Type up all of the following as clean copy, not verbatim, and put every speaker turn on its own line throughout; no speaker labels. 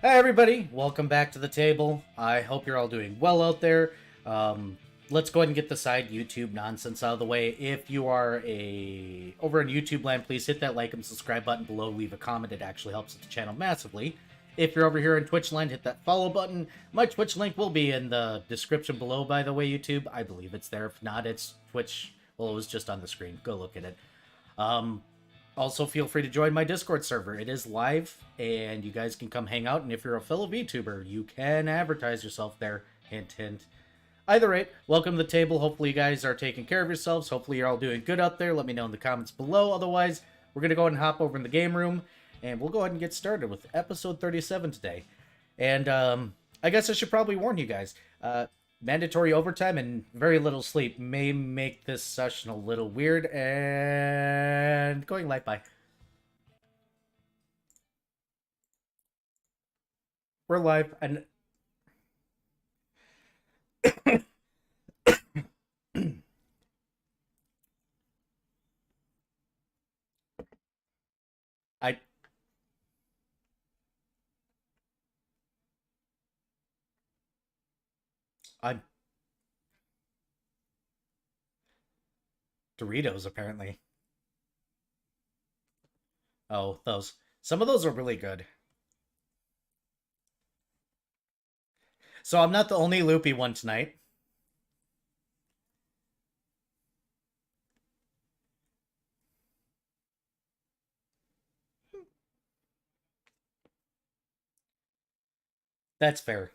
Hey everybody, welcome back to the table. I hope you're all doing well out there. Let's go ahead and get the side YouTube nonsense out of the way. If you are over in YouTube land, please hit that like and subscribe button below. Leave a comment; it actually helps the channel massively. If you're over here in Twitch land, hit that follow button. My Twitch link will be in the description below. By the way, YouTube, I believe it's there. If not, it's Twitch. Well, it was just on the screen. Go look at it. Um, Also, feel free to join my Discord server. It is live, and you guys can come hang out. And if you're a fellow VTuber, you can advertise yourself there. Hint, hint. Either rate, welcome to the table. Hopefully, you guys are taking care of yourselves. Hopefully, you're all doing good out there. Let me know in the comments below. Otherwise, we're going to go ahead and hop over in the game room, and we'll go ahead and get started with episode 37 today. And I guess I should probably warn you guys. Mandatory overtime and very little sleep may make this session a little weird, and going light by. We're live, and I I'm Doritos apparently. Oh, those. Some of those are really good. So I'm not the only loopy one tonight. That's fair.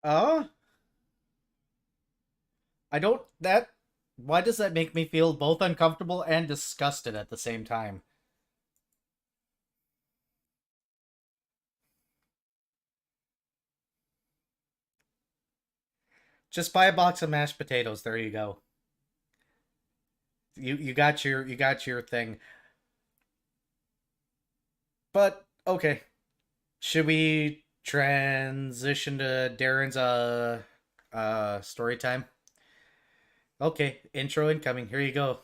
Uh, I don't that why does that make me feel both uncomfortable and disgusted at the same time? Just buy a box of mashed potatoes. There you go. You got your thing. But okay, should we transition to Darren's story time? Okay, intro incoming. Here you go.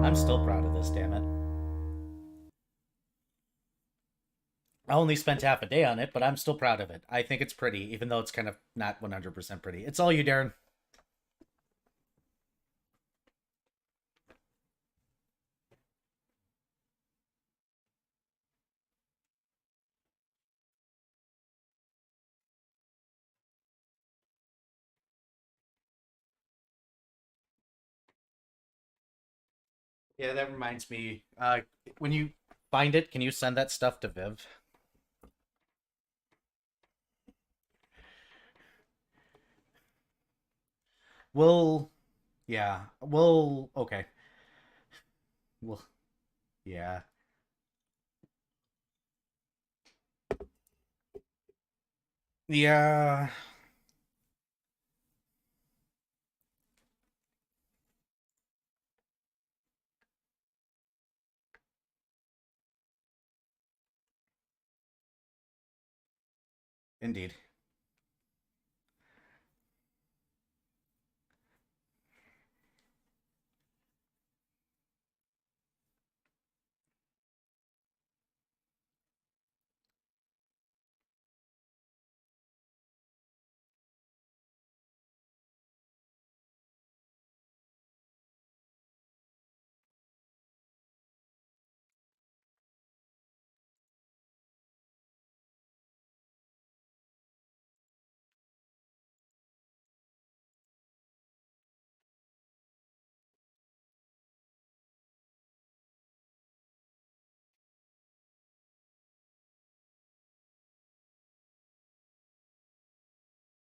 I'm still proud of this, damn it. I only spent half a day on it, but I'm still proud of it. I think it's pretty, even though it's kind of not 100% pretty. It's all you, Darren. Yeah, that reminds me. When you find it, can you send that stuff to Viv? We'll, yeah, we'll, okay. Well, yeah, yeah, indeed.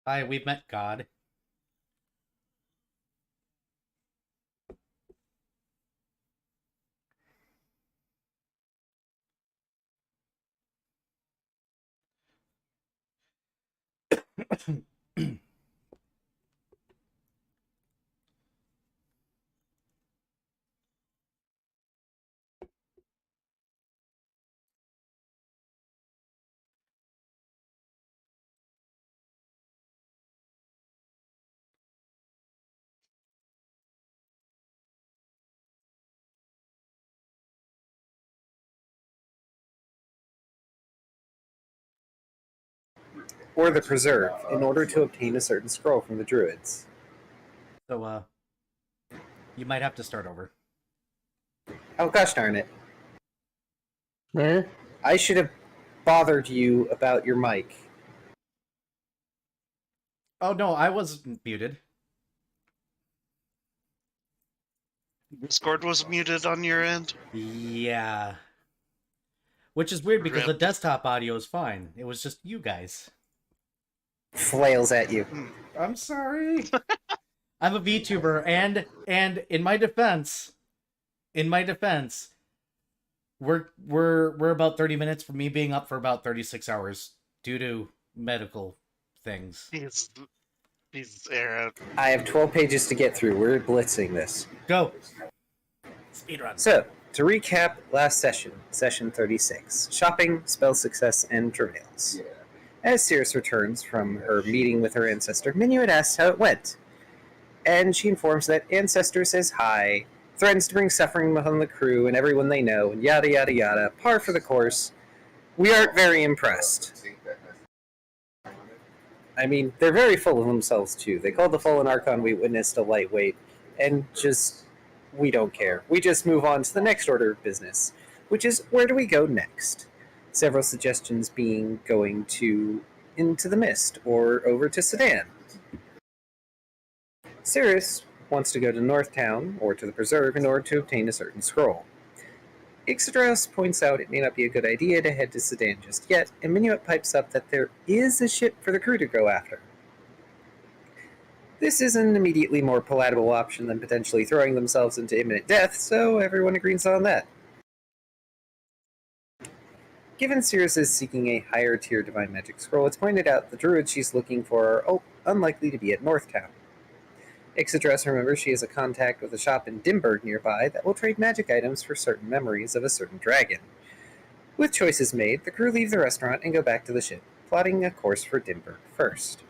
Hi, we've met God.
or the Preserve in order to obtain a certain scroll from the Druids.
So, you might have to start over.
Oh, gosh darn it.
Eh?
I should have bothered you about your mic.
Oh, no, I was muted.
Discord was muted on your end?
Yeah. Which is weird because the
Rip.
desktop audio is fine. It was just you guys.
Flails at you.
I'm sorry. I'm a VTuber, and in my defense, we're about 30 minutes from me being up for about 36 hours due to medical things.
He's Aaron.
I have 12 pages to get through. We're blitzing this.
Go. Speedrun.
So, to recap last session, session 36, shopping, spell success, and travails. As Cirrus returns from her meeting with her ancestor, Minuet asks how it went. And she informs that Ancestor says hi, threatens to bring suffering upon the crew and everyone they know, and yada yada yada, par for the course. We aren't very impressed. I mean, they're very full of themselves too. They called the fallen Archon we witnessed a lightweight, and just, we don't care. We just move on to the next order of business, which is where do we go next? Several suggestions being going to Into the Mist or over to Sedan. Cirrus wants to go to Northtown or to the Preserve in order to obtain a certain scroll. Ixodros points out it may not be a good idea to head to Sedan just yet, and Minuet pipes up that there is a ship for the crew to go after. This is an immediately more palatable option than potentially throwing themselves into imminent death, so everyone agrees on that. Given Cirrus is seeking a higher tier divine magic scroll, it's pointed out the druids she's looking for are unlikely to be at Northtown. Ixodros remembers she has a contact with a shop in Dimburg nearby that will trade magic items for certain memories of a certain dragon. With choices made, the crew leave the restaurant and go back to the ship, plotting a course for Dimburg first.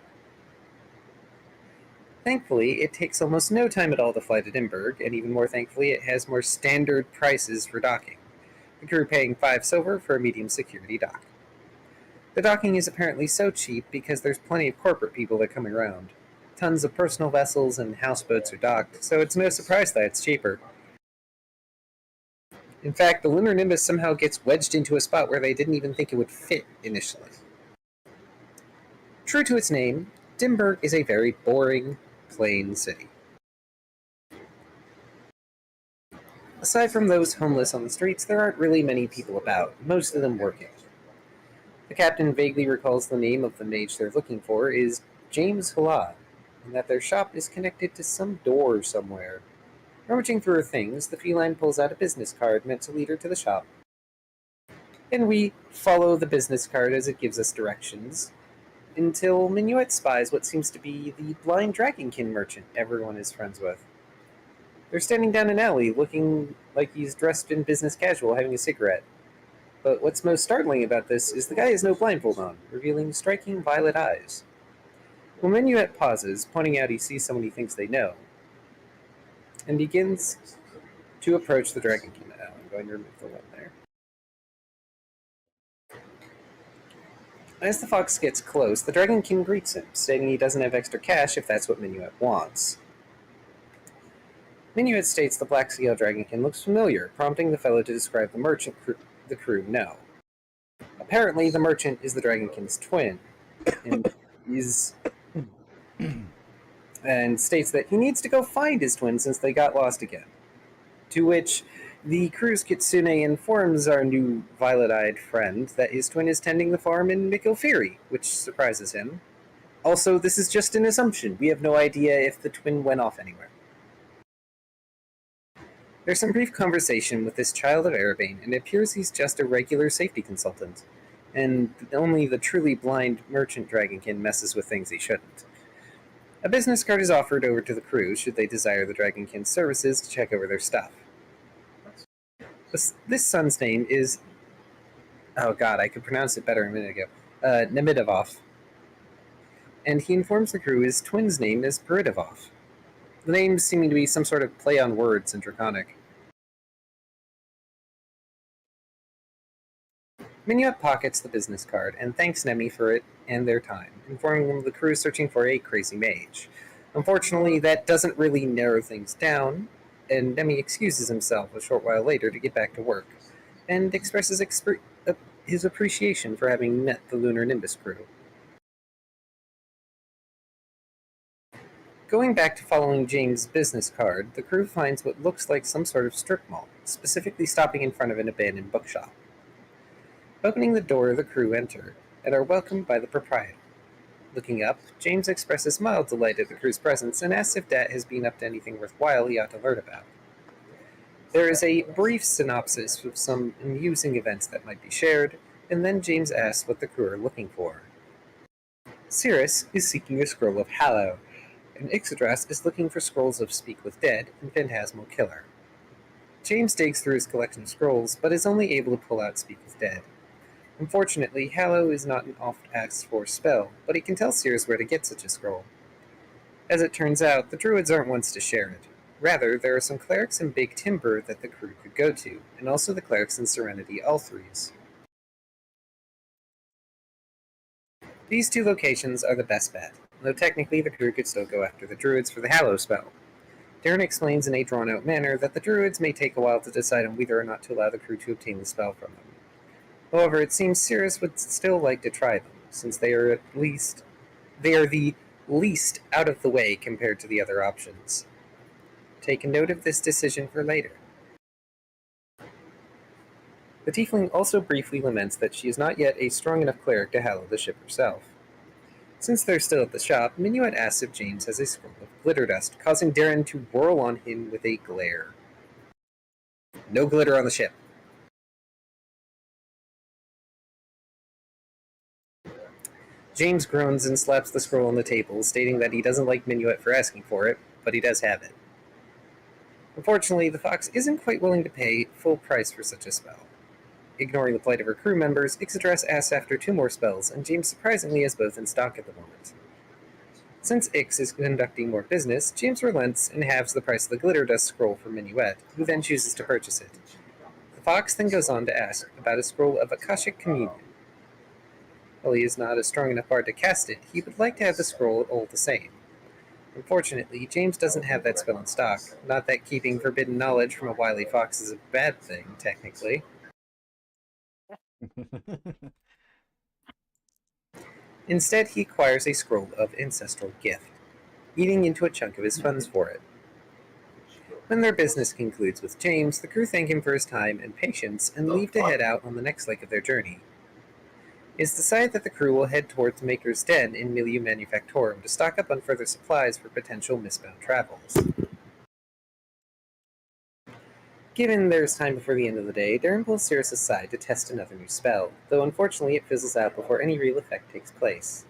Thankfully, it takes almost no time at all to fly to Dimburg, and even more thankfully, it has more standard prices for docking, the crew paying 5 silver for a medium security dock. The docking is apparently so cheap because there's plenty of corporate people that come around. Tons of personal vessels and houseboats are docked, so it's no surprise that it's cheaper. In fact, the lunar Nimbus somehow gets wedged into a spot where they didn't even think it would fit initially. True to its name, Dimburg is a very boring, plain city. Aside from those homeless on the streets, there aren't really many people about, most of them working. The captain vaguely recalls the name of the mage they're looking for is James Halad, and that their shop is connected to some door somewhere. Rummaging through her things, the feline pulls out a business card meant to lead her to the shop. And we follow the business card as it gives us directions, until Minuet spies what seems to be the blind dragonkin merchant everyone is friends with. They're standing down an alley, looking like he's dressed in business casual, having a cigarette. But what's most startling about this is the guy has no blindfold on, revealing striking violet eyes. When Minuet pauses, pointing out he sees someone he thinks they know, and begins to approach the dragonkin. I'm going to remove the one there. As the fox gets close, the dragonkin greets him, stating he doesn't have extra cash if that's what Minuet wants. Minuet states the black scale dragonkin looks familiar, prompting the fellow to describe the merchant the crew know. Apparently, the merchant is the dragonkin's twin, and states that he needs to go find his twin since they got lost again. To which the crew's kitsune informs our new violet-eyed friend that his twin is tending the farm in Mikilfiri, which surprises him. Also, this is just an assumption. We have no idea if the twin went off anywhere. There's some brief conversation with this child of Erebane, and it appears he's just a regular safety consultant, and only the truly blind merchant dragonkin messes with things he shouldn't. A business card is offered over to the crew should they desire the dragonkin's services to check over their stuff. This son's name is... oh god, I could pronounce it better a minute ago. Nemidovov. And he informs the crew his twin's name is Peridovov. The name seeming to be some sort of play on words in Draconic. Minuet pockets the business card and thanks Nemi for it and their time, informing them the crew is searching for a crazy mage. Unfortunately, that doesn't really narrow things down, and Nemi excuses himself a short while later to get back to work, and expresses his appreciation for having met the Lunar Nimbus crew. Going back to following James' business card, the crew finds what looks like some sort of strip mall, specifically stopping in front of an abandoned bookshop. Opening the door, the crew enter, and are welcomed by the proprietor. Looking up, James expresses mild delight at the crew's presence and asks if Dat has been up to anything worthwhile he ought to learn about. There is a brief synopsis of some amusing events that might be shared, and then James asks what the crew are looking for. Cirrus is seeking a scroll of Hallow, and Ixodras is looking for scrolls of Speak with Dead and Phantasmal Killer. James digs through his collection of scrolls, but is only able to pull out Speak with Dead. Unfortunately, Hallow is not an oft-asked-for spell, but he can tell Cirrus where to get such a scroll. As it turns out, the druids aren't ones to share it. Rather, there are some clerics in Big Timber that the crew could go to, and also the clerics in Serenity Althrees. These two locations are the best bet, though technically the crew could still go after the druids for the Hallow spell. Darren explains in a drawn-out manner that the druids may take a while to decide on whether or not to allow the crew to obtain the spell from them. However, it seems Cirrus would still like to try them, since they are the least out of the way compared to the other options. Take a note of this decision for later. The tiefling also briefly laments that she is not yet a strong enough cleric to hallow the ship herself. Since they're still at the shop, Minuet asks if James has a scroll of glitter dust, causing Darren to whirl on him with a glare. No glitter on the ship. James groans and slaps the scroll on the table, stating that he doesn't like Minuet for asking for it, but he does have it. Unfortunately, the fox isn't quite willing to pay full price for such a spell. Ignoring the plight of her crew members, Ixodras asks after 2 more spells, and James surprisingly has both in stock at the moment. Since Ix is conducting more business, James relents and halves the price of the glitter dust scroll for Minuet, who then chooses to purchase it. The fox then goes on to ask about a scroll of Akashic Communion. While he is not a strong enough bard to cast it, he would like to have the scroll all the same. Unfortunately, James doesn't have that spell in stock, not that keeping forbidden knowledge from a wily fox is a bad thing, technically. Instead, he acquires a scroll of Ancestral Gift, eating into a chunk of his funds for it. When their business concludes with James, the crew thank him for his time and patience and leave to head out on the next leg of their journey. It's decided that the crew will head towards Maker's Den in Milieu Manufactorum to stock up on further supplies for potential misbound travels. Given there's time before the end of the day, Darren pulls Cirrus aside to test another new spell, though unfortunately it fizzles out before any real effect takes place.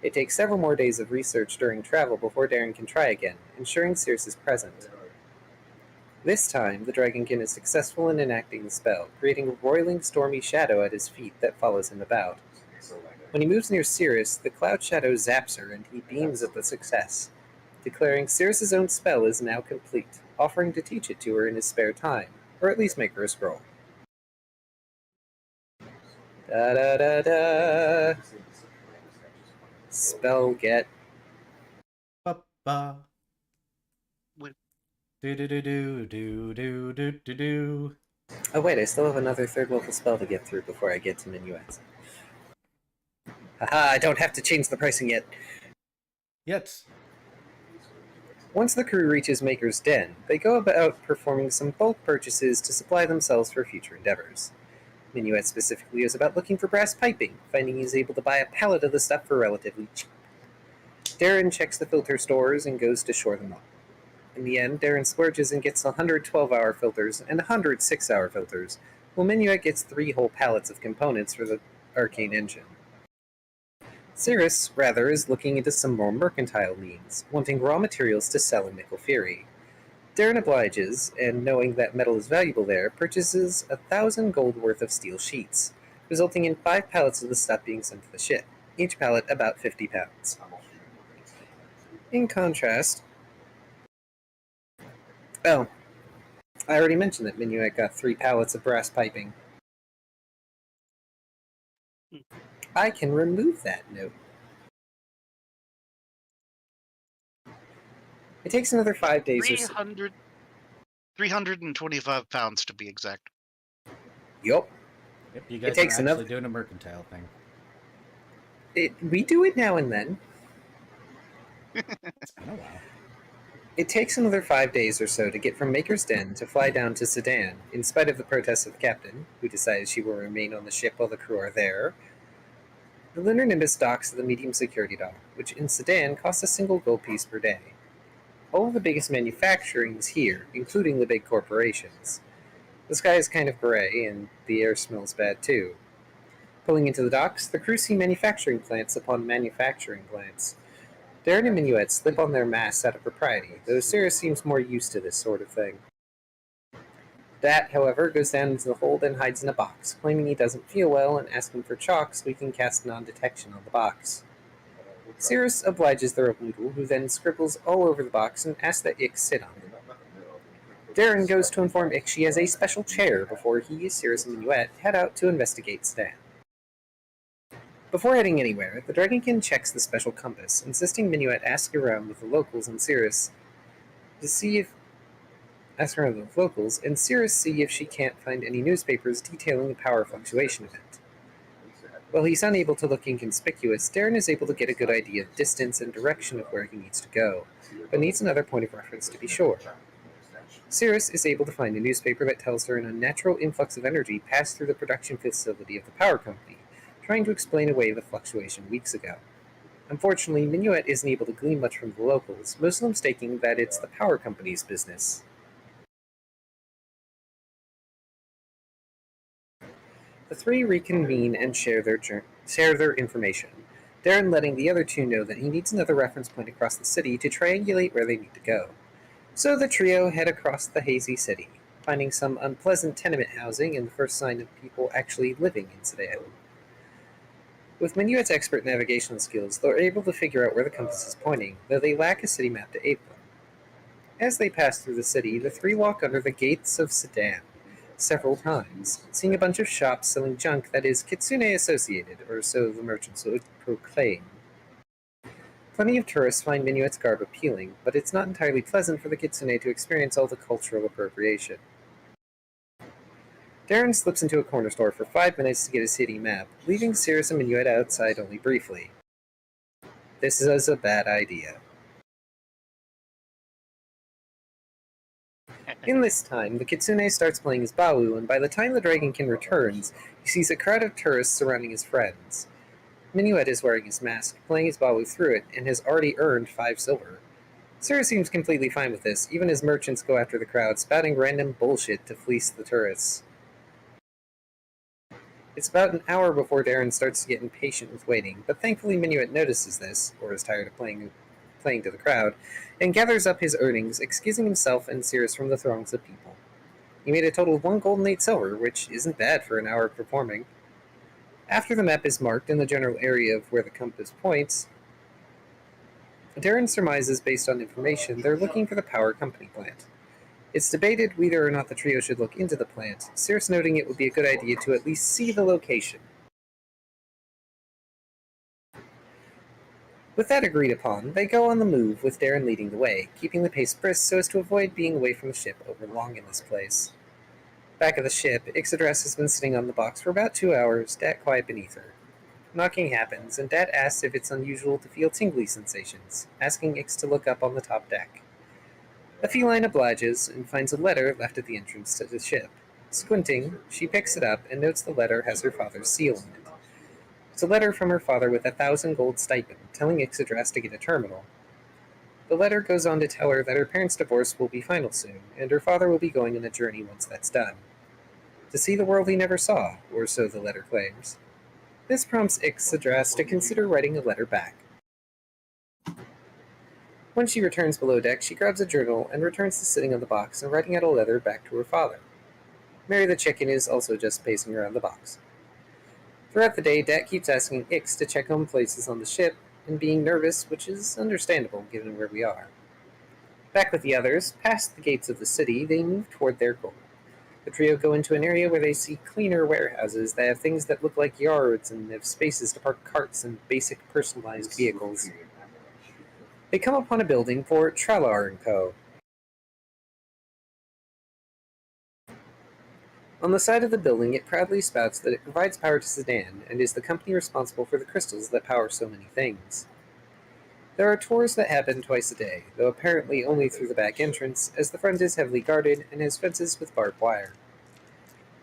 It takes several more days of research during travel before Darren can try again, ensuring Cirrus is present. This time, the Dragonkin is successful in enacting the spell, creating a roiling, stormy shadow at his feet that follows him about. When he moves near Cirrus, the cloud shadow zaps her and he beams at the success, declaring Cirrus's own spell is now complete, offering to teach it to her in his spare time, or at least make her a scroll. Da-da-da-da. Spell get.
Ba-ba.
Wait.
Do-do-do-do-do-do-do-do.
Oh wait, I still have another 3rd level spell to get through before I get to Minuet. Haha, I don't have to change the pricing yet.
Yet.
Once the crew reaches Maker's Den, they go about performing some bulk purchases to supply themselves for future endeavors. Minuet specifically is about looking for brass piping, finding he's able to buy a pallet of the stuff for relatively cheap. Darren checks the filter stores and goes to shore them up. In the end, Darren splurges and gets 100 12-hour filters and 100 6-hour filters, while Minuet gets 3 whole pallets of components for the arcane engine. Cirrus, rather, is looking into some more mercantile means, wanting raw materials to sell in Nickel Fury. Darren obliges, and knowing that metal is valuable there, purchases 1,000 gold worth of steel sheets, resulting in 5 pallets of the stuff being sent to the ship, each pallet about 50 pounds. In contrast... Oh, I already mentioned that Minuet got 3 pallets of brass piping. I can remove that note. It takes another 5 days or so.
325 pounds to be exact.
Yup.
Yep, you guys are
takes
actually
enough-
doing a mercantile thing.
We do it now and then.
It's been a while.
It takes another 5 days or so to get from Maker's Den to fly down to Sedan, in spite of the protests of the captain, who decides she will remain on the ship while the crew are there. The lunar Nimbus docks at the medium security dock, which in Sedan costs a single gold piece per day. All of the biggest manufacturing is here, including the big corporations. The sky is kind of gray, and the air smells bad too. Pulling into the docks, the crew see manufacturing plants upon manufacturing plants. Darren and Minuet slip on their masks out of propriety, though Sirius seems more used to this sort of thing. Dat, however, goes down into the hold and hides in a box, claiming he doesn't feel well and asking for chalk so he can cast non-detection on the box. Sirius obliges the Noodle, who then scribbles all over the box and asks that Ix sit on it. Darren goes to inform Ix she has a special chair before he, Sirius, and Minuet head out to investigate Stan. Before heading anywhere, the Dragonkin checks the special compass, insisting Minuet ask around with the locals and Sirius see if she can't find any newspapers detailing the power fluctuation event. While he's unable to look inconspicuous, Darren is able to get a good idea of distance and direction of where he needs to go, but needs another point of reference to be sure. Sirius is able to find a newspaper that tells her an unnatural influx of energy passed through the production facility of the power company, trying to explain away the fluctuation weeks ago. Unfortunately, Minuet isn't able to glean much from the locals, most of them stating that it's the power company's business. The three reconvene and share their information, Darren letting the other two know that he needs another reference point across the city to triangulate where they need to go. So the trio head across the hazy city, finding some unpleasant tenement housing and the first sign of people actually living in Sedan. With Minuet's expert navigational skills, they're able to figure out where the compass is pointing, though they lack a city map to aid them. As they pass through the city, the three walk under the gates of Sedan several times, seeing a bunch of shops selling junk that is Kitsune associated, or so the merchants would proclaim. Plenty of tourists find Minuet's garb appealing, but it's not entirely pleasant for the Kitsune to experience all the cultural appropriation. Darren slips into a corner store for 5 minutes to get a city map, leaving Sirius and Minuet outside only briefly. This is a bad idea. In this time, the Kitsune starts playing his Bawu, and by the time the Dragonkin returns, he sees a crowd of tourists surrounding his friends. Minuet is wearing his mask, playing his Bawu through it, and has already earned 5 silver. Sirius seems completely fine with this, even as merchants go after the crowd, spouting random bullshit to fleece the tourists. It's about an hour before Darren starts to get impatient with waiting, but thankfully Minuet notices this, or is tired of playing to the crowd, and gathers up his earnings, excusing himself and Sirius from the throngs of people. He made a total of 1 gold and 8 silver, which isn't bad for an hour of performing. After the map is marked in the general area of where the compass points, Darren surmises based on information they're looking for the power company plant. It's debated whether or not the trio should look into the plant, Sirius noting it would be a good idea to at least see the location. With that agreed upon, they go on the move, with Darren leading the way, keeping the pace brisk so as to avoid being away from the ship over long in this place. Back at the ship, Ixodras has been sitting on the box for about 2 hours, Dat quiet beneath her. Knocking happens, and Dat asks if it's unusual to feel tingly sensations, asking Ix to look up on the top deck. The feline obliges and finds a letter left at the entrance to the ship. Squinting, she picks it up and notes the letter has her father's seal on it. It's a letter from her father with 1,000 gold stipend, telling Ixodras to get a terminal. The letter goes on to tell her that her parents' divorce will be final soon, and her father will be going on a journey once that's done. To see the world he never saw, or so the letter claims. This prompts Ixodras to consider writing a letter back. When she returns below deck, she grabs a journal and returns to sitting on the box and writing out a letter back to her father. Mary the chicken is also just pacing around the box. Throughout the day, Dat keeps asking Ix to check home places on the ship and being nervous, which is understandable given where we are. Back with the others, past the gates of the city, they move toward their goal. The trio go into an area where they see cleaner warehouses that have things that look like yards and have spaces to park carts and basic personalized vehicles. They come upon a building for Tralar & Co. On the side of the building, it proudly spouts that it provides power to Sedan and is the company responsible for the crystals that power so many things. There are tours that happen twice a day, though apparently only through the back entrance, as the front is heavily guarded and has fences with barbed wire.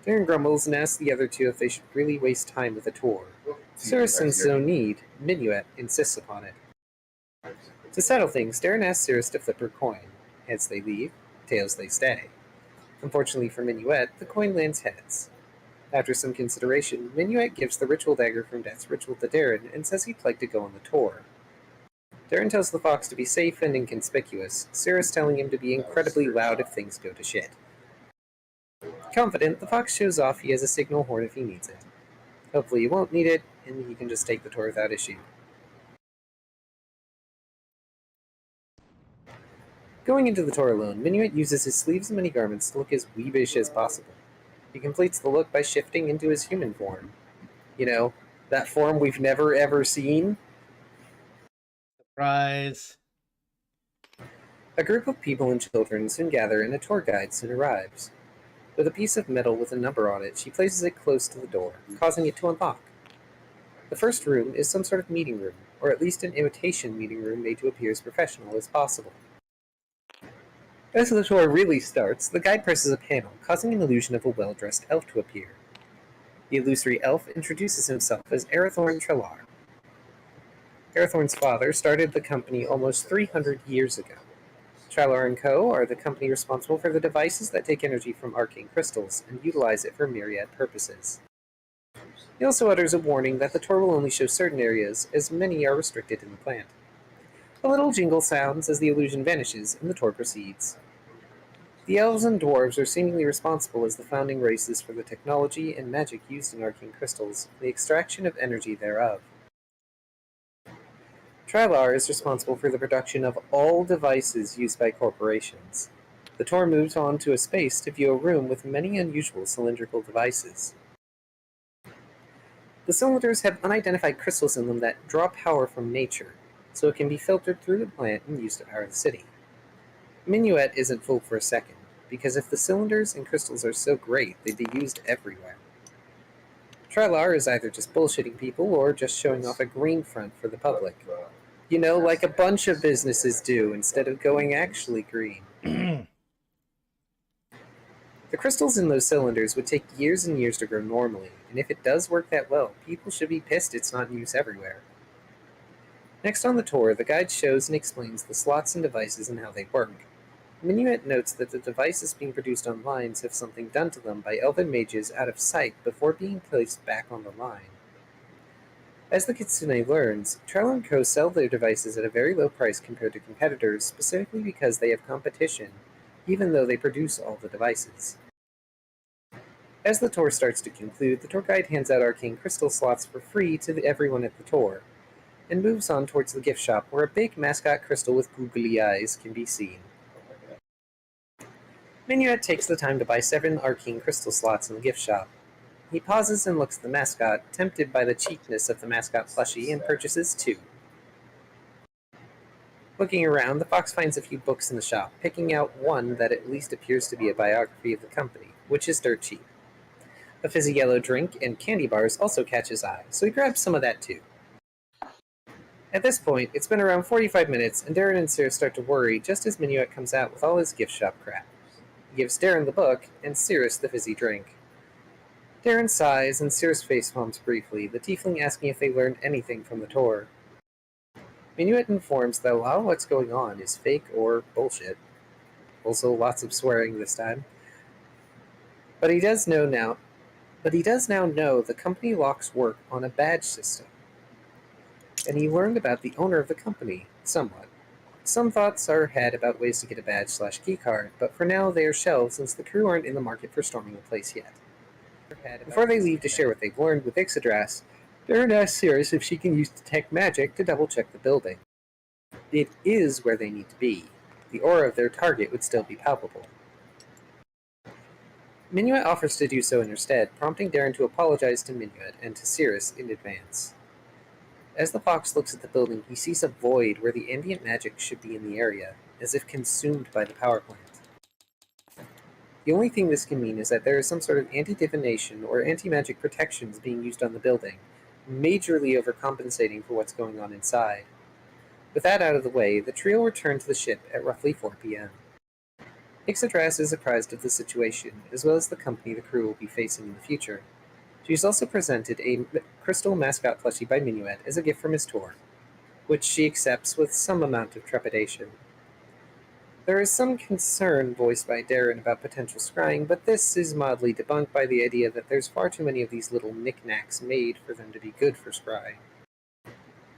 Darren grumbles and asks the other two if they should really waste time with a tour. Cyrus senses no need. Minuet insists upon it. To settle things, Darren asks Cyrus to flip her coin. Heads they leave, tails they stay. Unfortunately for Minuet, the coin lands heads. After some consideration, Minuet gives the ritual dagger from Death's ritual to Darren and says he'd like to go on the tour. Darren tells the fox to be safe and inconspicuous, Cyrus telling him to be incredibly loud if things go to shit. Confident, the fox shows off he has a signal horn if he needs it. Hopefully he won't need it, and he can just take the tour without issue. Going into the tour alone, Minuet uses his sleeves and many garments to look as weebish as possible. He completes the look by shifting into his human form. You know, that form we've never ever seen.
Surprise.
A group of people and children soon gather and a tour guide soon arrives. With a piece of metal with a number on it, she places it close to the door, causing it to unlock. The first room is some sort of meeting room, or at least an imitation meeting room made to appear as professional as possible. As the tour really starts, the guide presses a panel, causing an illusion of a well-dressed elf to appear. The illusory elf introduces himself as Arathorn Tralar. Arathorn's father started the company almost 300 years ago. Tralar & Co. are the company responsible for the devices that take energy from arcane crystals and utilize it for myriad purposes. He also utters a warning that the tour will only show certain areas, as many are restricted in the plant. A little jingle sounds as the illusion vanishes and the tour proceeds. The elves and dwarves are seemingly responsible as the founding races for the technology and magic used in arcane crystals, and the extraction of energy thereof. Tralar is responsible for the production of all devices used by corporations. The tour moves on to a space to view a room with many unusual cylindrical devices. The cylinders have unidentified crystals in them that draw power from nature, so it can be filtered through the plant and used to power the city. Minuet isn't fooled for a second, because if the cylinders and crystals are so great, they'd be used everywhere. Tralar is either just bullshitting people or just showing off a green front for the public. You know, like a bunch of businesses do, instead of going actually green. The crystals in those cylinders would take years and years to grow normally, and if it does work that well, people should be pissed it's not in use everywhere. Next on the tour, the guide shows and explains the slots and devices and how they work. Minuet notes that the devices being produced on lines have something done to them by elven mages out of sight before being placed back on the line. As the Kitsune learns, Tralar & Co. sell their devices at a very low price compared to competitors, specifically because they have competition, even though they produce all the devices. As the tour starts to conclude, the tour guide hands out arcane crystal slots for free to everyone at the tour, and moves on towards the gift shop where a big mascot crystal with googly eyes can be seen. Minuet takes the time to buy 7 arcane crystal slots in the gift shop. He pauses and looks at the mascot, tempted by the cheapness of the mascot plushie, and purchases 2. Looking around, the fox finds a few books in the shop, picking out one that at least appears to be a biography of the company, which is dirt cheap. A fizzy yellow drink and candy bars also catch his eye, so he grabs some of that too. At this point, it's been around 45 minutes, and Darren and Cyrus start to worry just as Minuet comes out with all his gift shop crap. He gives Darren the book, and Cyrus the fizzy drink. Darren sighs, and Cyrus facepalms briefly, the tiefling asking if they learned anything from the tour. Minuet informs that a lot of what's going on is fake or bullshit. Also, lots of swearing this time. But he does now know the company locks work on a badge system. And he learned about the owner of the company, somewhat. Some thoughts are had about ways to get a badge/key card, but for now they are shelved since the crew aren't in the market for storming the place yet. Before they leave to share what they've learned with Ixodras, Darren asks Cyrus if she can use detect magic to double-check the building. It is where they need to be. The aura of their target would still be palpable. Minuet offers to do so in her stead, prompting Darren to apologize to Minuet and to Cirrus in advance. As the fox looks at the building, he sees a void where the ambient magic should be in the area, as if consumed by the power plant. The only thing this can mean is that there is some sort of anti-divination or anti-magic protections being used on the building, majorly overcompensating for what's going on inside. With that out of the way, the trio return to the ship at roughly 4 p.m. Ixodras is apprised of the situation, as well as the company the crew will be facing in the future. She is also presented a crystal mascot plushie by Minuet as a gift from his tour, which she accepts with some amount of trepidation. There is some concern voiced by Darren about potential scrying, but this is mildly debunked by the idea that there's far too many of these little knickknacks made for them to be good for scrying.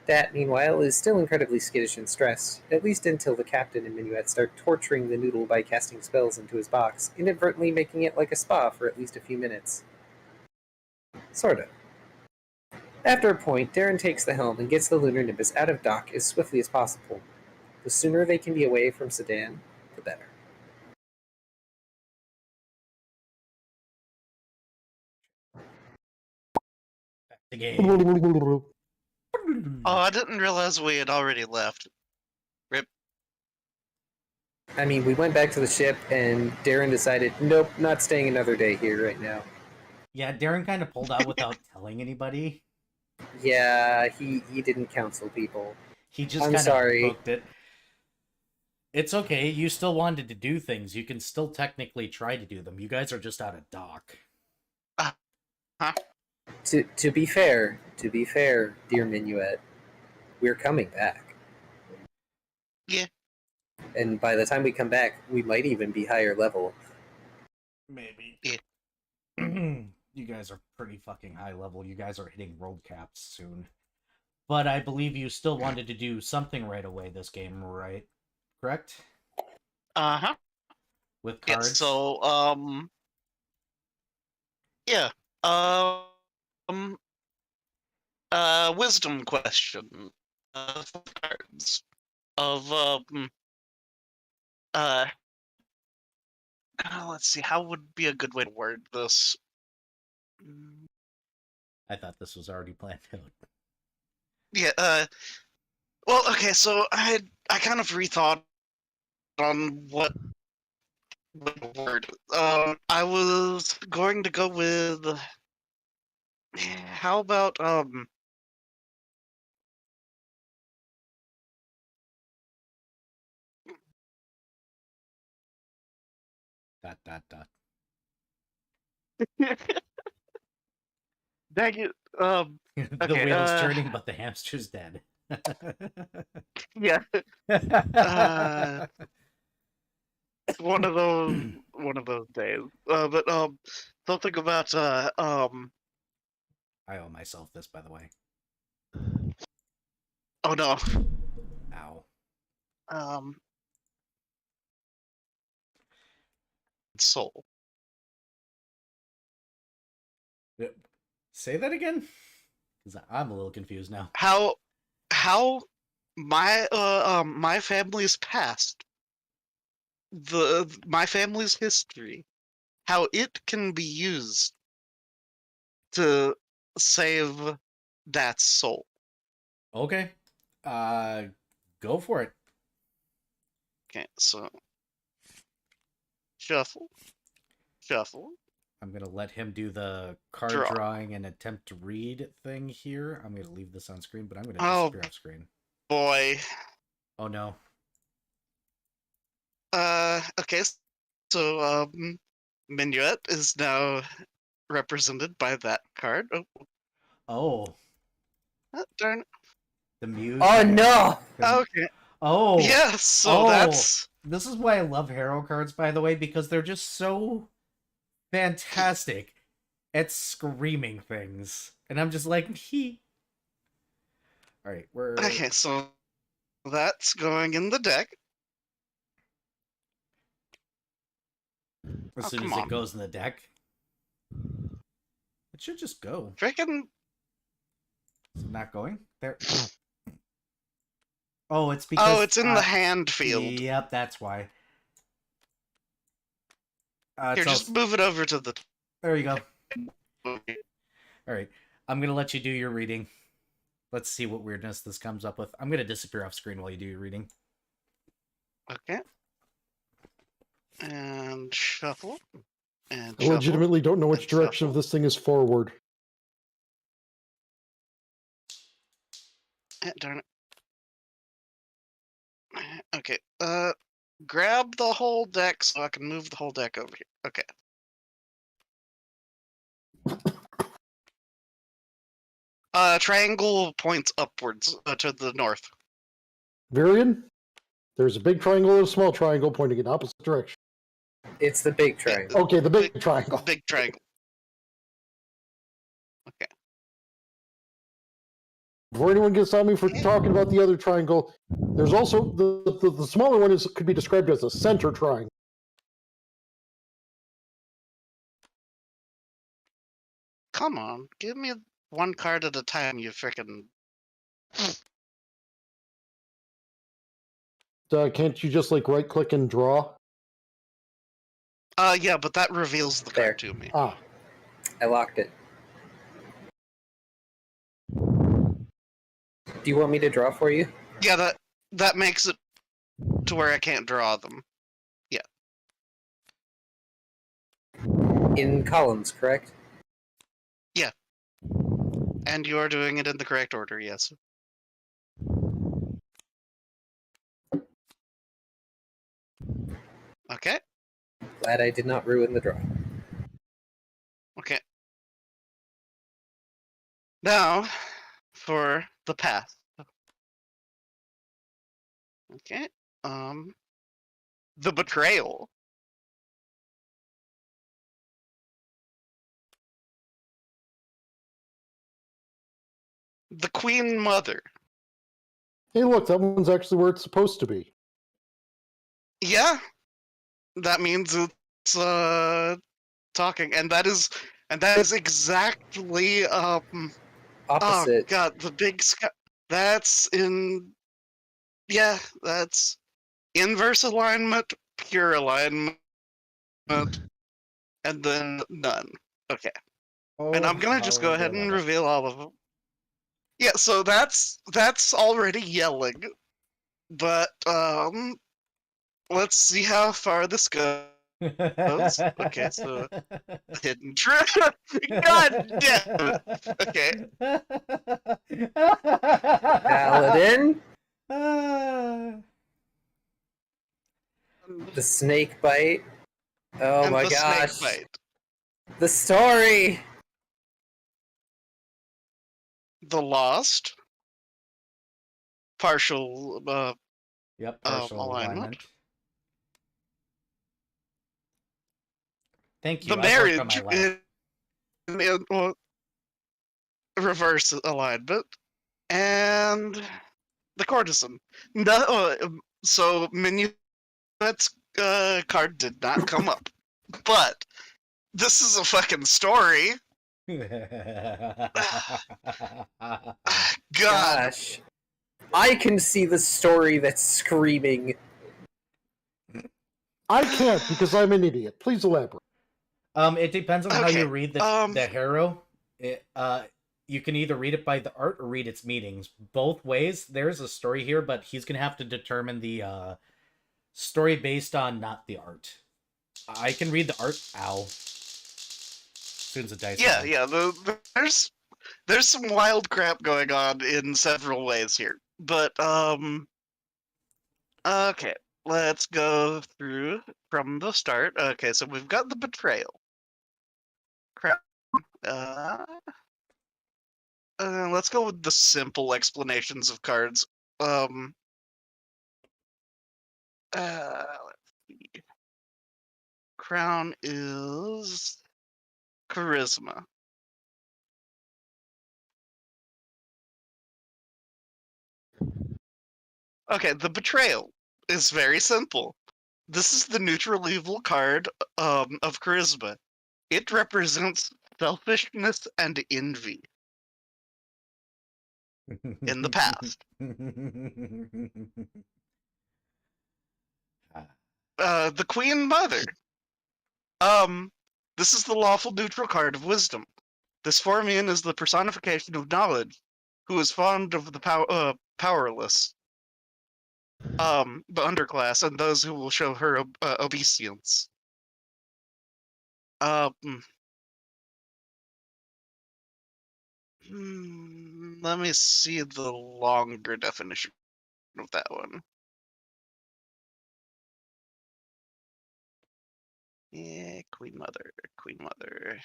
Dat, meanwhile, is still incredibly skittish and stressed, at least until the captain and Minuet start torturing the noodle by casting spells into his box, inadvertently making it like a spa for at least a few minutes. Sorta. After a point, Darren takes the helm and gets the lunar Nimbus out of dock as swiftly as possible. The sooner they can be away from Sedan, the better.
The game.
Oh, I didn't realize we had already left. Rip.
I mean, we went back to the ship, and Darren decided, nope, not staying another day here right now.
Yeah, Darren kind of pulled out without telling anybody.
Yeah, he didn't counsel people.
He just
I'm
kind
sorry.
of booked it. It's okay. You still wanted to do things. You can still technically try to do them. You guys are just out of dock.
Huh?
To be fair, dear Minuet, we're coming back.
Yeah.
And by the time we come back, we might even be higher level.
Maybe.
Yeah.
You guys are pretty fucking high level. You guys are hitting world caps soon. But I believe you still wanted to do something right away this game, right? Correct?
Uh-huh.
With
Yeah,
cards?
so, yeah. Um, wisdom question. For cards. Of, let's see, how would be a good way to word this?
I thought this was already planned out.
Yeah, well, okay, so I kind of rethought on what word. I was going to go with, how about,
Dot, dot, dot.
dang it,
The
okay,
wheel is turning, but the hamster's dead.
yeah, one of those days. But something about
I owe myself this, by the way.
oh no,
Ow.
soul.
Say that again? Because I'm a little confused now.
How my my family's past, my family's history, how it can be used to save that soul.
Okay. Go for it.
Okay, so shuffle.
I'm going to let him do the card
Draw.
drawing and attempt to read thing here. I'm going to leave this on screen, but I'm going to
Oh.
disappear off screen.
Boy.
Oh, no.
Okay, so, Minuet is now represented by that card.
Oh.
Darn.
The muse.
Oh no!
Okay.
Oh.
Yeah, so that's...
This is why I love hero cards, by the way, because they're just so fantastic at screaming things. And I'm just like, he. Alright, we're...
Okay, so that's going in the deck.
As soon as it goes in the deck. It should just go.
Freaking...
Is it not going? There. Oh, it's because...
Oh, it's in the hand field.
Yep, that's why.
Here, just move it over to the.
There you go.
Okay.
All right. I'm going to let you do your reading. Let's see what weirdness this comes up with. I'm going to disappear off screen while you do your reading.
Okay. And shuffle. And
I legitimately don't know which direction of this thing is forward.
Darn it. Okay. Grab the whole deck so I can move the whole deck over here. Okay. Triangle points upwards to the north.
Virion, there's a big triangle and a small triangle pointing in opposite direction.
It's the big triangle.
Okay, the big triangle.
Big triangle. Okay.
Before anyone gets on me for talking about the other triangle, there's also the smaller one could be described as a center triangle.
Come on, give me one card at a time, you frickin'.
Can't you just like right click and draw?
Yeah, but that reveals the card to me.
Ah.
I locked it. Do you want me to draw for you?
Yeah, that makes it to where I can't draw them. Yeah.
In columns, correct?
Yeah. And you're doing it in the correct order, yes. Okay.
Glad I did not ruin the draw.
Okay. Now, for the path. Okay. The betrayal. The Queen Mother.
Hey, look, that one's actually where it's supposed to be.
Yeah. That means it's talking, and that is exactly
Opposite.
Oh god, the big sky. That's in. Yeah, that's inverse alignment, pure alignment, and then none. Okay.
Oh,
And I'm gonna just go ahead and reveal all of them. Yeah, so that's already yelling. But let's see how far this goes. Okay, so hidden truth. God damn it. Okay.
Paladin.
Ah.
The snake bite. Oh
And
my
the
gosh.
snake bite.
The story.
The Lost. Partial
Yep, partial
alignment.
Thank you.
The
I've worked on
marriage
my lab.
in reverse alignment. And the courtesan. No, so Minuet's card did not come up. But this is a fucking story. God.
Gosh. I can see the story that's screaming.
I can't because I'm an idiot. Please elaborate.
It depends on how
Okay,
you read the hero. You can either read it by the art or read its meanings. Both ways, there's a story here, but he's gonna have to determine the story based on not the art. I can read the art. Ow. As soon as the dice.
Yeah, yeah. There's some wild crap going on in several ways here, but okay. Let's go through from the start. Okay, so we've got the betrayal. Crap. Let's go with the simple explanations of cards. Let's see. Crown is charisma. Okay, the betrayal is very simple. This is the neutral evil card of charisma. It represents selfishness and envy in the past. The Queen Mother. This is the lawful neutral card of wisdom. This Formian is the personification of knowledge, who is fond of the powerless, the underclass, and those who will show her obeisance. Let me see the longer definition of that one. Yeah, Queen Mother, Queen Mother.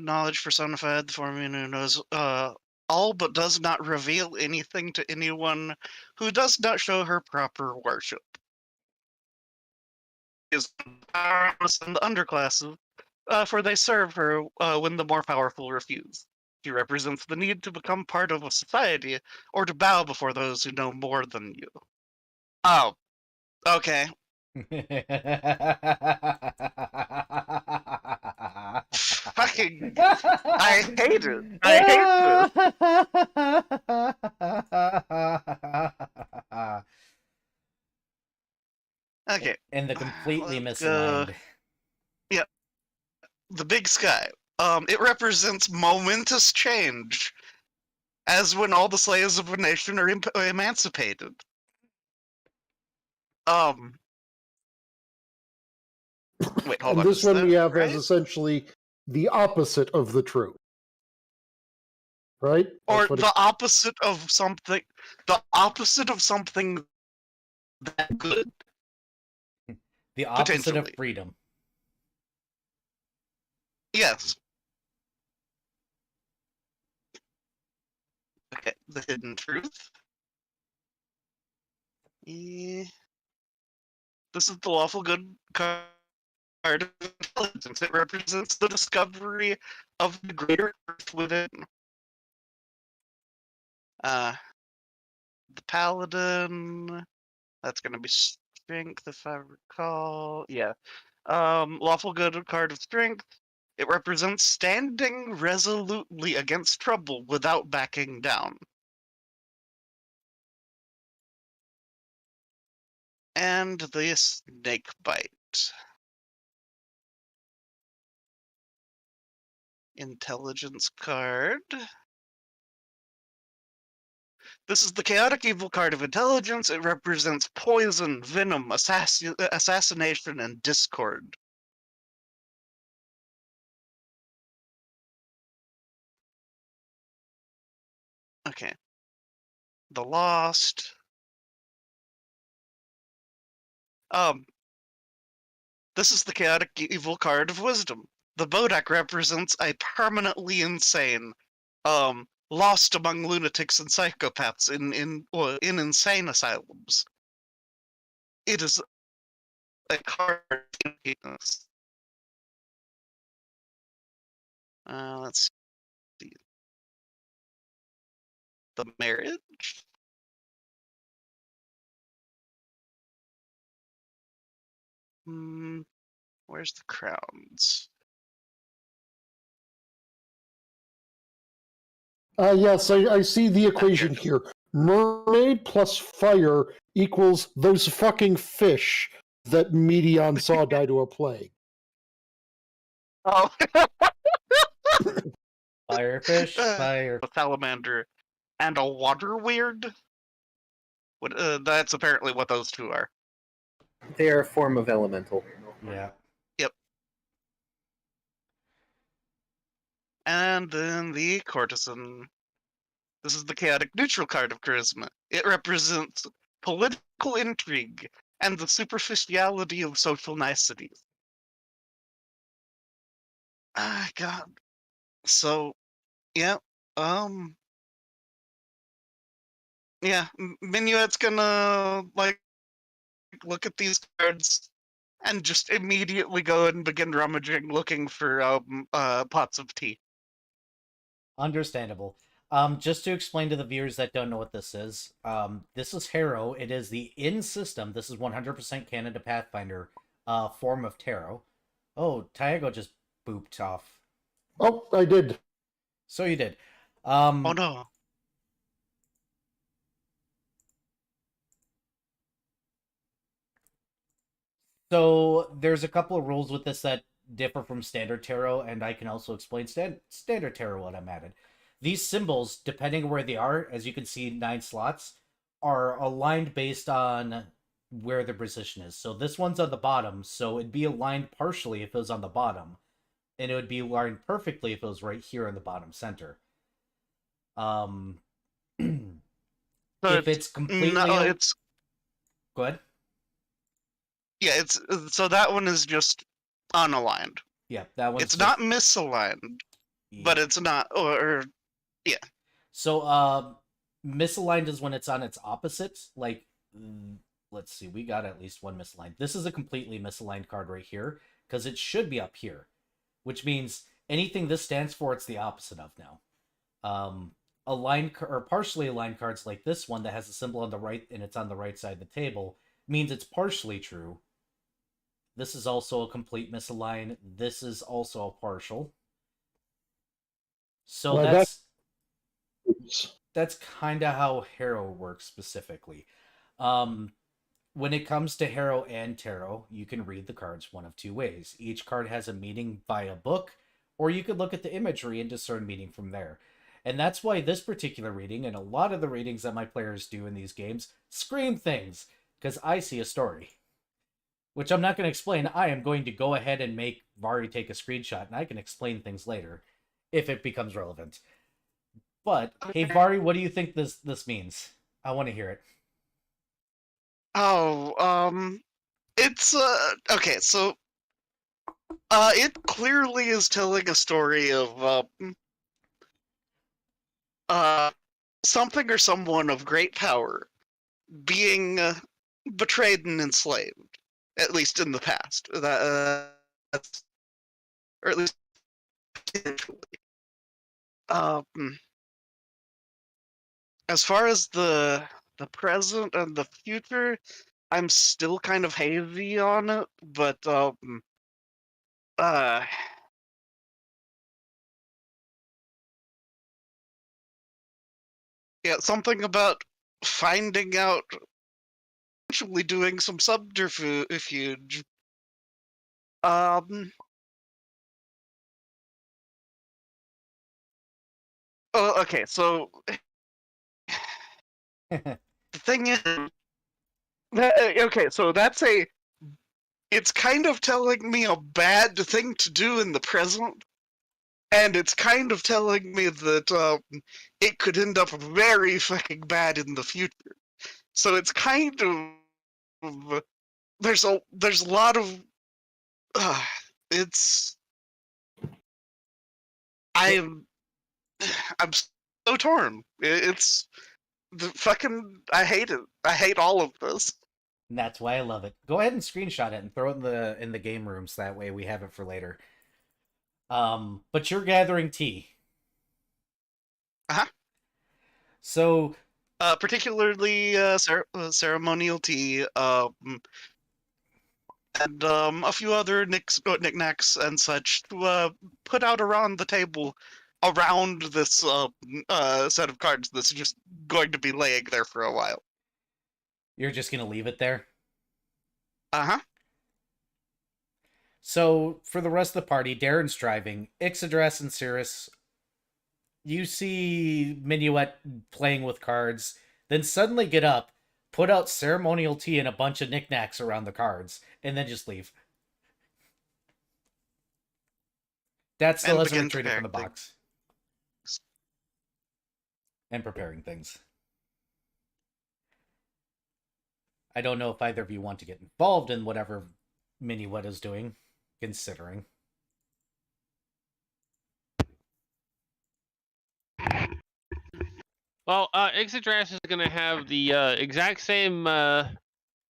Knowledge personified, the Formian who knows all but does not reveal anything to anyone who does not show her proper worship. Is powerless in the underclasses, for they serve her when the more powerful refuse. She represents the need to become part of a society or to bow before those who know more than you. Oh, okay. Fucking, I hate it. I hate this. Okay.
And the completely
Let's
misaligned.
Yeah, the big sky. It represents momentous change, as when all the slaves of a nation are emancipated. Wait, hold
And
on.
this
Is
one
that
we have
right?
as essentially the opposite of the truth. Right?
Or
That's what
the opposite of something. The opposite of something that good.
The opposite of
Potentially.
freedom.
Yes. Okay, the hidden truth. This is the lawful good card of intelligence. It represents the discovery of the greater earth within. The paladin. That's gonna be strength, if I recall. Yeah. Lawful good card of strength. It represents standing resolutely against trouble without backing down. And the snake bite. Intelligence card. This is the chaotic evil card of intelligence. It represents poison, venom, assassination, and discord. Okay. The Lost. This is the chaotic evil card of wisdom. The Bodak represents a permanently insane, lost among lunatics and psychopaths in insane asylums. It is a card of emptiness. Let's see. The marriage. Where's the crowns?
Yes, I see the equation here. Mermaid plus fire equals those fucking fish that Medion saw die to a plague.
Oh.
Firefish, fire.
A salamander and a water weird. That's apparently what those two are.
They are a form of elemental.
Yeah.
Yep. And then the courtesan. This is the chaotic neutral card of charisma. It represents political intrigue and the superficiality of social niceties. Ah, God. So, yeah. Yeah, Minuet's gonna look at these cards and just immediately go and begin rummaging, looking for pots of tea.
Understandable. Just to explain to the viewers that don't know what this is Harrow. It is the in-system, this is 100% canon to Pathfinder, form of tarot. Oh, Tyago just booped off.
Oh, I did.
So you did.
Oh no.
So there's a couple of rules with this that differ from standard tarot, and I can also explain standard tarot what I'm added. These symbols, depending where they are, as you can see, 9 slots, are aligned based on where the position is. So this one's on the bottom, so it'd be aligned partially if it was on the bottom, and it would be aligned perfectly if it was right here in the bottom center. Um,
So
if it's completely
no, it's
go ahead.
yeah, it's so that one is just unaligned.
Yeah, that one's
It's
just,
not misaligned, but
yeah.
it's not or yeah.
So, misaligned is when it's on its opposite. Like, let's see, we got at least one misaligned. This is a completely misaligned card right here because it should be up here, which means anything this stands for, it's the opposite of now. Aligned or partially aligned cards like this one that has a symbol on the right and it's on the right side of the table means it's partially true. This is also a complete misalign. This is also a partial. So
Well,
that's kind of how Harrow works specifically. Um, when it comes to Harrow and Tarot, you can read the cards one of two ways. Each card has a meaning by a book, or you could look at the imagery and discern meaning from there. And that's why this particular reading, and a lot of the readings that my players do in these games, scream things, because I see a story. Which I'm not going to explain. I am going to go ahead and make Vari take a screenshot, and I can explain things later, if it becomes relevant. But, hey Vari, what do you think this means? I want to hear it.
Oh, it's okay, so it clearly is telling a story of something or someone of great power being betrayed and enslaved, at least in the past. That's, or at least potentially. As far as the present and the future, I'm still kind of hazy on it, but yeah, something about finding out, actually doing some subterfuge. Oh, okay, so the thing is, okay, so it's kind of telling me a bad thing to do in the present, and it's kind of telling me that it could end up very fucking bad in the future. So it's kind of there's a lot of it's I'm I'm so torn. It's the fucking I hate it. I hate all of this.
And that's why I love it. Go ahead and screenshot it and throw it in the game rooms. That way we have it for later. But you're gathering tea.
Uh-huh.
So,
Particularly ceremonial tea, and a few other knickknacks and such to put out around the table around this set of cards that's just going to be laying there for a while.
you're just gonna leave it there?
Uh-huh.
So, for the rest of the party, Darren's driving. Ixodras and Cirrus, you see Minuet playing with cards, then suddenly get up, put out ceremonial tea and a bunch of knickknacks around the cards, and then just leave. That still
And
hasn't
begin
retreated from the
preparing
box. And preparing things. I don't know if either of you want to get involved in whatever Minuet is doing, considering.
Well, Ixodras is going to have the exact same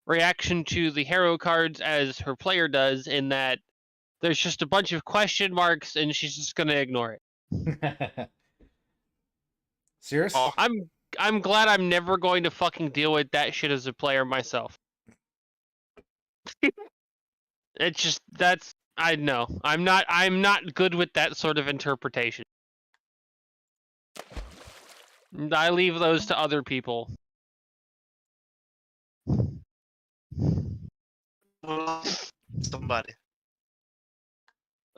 reaction to the hero cards as her player does, in that there's just a bunch of question marks, and she's just going to ignore it.
Serious?
Oh.
I'm glad I'm never going to fucking deal with that shit as a player myself. It's just I know. I'm not good with that sort of interpretation. I leave those to other people.
Well, somebody.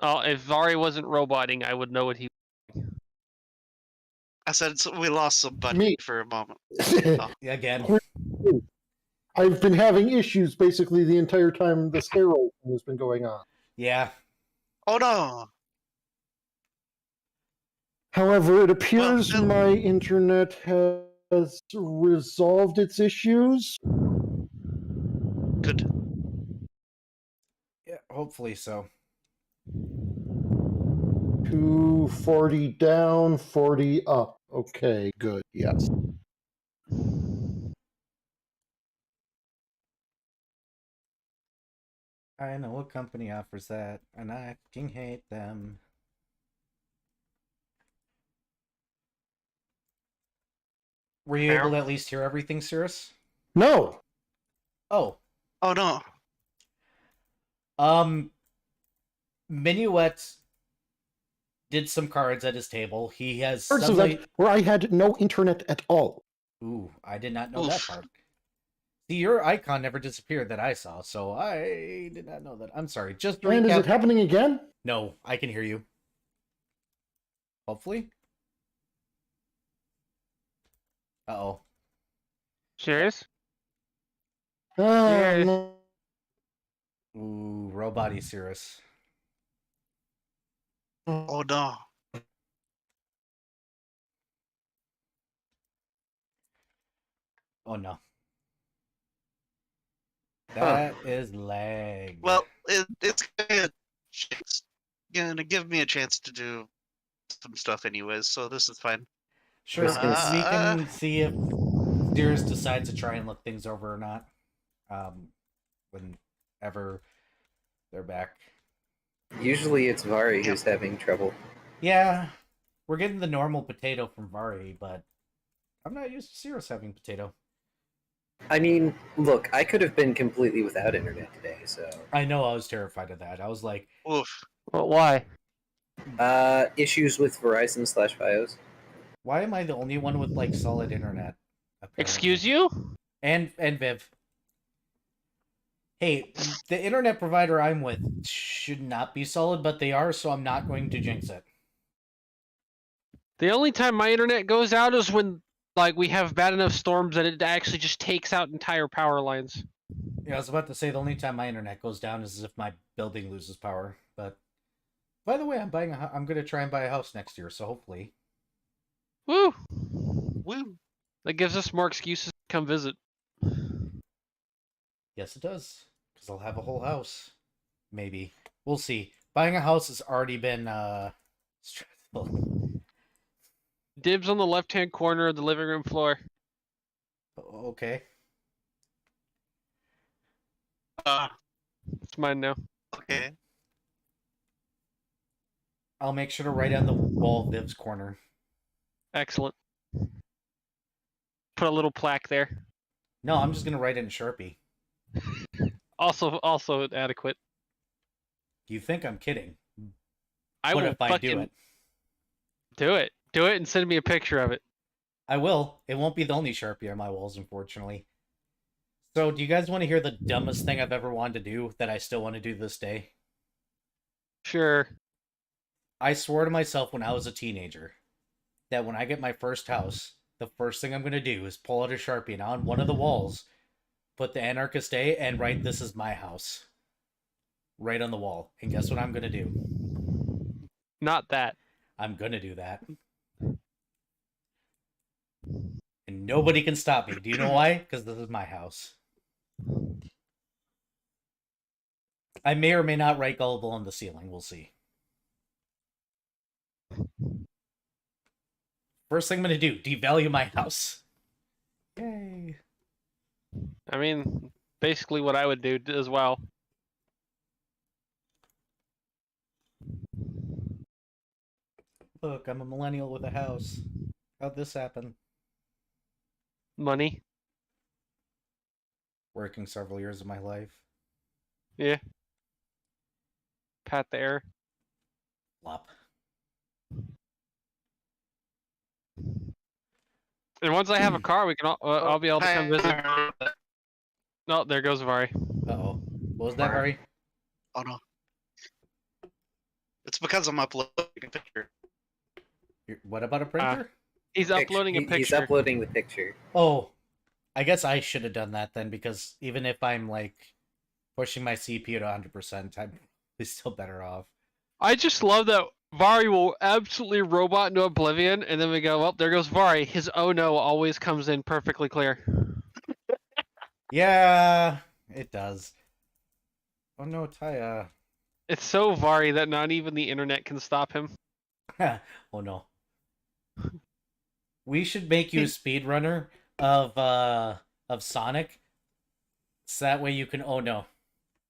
Oh, if Vari wasn't roboting, I would know what he.
I said we lost somebody
Me.
for a moment.
Again.
I've been having issues basically the entire time this Herald thing has been going on.
Yeah.
Oh no!
However, it appears
Well,
my internet has resolved its issues.
Good.
Yeah, hopefully so.
240 down, 40 up. Okay, good. Yes.
I know what company offers that, and I fucking hate them. Were you able to at least hear everything, Cirrus?
No.
Oh.
Oh no!
Minuet did some cards at his table. He has
First
suddenly...
event where I had no internet at all.
Ooh, I did not know that
Oof.
part. See, your icon never disappeared that I saw, so I did not know that. I'm sorry. Just to
And is
recap...
it happening again?
No, I can hear you. Hopefully. Uh-oh.
Serious?
Ah,
Yes.
no.
Ooh, Robot-y Cirrus.
Oh no!
Oh no. That is lag.
Well, it's gonna give me a chance to do some stuff anyways, so this is fine.
Sure,
was gonna
we
s-
can see if Cirrus decides to try and look things over or not. Whenever they're back.
Usually it's Vari who's having trouble.
Yeah, we're getting the normal potato from Vari, but I'm not used to Cirrus having potato.
I mean, look, I could have been completely without internet today, so...
I know, I was terrified of that. I was like,
Oof.
Well, why?
Issues with Verizon/Fios.
why am I the only one with, like, solid internet? Apparently.
Excuse you?
And Viv. Hey, the internet provider I'm with should not be solid, but they are, so I'm not going to jinx it.
The only time my internet goes out is when, like, we have bad enough storms that it actually just takes out entire power lines.
Yeah, I was about to say the only time my internet goes down is if my building loses power. But by the way, I'm going to try and buy a house next year, so hopefully.
Woo!
Woo.
That gives us more excuses to come visit.
Yes, it does, because I'll have a whole house. Maybe. We'll see. Buying a house has already been stressful.
Dibs on the left-hand corner of the living room floor.
Okay.
It's mine now.
Okay.
I'll make sure to write on the wall Viv's corner.
Excellent. Put a little plaque there.
No, I'm just going to write it in Sharpie.
Also adequate.
You think I'm kidding?
I
What
will
if I do
fucking
it?
do it. Do it and send me a picture of it.
I will. It won't be the only Sharpie on my walls, unfortunately. So, do you guys want to hear the dumbest thing I've ever wanted to do that I still want to do this day?
Sure.
I swore to myself when I was a teenager that when I get my first house, the first thing I'm going to do is pull out a Sharpie and on one of the walls, put the Anarchist A and write, "This is my house." Right on the wall. And guess what I'm going to do?
Not that.
I'm going to do that. And nobody can stop me. Do you know why? Because this is my house. I may or may not write Gullible on the ceiling. We'll see. First thing I'm going to do, devalue my house. Yay.
I mean, basically what I would do as well.
Look, I'm a millennial with a house. How'd this happen?
Money.
Working several years of my life.
Yeah. Pat the air.
Flop.
And once I have a car, we can. I'll be able to come visit. No, there goes Vari.
Uh-oh. What was that, Harry?
Oh no. It's because I'm uploading a picture.
What about a printer?
He's uploading a picture.
He's uploading the picture.
Oh, I guess I should have done that then, because even if I'm like pushing my CPU to 100%, I'm still better off.
I just love that Vari will absolutely robot into oblivion, and then we go, well, there goes Vari. His oh no always comes in perfectly clear.
Yeah, it does. Oh no, Taya.
It's so Vari that not even the internet can stop him.
Oh no. We should make you a speedrunner of Sonic, so that way you can oh no.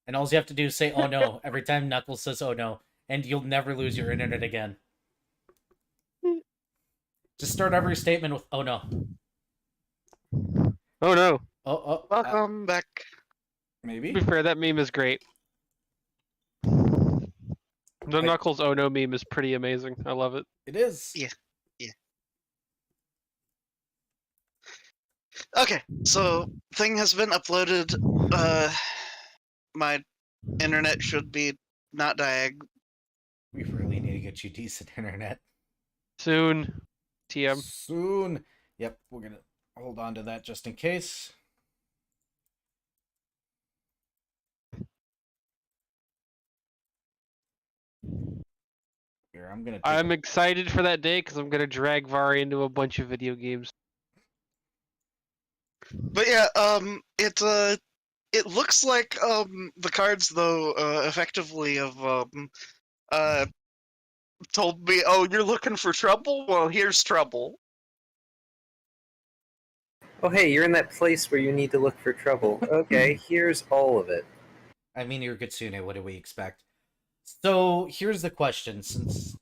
And all you have to do is say oh no every time Knuckles says oh no, and you'll never lose your internet again. Just start every statement with oh no.
Oh no.
Oh,
Welcome back.
maybe?
To be fair, that meme is great. The Knuckles oh no meme is pretty amazing. I love it.
It is.
Yeah. Okay, so thing has been uploaded. My internet should be not dying.
We really need to get you decent internet.
Soon. TM.
Soon. Yep, we're gonna hold on to that just in case. Here,
I'm excited for that day because I'm gonna drag Vari into a bunch of video games.
But yeah, it looks like the cards though effectively have told me, oh, you're looking for trouble? Well, here's trouble.
Oh, hey, you're in that place where you need to look for trouble. Okay, here's all of it.
I mean, you're Kitsune, what do we expect? So, here's the question, since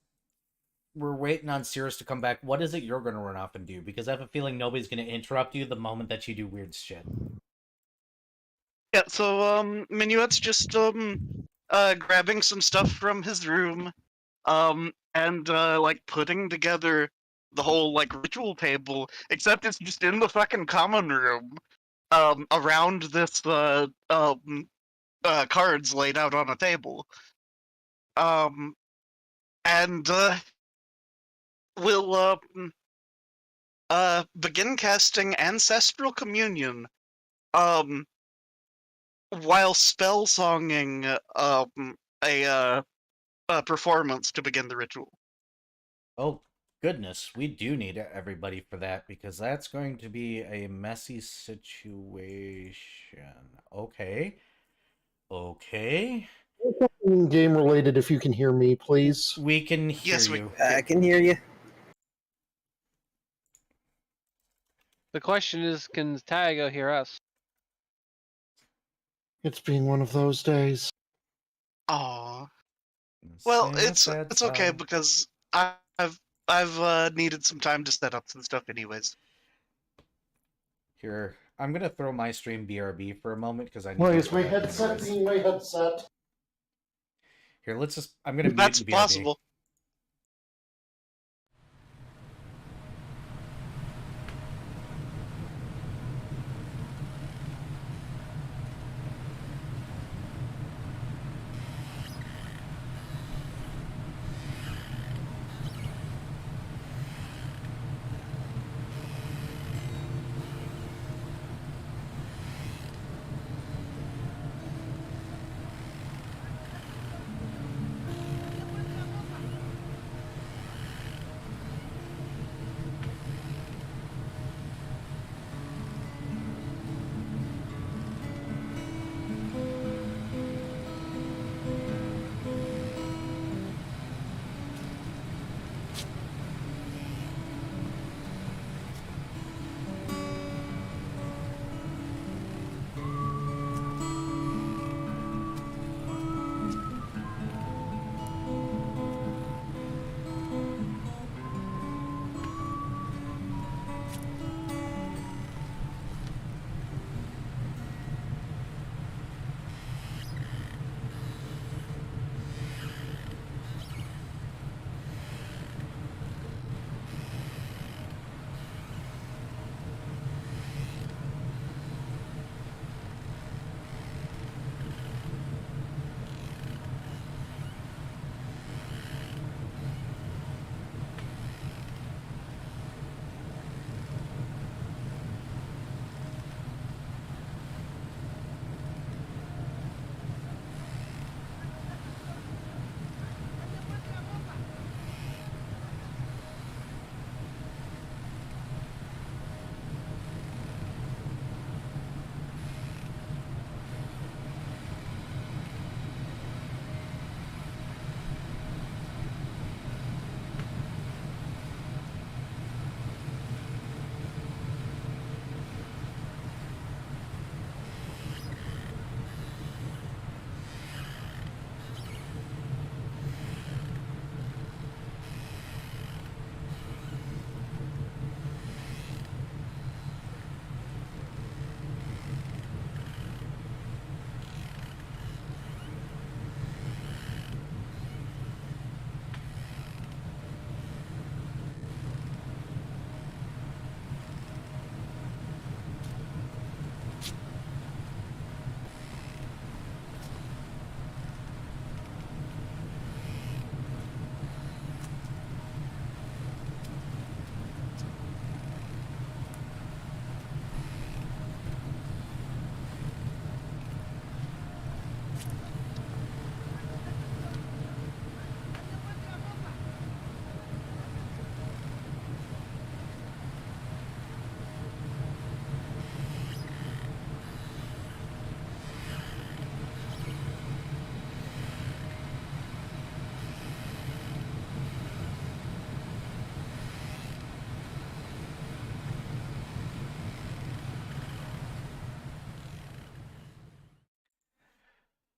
we're waiting on Cirrus to come back, what is it you're going to run off and do? Because I have a feeling nobody's going to interrupt you the moment that you do weird shit.
Yeah, so Minuet's just grabbing some stuff from his room, and like putting together the whole like ritual table, except it's just in the fucking common room, around this cards laid out on a table. And we'll begin casting Ancestral Communion, while spell songing a performance to begin the ritual.
Oh, goodness, we do need everybody for that, because that's going to be a messy situation. Okay.
Game related, if you can hear me, please.
We can hear
Yes,
you.
I can hear you.
The question is, can Taigo hear us?
It's been one of those days.
Aww. Well, it's okay because I've needed some time to set up some stuff anyways.
Here, I'm gonna throw my stream BRB for a moment because I need
Why
to
is my
go back
headset
anyways.
being my headset?
Here, let's just. I'm gonna mute
That's
BRB.
possible.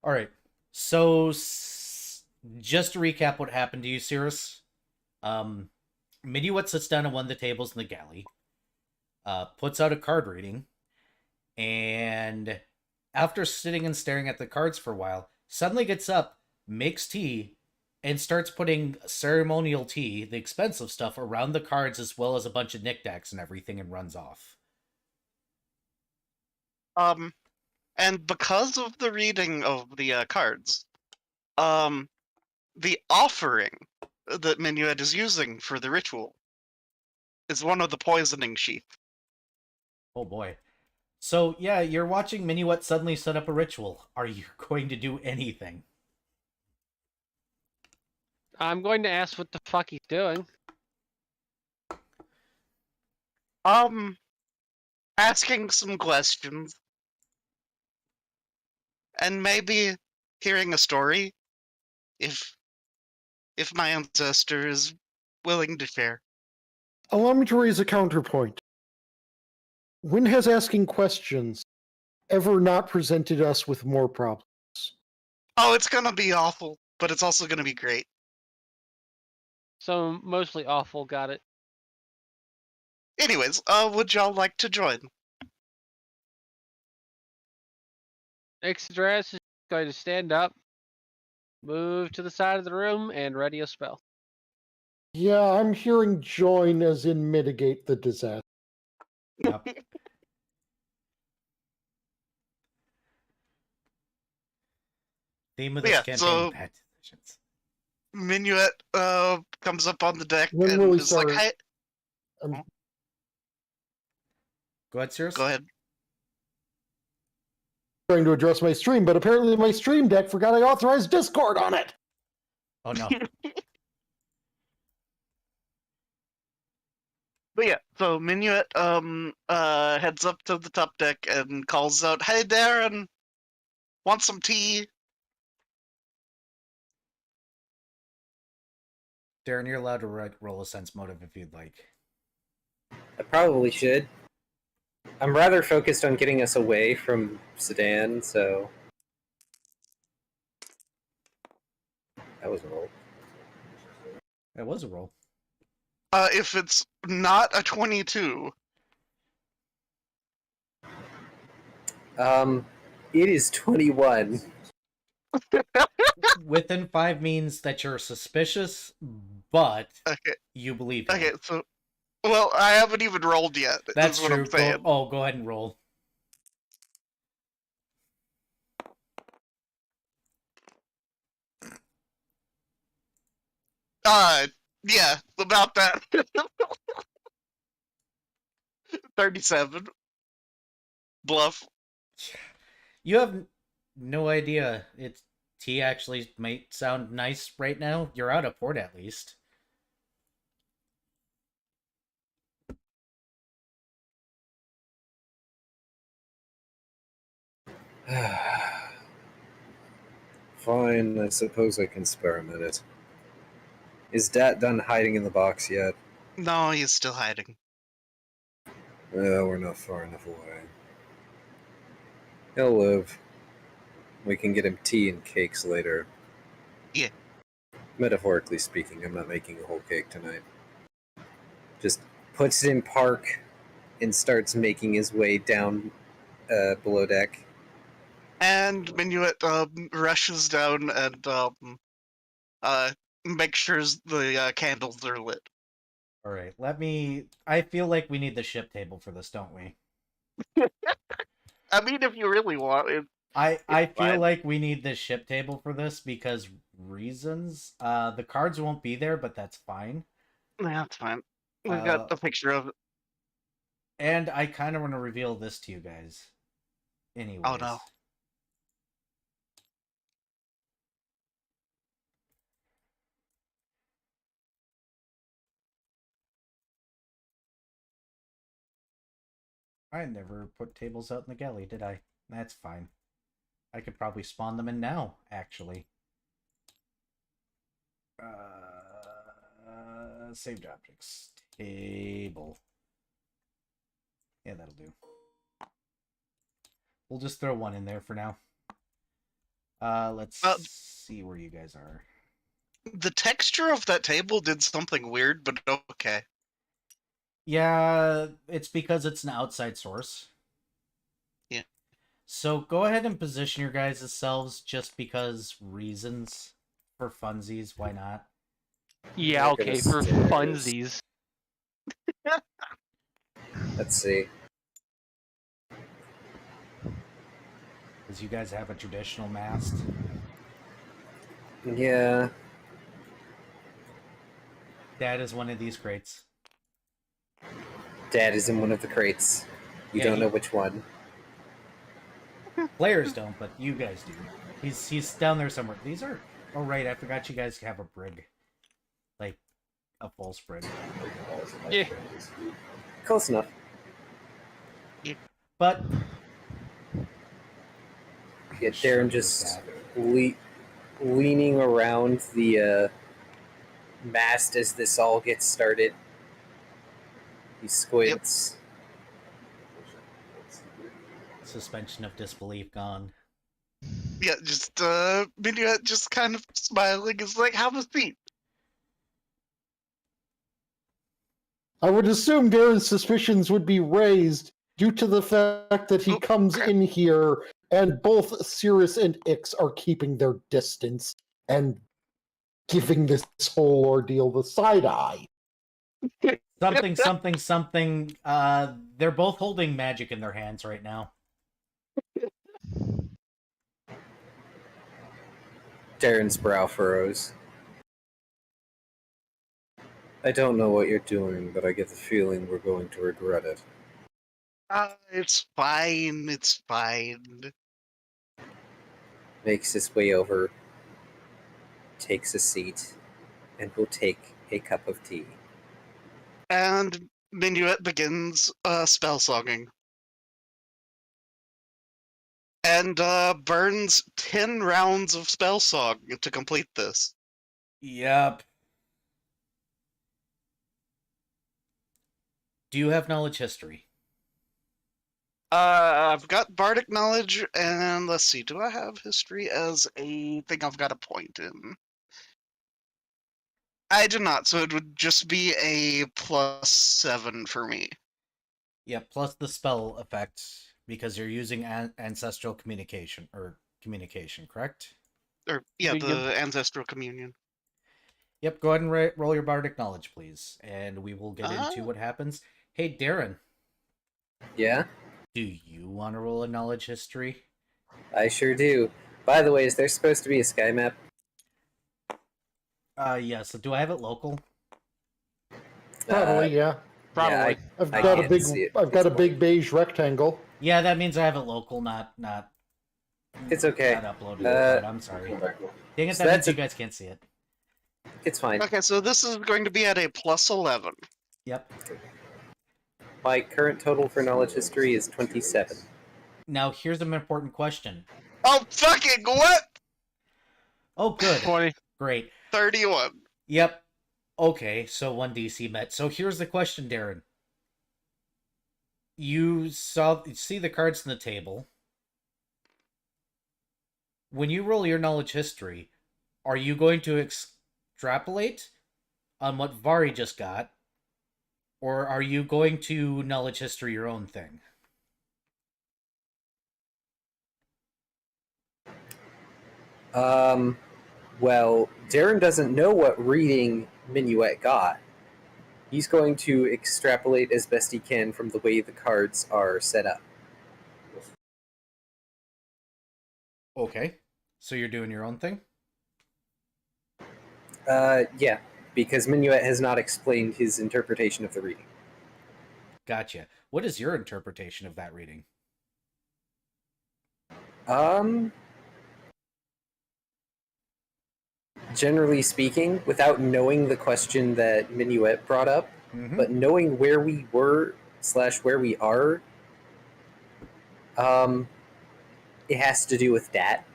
All right. So, just to recap what happened to you, Cirrus. Minuet sits down at one of the tables in the galley, puts out a card reading, and after sitting and staring at the cards for a while, suddenly gets up, makes tea, and starts putting ceremonial tea, the expensive stuff, around the cards as well as a bunch of knickknacks and everything, and runs off.
And because of the reading of the cards, the offering that Minuet is using for the ritual is one of the poisoning sheep.
Oh boy. So, yeah, you're watching Minuet suddenly set up a ritual. Are you going to do anything?
I'm going to ask what the fuck he's doing.
Asking some questions. And maybe hearing a story, if my ancestor is willing to share.
Allow me to raise a counterpoint. When has asking questions ever not presented us with more problems?
Oh, it's gonna be awful, but it's also gonna be great.
So mostly awful, got it.
Anyways, would y'all like to join?
Ixodras is going to stand up, move to the side of the room, and ready a spell.
Yeah, I'm hearing join as in mitigate the disaster.
Yep. Theme of this
Yeah,
campaign,
so-
bad decisions.
Minuet comes up on the deck
When
and
will we
is like,
start?
"Hey,
I'm
Go ahead, Cirrus.
go ahead."
trying to address my stream, but apparently my stream deck forgot I authorized Discord on it.
Oh no.
But yeah, so Minuet heads up to the top deck and calls out, "Hey, Darren, want some tea?"
Darren, you're allowed to roll a sense motive if you'd like.
I probably should. I'm rather focused on getting us away from Sedan, so that was a roll.
That was a roll.
If it's not a 22,
It is 21.
Within 5 means that you're suspicious, but
okay,
you believe him.
okay, so, well, I haven't even rolled yet.
That's
is what
true.
I'm saying.
Go ahead and roll.
Yeah, about that. 37. Bluff.
You have no idea. It's tea actually might sound nice right now. You're out of port at least.
Fine, I suppose I can spare a minute. Is Dat done hiding in the box yet?
No, he's still hiding.
Well, we're not far enough away. He'll live. We can get him tea and cakes later.
Yeah.
Metaphorically speaking, I'm not making a whole cake tonight. Just puts it in park and starts making his way down below deck.
And Minuet rushes down and makes sure the candles are lit.
All right, I feel like we need the ship table for this, don't we?
I mean, if you really want it.
I feel
fine.
like we need this ship table for this because reasons. The cards won't be there, but that's fine.
Yeah, that's fine. We've got a picture of it.
And I kind of want to reveal this to you guys. Anyways.
Oh, no.
I never put tables out in the galley, did I? That's fine. I could probably spawn them in now, actually. Saved objects. Table. Yeah, that'll do. We'll just throw one in there for now. Let's
Uh,
see where you guys are.
The texture of that table did something weird, but okay.
Yeah, it's because it's an outside source.
Yeah.
So go ahead and position your guys' selves just because reasons. For funsies, why not?
Yeah,
Look at
okay,
the
for
stairs.
funsies.
Let's see.
Because you guys have a traditional mast.
Yeah.
That is one of these crates.
Dad is in one of the crates. You
Yeah,
don't
he-
know which one.
Players don't, but you guys do. He's down there somewhere. These are... Oh, right, I forgot you guys have a brig. Like, a false brig.
Yeah.
Close enough.
But...
Yeah,
Sure,
Darren just leaning around the mast as this all gets started. He squints.
Suspension of disbelief gone.
Yeah, just Minuet just kind of smiling. It's like, have a seat.
I would assume Darren's suspicions would be raised due to the fact that he
Oh,
comes
crap.
in here and both Cirrus and Ix are keeping their distance and giving this whole ordeal the side eye.
Something. They're both holding magic in their hands right now.
Darren's brow furrows. I don't know what you're doing, but I get the feeling we're going to regret it.
It's fine. It's fine.
Makes his way over, takes a seat, and will take a cup of tea.
And Minuet begins spell songing. And burns 10 rounds of spell song to complete this.
Yep. Do you have knowledge history?
I've got bardic knowledge, and let's see, do I have history as a thing I've got a point in? I do not, so it would just be a +7 for me.
Yeah, plus the spell effect because you're using ancestral communication correct?
Or yeah,
Yep.
the ancestral communion.
Yep. Go ahead and roll your bardic knowledge, please, and we will get into what happens. Hey, Darren,
Yeah?
do you want to roll a knowledge history?
I sure do. By the way, is there supposed to be a sky map?
Yeah. So do I have it local?
Probably, yeah.
Probably.
Yeah,
I've
I
got a
can't
big
see it.
I've got a big beige rectangle.
Yeah, that means I have it local, not.
It's okay.
Not uploaded. But I'm sorry. Dang it!
So
That
that's
means you guys can't see it.
It's fine.
Okay, so this is going to be at a +11.
Yep.
My current total for knowledge history is 27.
Now here's an important question.
Oh, fucking what?
Oh, good.
20.
Great.
31.
Yep. Okay, so 1 DC met. So here's the question, Darren. You see the cards on the table. When you roll your knowledge history, are you going to extrapolate on what Vari just got? Or are you going to knowledge history your own thing?
Well, Darren doesn't know what reading Minuet got. He's going to extrapolate as best he can from the way the cards are set up.
Okay. So you're doing your own thing?
Yeah, because Minuet has not explained his interpretation of the reading.
Gotcha. What is your interpretation of that reading?
Generally speaking, without knowing the question that Minuet brought up, but knowing where we were / where we are, it has to do with Dat.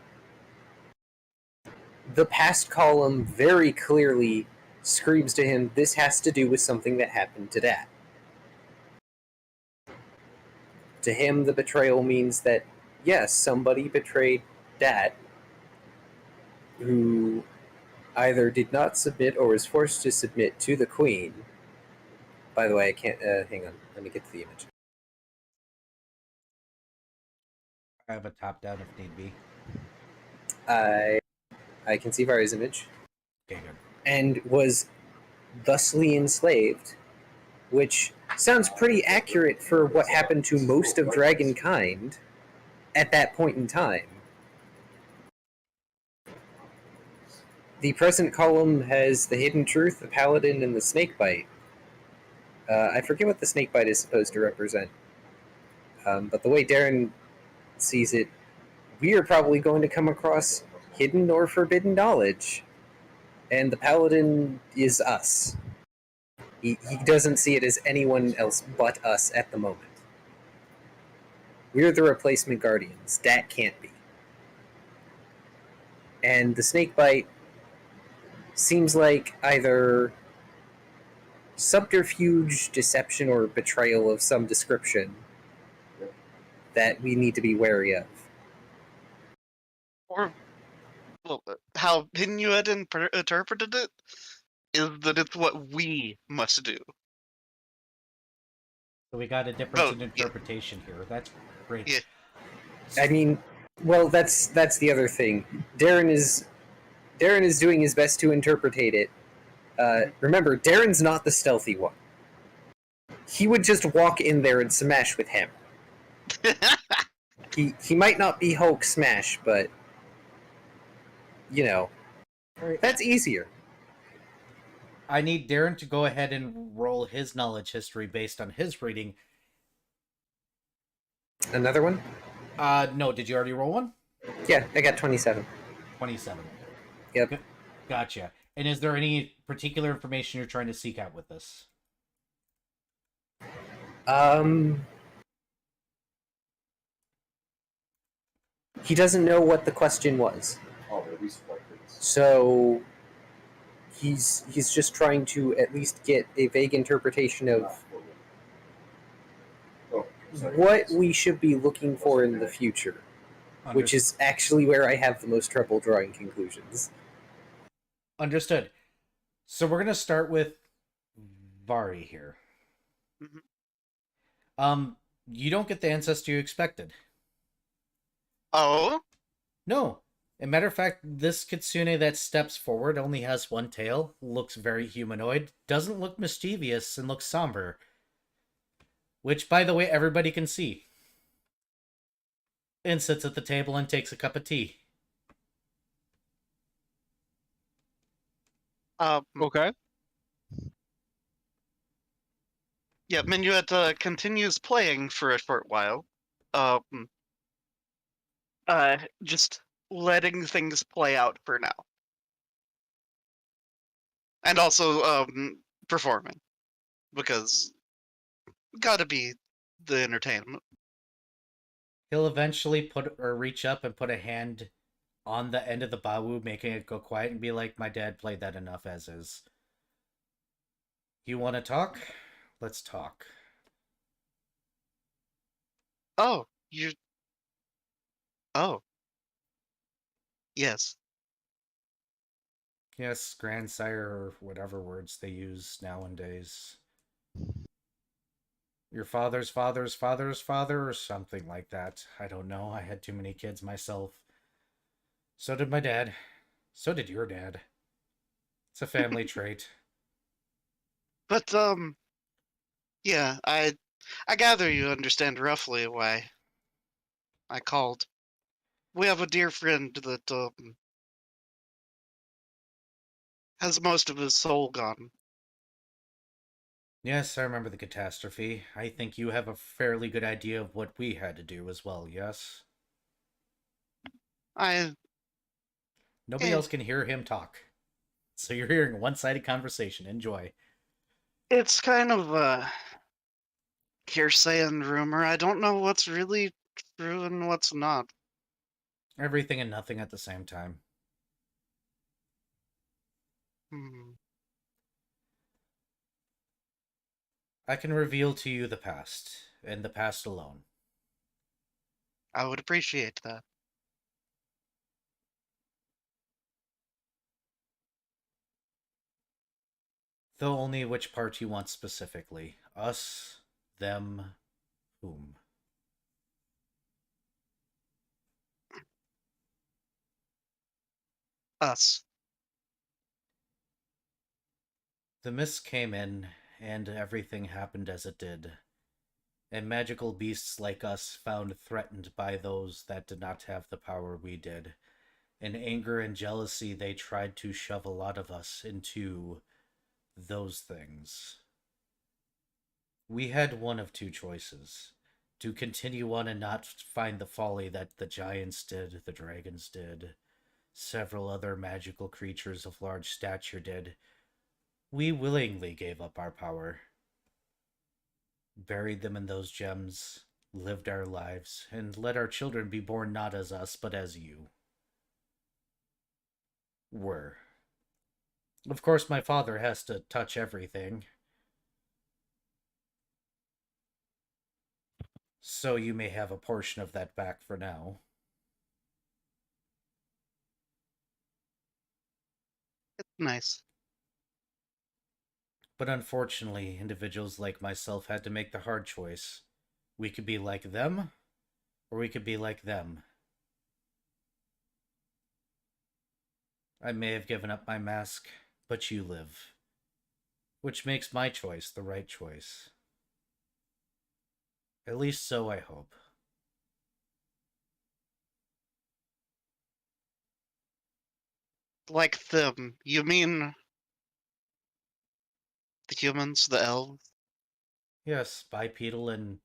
The past column very clearly screams to him, this has to do with something that happened to Dat. To him, the betrayal means that, yes, somebody betrayed Dat, who either did not submit or was forced to submit to the Queen. By the way, I can't. Hang on. Let me get to the image.
I have a top down if need be.
I can see Vari's image.
Okay, good.
And was thusly enslaved, which sounds pretty accurate for what happened to most of dragonkind at that point in time. The present column has the hidden truth, the paladin, and the snakebite. I forget what the snakebite is supposed to represent, but the way Darren sees it, we are probably going to come across hidden or forbidden knowledge, and the paladin is us. He doesn't see it as anyone else but us at the moment. We're the replacement guardians. That can't be. And the snakebite seems like either subterfuge, deception, or betrayal of some description that we need to be wary of.
Or, well, how Pinu had interpreted it is that it's what we must do.
So we got a difference in
yeah.
interpretation here. That's great.
Yeah.
I mean, well, that's the other thing. Darren is doing his best to interpretate it. Remember, Darren's not the stealthy one. He would just walk in there and smash with him. He might not be Hulk smash, but you know, that's easier.
I need Darren to go ahead and roll his knowledge history based on his reading.
Another one?
No, did you already roll one?
Yeah, I got 27.
27.
Yep.
Gotcha. And is there any particular information you're trying to seek out with this?
He doesn't know what the question was. So he's just trying to at least get a vague interpretation of what we should be looking for in the future, which is actually where I have the most trouble drawing conclusions.
Understood. So we're gonna start with Vari here.
Mm-hmm.
You don't get the ancestor you expected.
Oh?
No. As a matter of fact, this kitsune that steps forward only has one tail, looks very humanoid, doesn't look mischievous, and looks somber. Which, by the way, everybody can see. And sits at the table and takes a cup of tea.
Okay.
Yeah, Minuet continues playing for a short while. Just letting things play out for now. And also, performing. Because gotta be the entertainment.
He'll eventually put or reach up and put a hand on the end of the bawu, making it go quiet, and be like, my dad played that enough as is. You want to talk? Let's talk.
Oh, you... Oh. Yes.
Yes, grandsire, or whatever words they use nowadays. Your father's father's father's father, or something like that. I don't know. I had too many kids myself. So did my dad. So did your dad. It's a family trait.
But, yeah, I gather you understand roughly why I called. We have a dear friend that, has most of his soul gone.
Yes, I remember the catastrophe. I think you have a fairly good idea of what we had to do as well, yes? Nobody else can hear him talk. So you're hearing a one-sided conversation. Enjoy.
It's kind of a hearsay and rumor. I don't know what's really true and what's not.
Everything and nothing at the same time. I can reveal to you the past, and the past alone.
I would appreciate that.
Though only which part you want specifically. Us, them, whom?
Us.
The mist came in, and everything happened as it did. And magical beasts like us found threatened by those that did not have the power we did. In anger and jealousy, they tried to shove a lot of us into those things. We had one of two choices: to continue on and not find the folly that the giants did, the dragons did, several other magical creatures of large stature did. We willingly gave up our power, buried them in those gems, lived our lives, and let our children be born not as us, but as you were. Of course, my father has to touch everything. So you may have a portion of that back for now.
It's nice.
But unfortunately, individuals like myself had to make the hard choice. We could be like them, or we could be like them. I may have given up my mask, but you live. Which makes my choice the right choice. At least so I hope.
Like them. You mean the humans, the elves?
Yes, bipedal and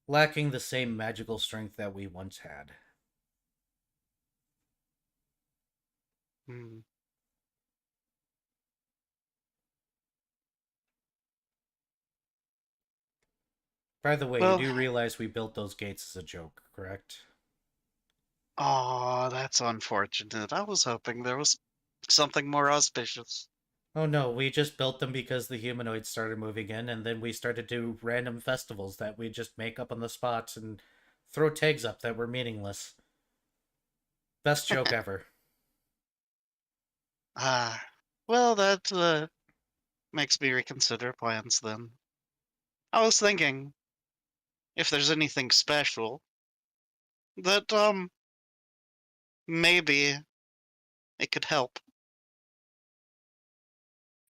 lacking the same magical strength that we once had.
Hmm.
By the way, you
Well,
do realize we built those gates as a joke, correct?
oh, that's unfortunate. I was hoping there was something more auspicious.
Oh no, we just built them because the humanoids started moving in, and then we started to do random festivals that we just make up on the spot and throw tags up that were meaningless. Best joke ever.
Ah, well, that makes me reconsider plans then. I was thinking if there's anything special that maybe it could help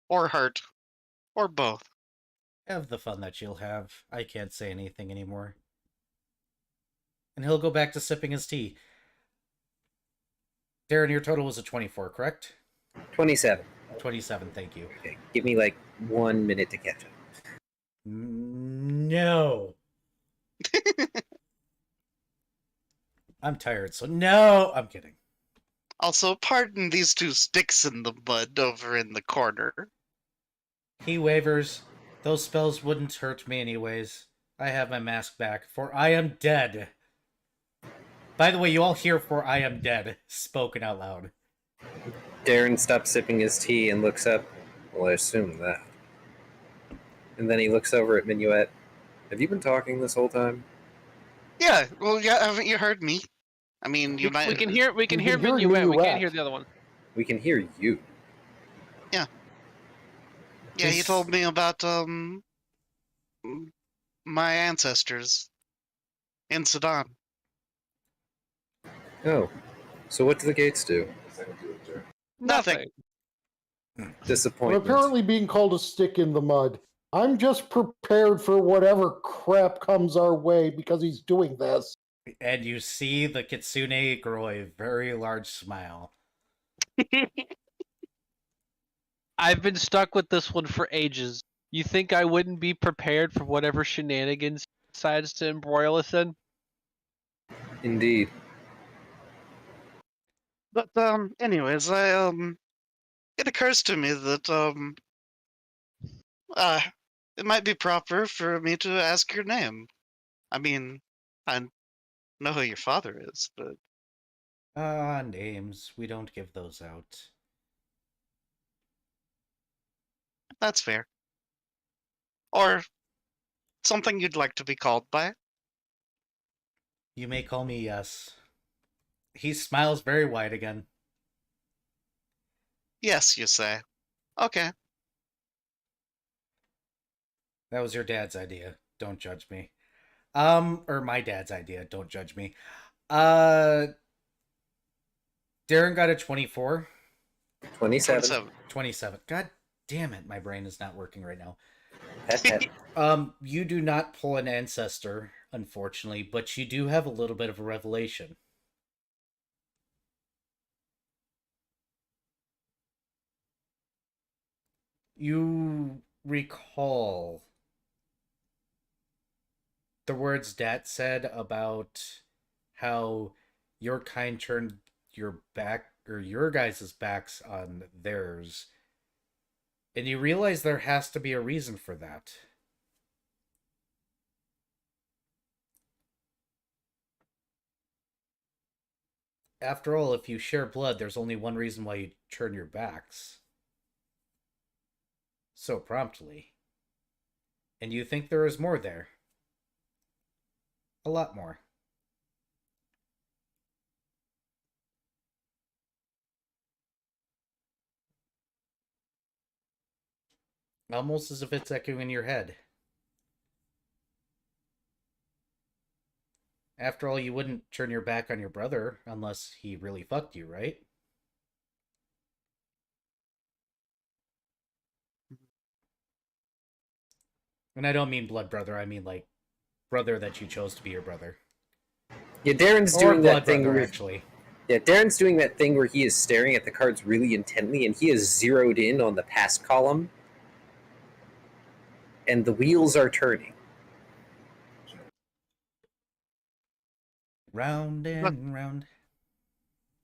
or hurt or both.
Have the fun that you'll have. I can't say anything anymore. And he'll go back to sipping his tea. Darren, your total was a 24, correct?
27.
27, thank you.
Okay, give me like 1 minute to catch up.
No. I'm tired, so no! I'm kidding.
Also, pardon these two sticks in the mud over in the corner.
He wavers. Those spells wouldn't hurt me anyways. I have my mask back, for I am dead. By the way, you all hear "for I am dead" spoken out loud.
Darren stops sipping his tea and looks up. Well, I assume that. And then he looks over at Minuet. Have you been talking this whole time?
Yeah, well, yeah, haven't you heard me? I mean, you might.
We can hear
can hear
Minuet. We can't
Minuet.
hear the other one.
We can hear you.
Yeah, he
His-
told me about my ancestors in Sudan.
Oh, so what do the gates do?
Nothing.
We're
Disappointment.
apparently being called a stick in the mud. I'm just prepared for whatever crap comes our way because he's doing this.
And you see the Kitsune grow a very large smile.
I've been stuck with this one for ages. You think I wouldn't be prepared for whatever shenanigans he decides to embroil us in?
Indeed.
But anyways, it occurs to me that it might be proper for me to ask your name. I mean, I know who your father is, but
Names. We don't give those out.
that's fair. Or something you'd like to be called by.
You may call me Yes. He smiles very wide again.
Yes, you say. Okay.
That was your dad's idea. Don't judge me. Or my dad's idea. Don't judge me. Uh, Darren got a 24.
27.
27.
27. God damn it, my brain is not working right now.
Pet, pet.
You do not pull an ancestor, unfortunately, but you do have a little bit of a revelation. You recall the words Dad said about how your kind turned your back, or your guys' backs on theirs, and you realize there has to be a reason for that. After all, if you share blood, there's only one reason why you turn your backs so promptly. And you think there is more there. A lot more. Almost as if it's echoing in your head. After all, you wouldn't turn your back on your brother unless he really fucked you, right? And I don't mean blood brother, I mean like brother that you chose to be your brother.
Yeah, Darren's
Or
doing
blood
that thing
brother,
where
actually.
yeah, Darren's doing that thing where he is staring at the cards really intently, and he is zeroed in on the past column, and the wheels are turning.
Round and round.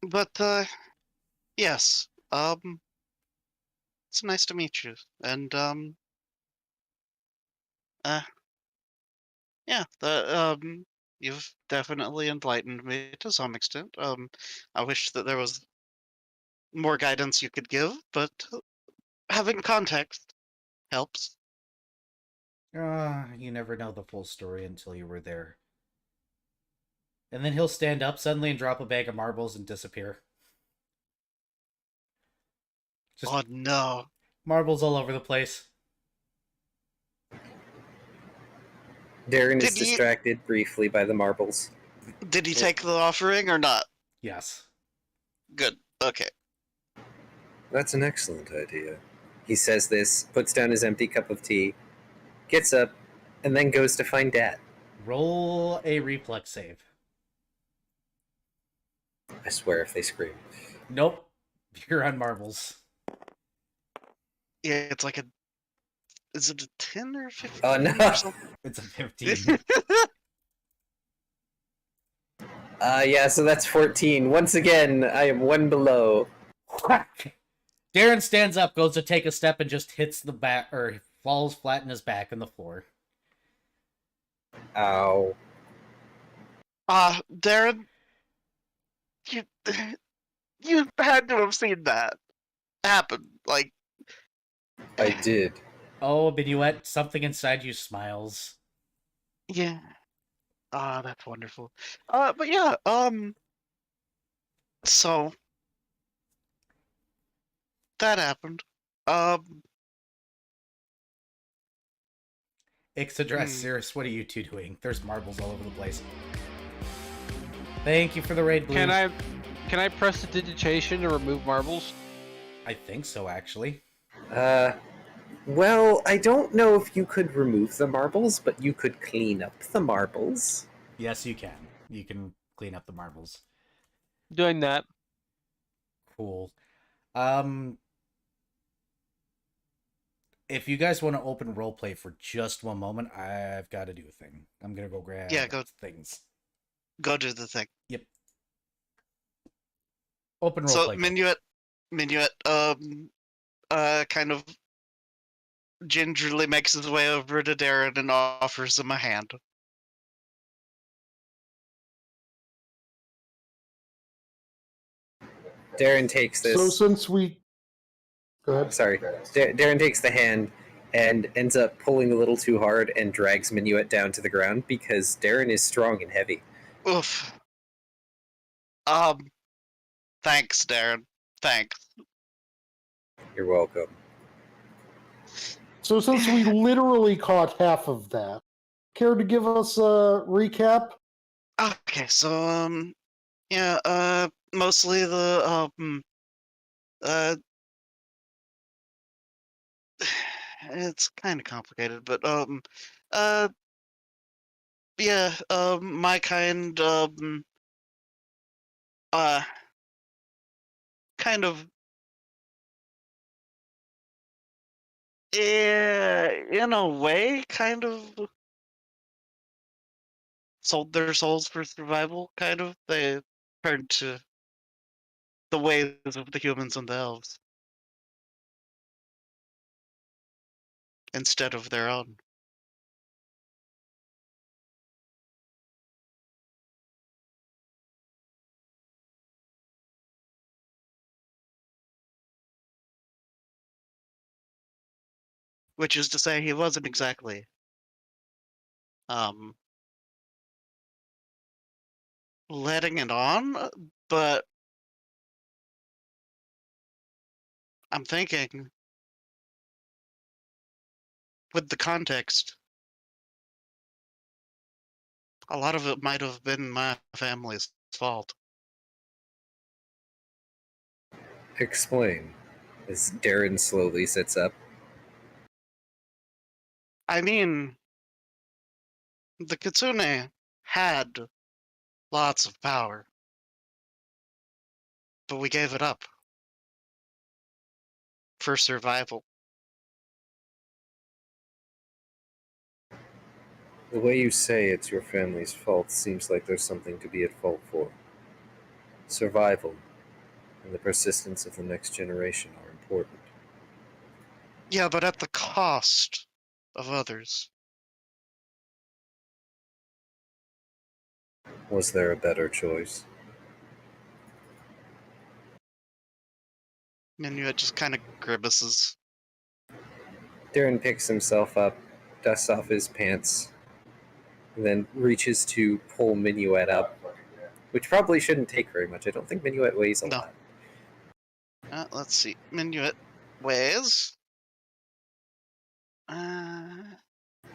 But yes. It's nice to meet you. And yeah, you've definitely enlightened me to some extent. I wish that there was more guidance you could give, but having context helps.
You never know the full story until you were there. And then he'll stand up suddenly and drop a bag of marbles and disappear. Just
Oh no.
marbles all over the place.
Darren is
Did he
distracted briefly by the marbles.
did he take the offering or not?
Yes.
Good. Okay.
That's an excellent idea. He says this, puts down his empty cup of tea, gets up, and then goes to find Dad.
Roll a reflex save.
I swear if they scream.
Nope. You're on marbles.
Yeah, it's like a. Is it a 10 or 15?
Oh, no.
Or something?
It's a 15.
Yeah, so that's 14. Once again, I am one below.
Darren stands up, goes to take a step, and just hits the back, or falls flat in his back on the floor.
Ow.
Darren, you you had to have seen that happen. Like,
I did.
Oh, Minuet, something inside you smiles.
yeah. That's wonderful. But yeah, so that happened.
Ixaddress, Cirrus, what are you two doing? There's marbles all over the place. Thank you for the raid, Blue.
Can I press digitation to remove marbles?
I think so, actually.
Well, I don't know if you could remove the marbles, but you could clean up the marbles.
Yes, you can. You can clean up the marbles.
Doing that.
Cool. If you guys want to open roleplay for just one moment, I've got to do a thing. I'm gonna go grab things.
Go do the thing.
Yep. Open
So
roleplay.
Minuet, kind of gingerly makes his way over to Darren and offers him a hand.
Darren takes this.
So since we... Go ahead.
Sorry. Darren takes the hand and ends up pulling a little too hard and drags Minuet down to the ground because Darren is strong and heavy.
Oof. Thanks, Darren. Thanks.
You're welcome.
So since we literally caught half of that, care to give us a recap?
Okay, so yeah, mostly the it's kind of complicated, but uh, yeah, my kind uh, kind of, in a way, kind of sold their souls for survival. Kind of, they turned to the ways of the humans and the elves instead of their own. Which is to say, he wasn't exactly um letting it on, but I'm thinking with the context, a lot of it might have been my family's fault.
Explain. As Darren slowly sits up.
I mean, the Kitsune had lots of power, but we gave it up for survival.
The way you say it's your family's fault seems like there's something to be at fault for. Survival and the persistence of the next generation are important.
Yeah, but at the cost of others.
Was there a better choice?
Minuet just kind of grimaces.
Darren picks himself up, dusts off his pants, and then reaches to pull Minuet up, which probably shouldn't take very much. I don't think Minuet weighs a
No.
lot.
Let's see. Minuet weighs.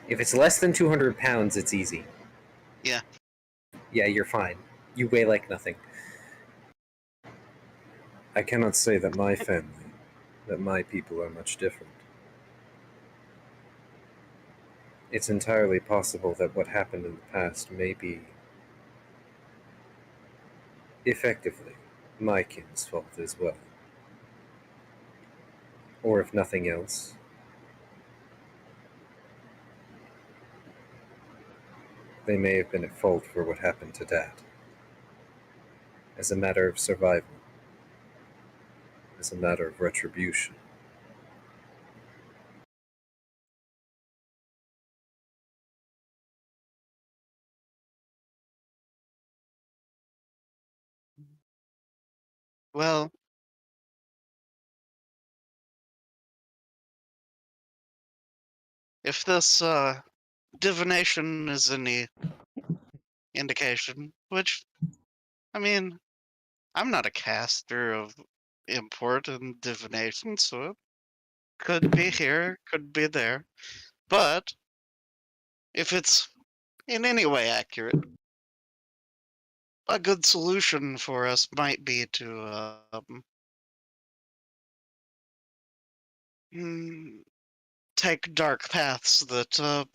If it's less than 200 pounds, it's easy.
Yeah.
Yeah, you're fine. You weigh like nothing. I cannot say that my family, that my people are much different. It's entirely possible that what happened in the past may be, effectively, my kin's fault as well. Or if nothing else, they may have been at fault for what happened to Dad. As a matter of survival. As a matter of retribution.
Well, if this divination is any indication, which, I mean, I'm not a caster of import in divination, so it could be here, could be there. But if it's in any way accurate, a good solution for us might be to take dark paths that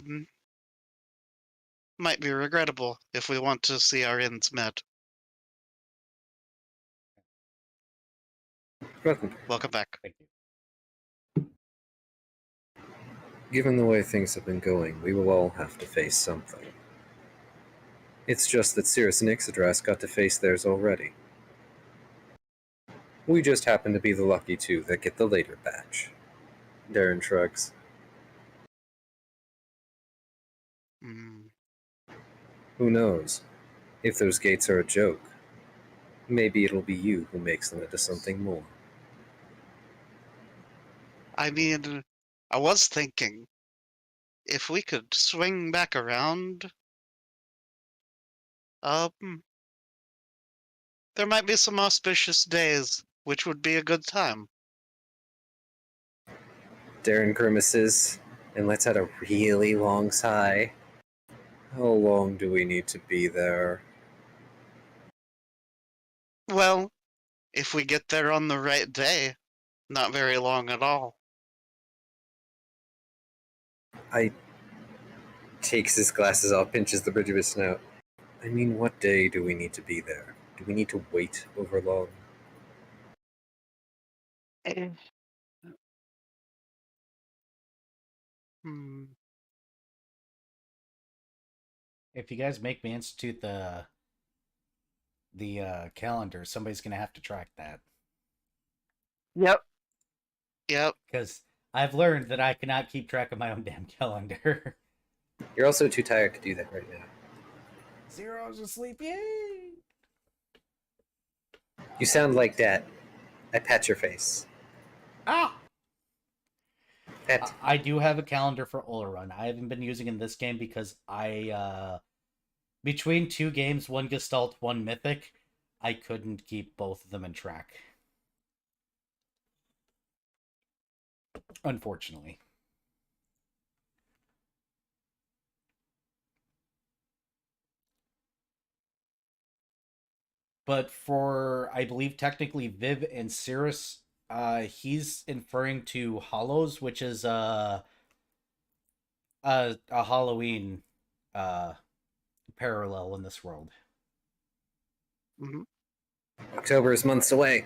might be regrettable if we want to see our ends met.
Welcome.
Welcome back.
Thank you.
Given the way things have been going, we will all have to face something. It's just that Cirrus and Ixodras got to face theirs already. We just happen to be the lucky two that get the later batch. Darren shrugs. Who knows? If those gates are a joke, maybe it'll be you who makes them into something more.
I mean, I was thinking, if we could swing back around, there might be some auspicious days, which would be a good time.
Darren grimaces, and lets out a really long sigh. How long do we need to be there?
Well, if we get there on the right day, not very long at all.
I takes his glasses off, pinches the bridge of his snout. I mean, what day do we need to be there? Do we need to wait over long?
Hmm.
If you guys make me institute the calendar, somebody's gonna have to track that.
Yep.
Yep.
Because I've learned that I cannot keep track of my own damn calendar.
You're also too tired to do that right now.
0 hours of sleep, yay!
You sound like that. I pat your face.
Ah!
Pat.
I do have a calendar for Olorun. I haven't been using in this game because I, between 2 games, 1 Gestalt, 1 Mythic, I couldn't keep both of them in track. Unfortunately. But for, I believe, technically Viv and Cirrus, he's inferring to Hollows, which is a Halloween parallel in this world.
Hmm.
October is months away.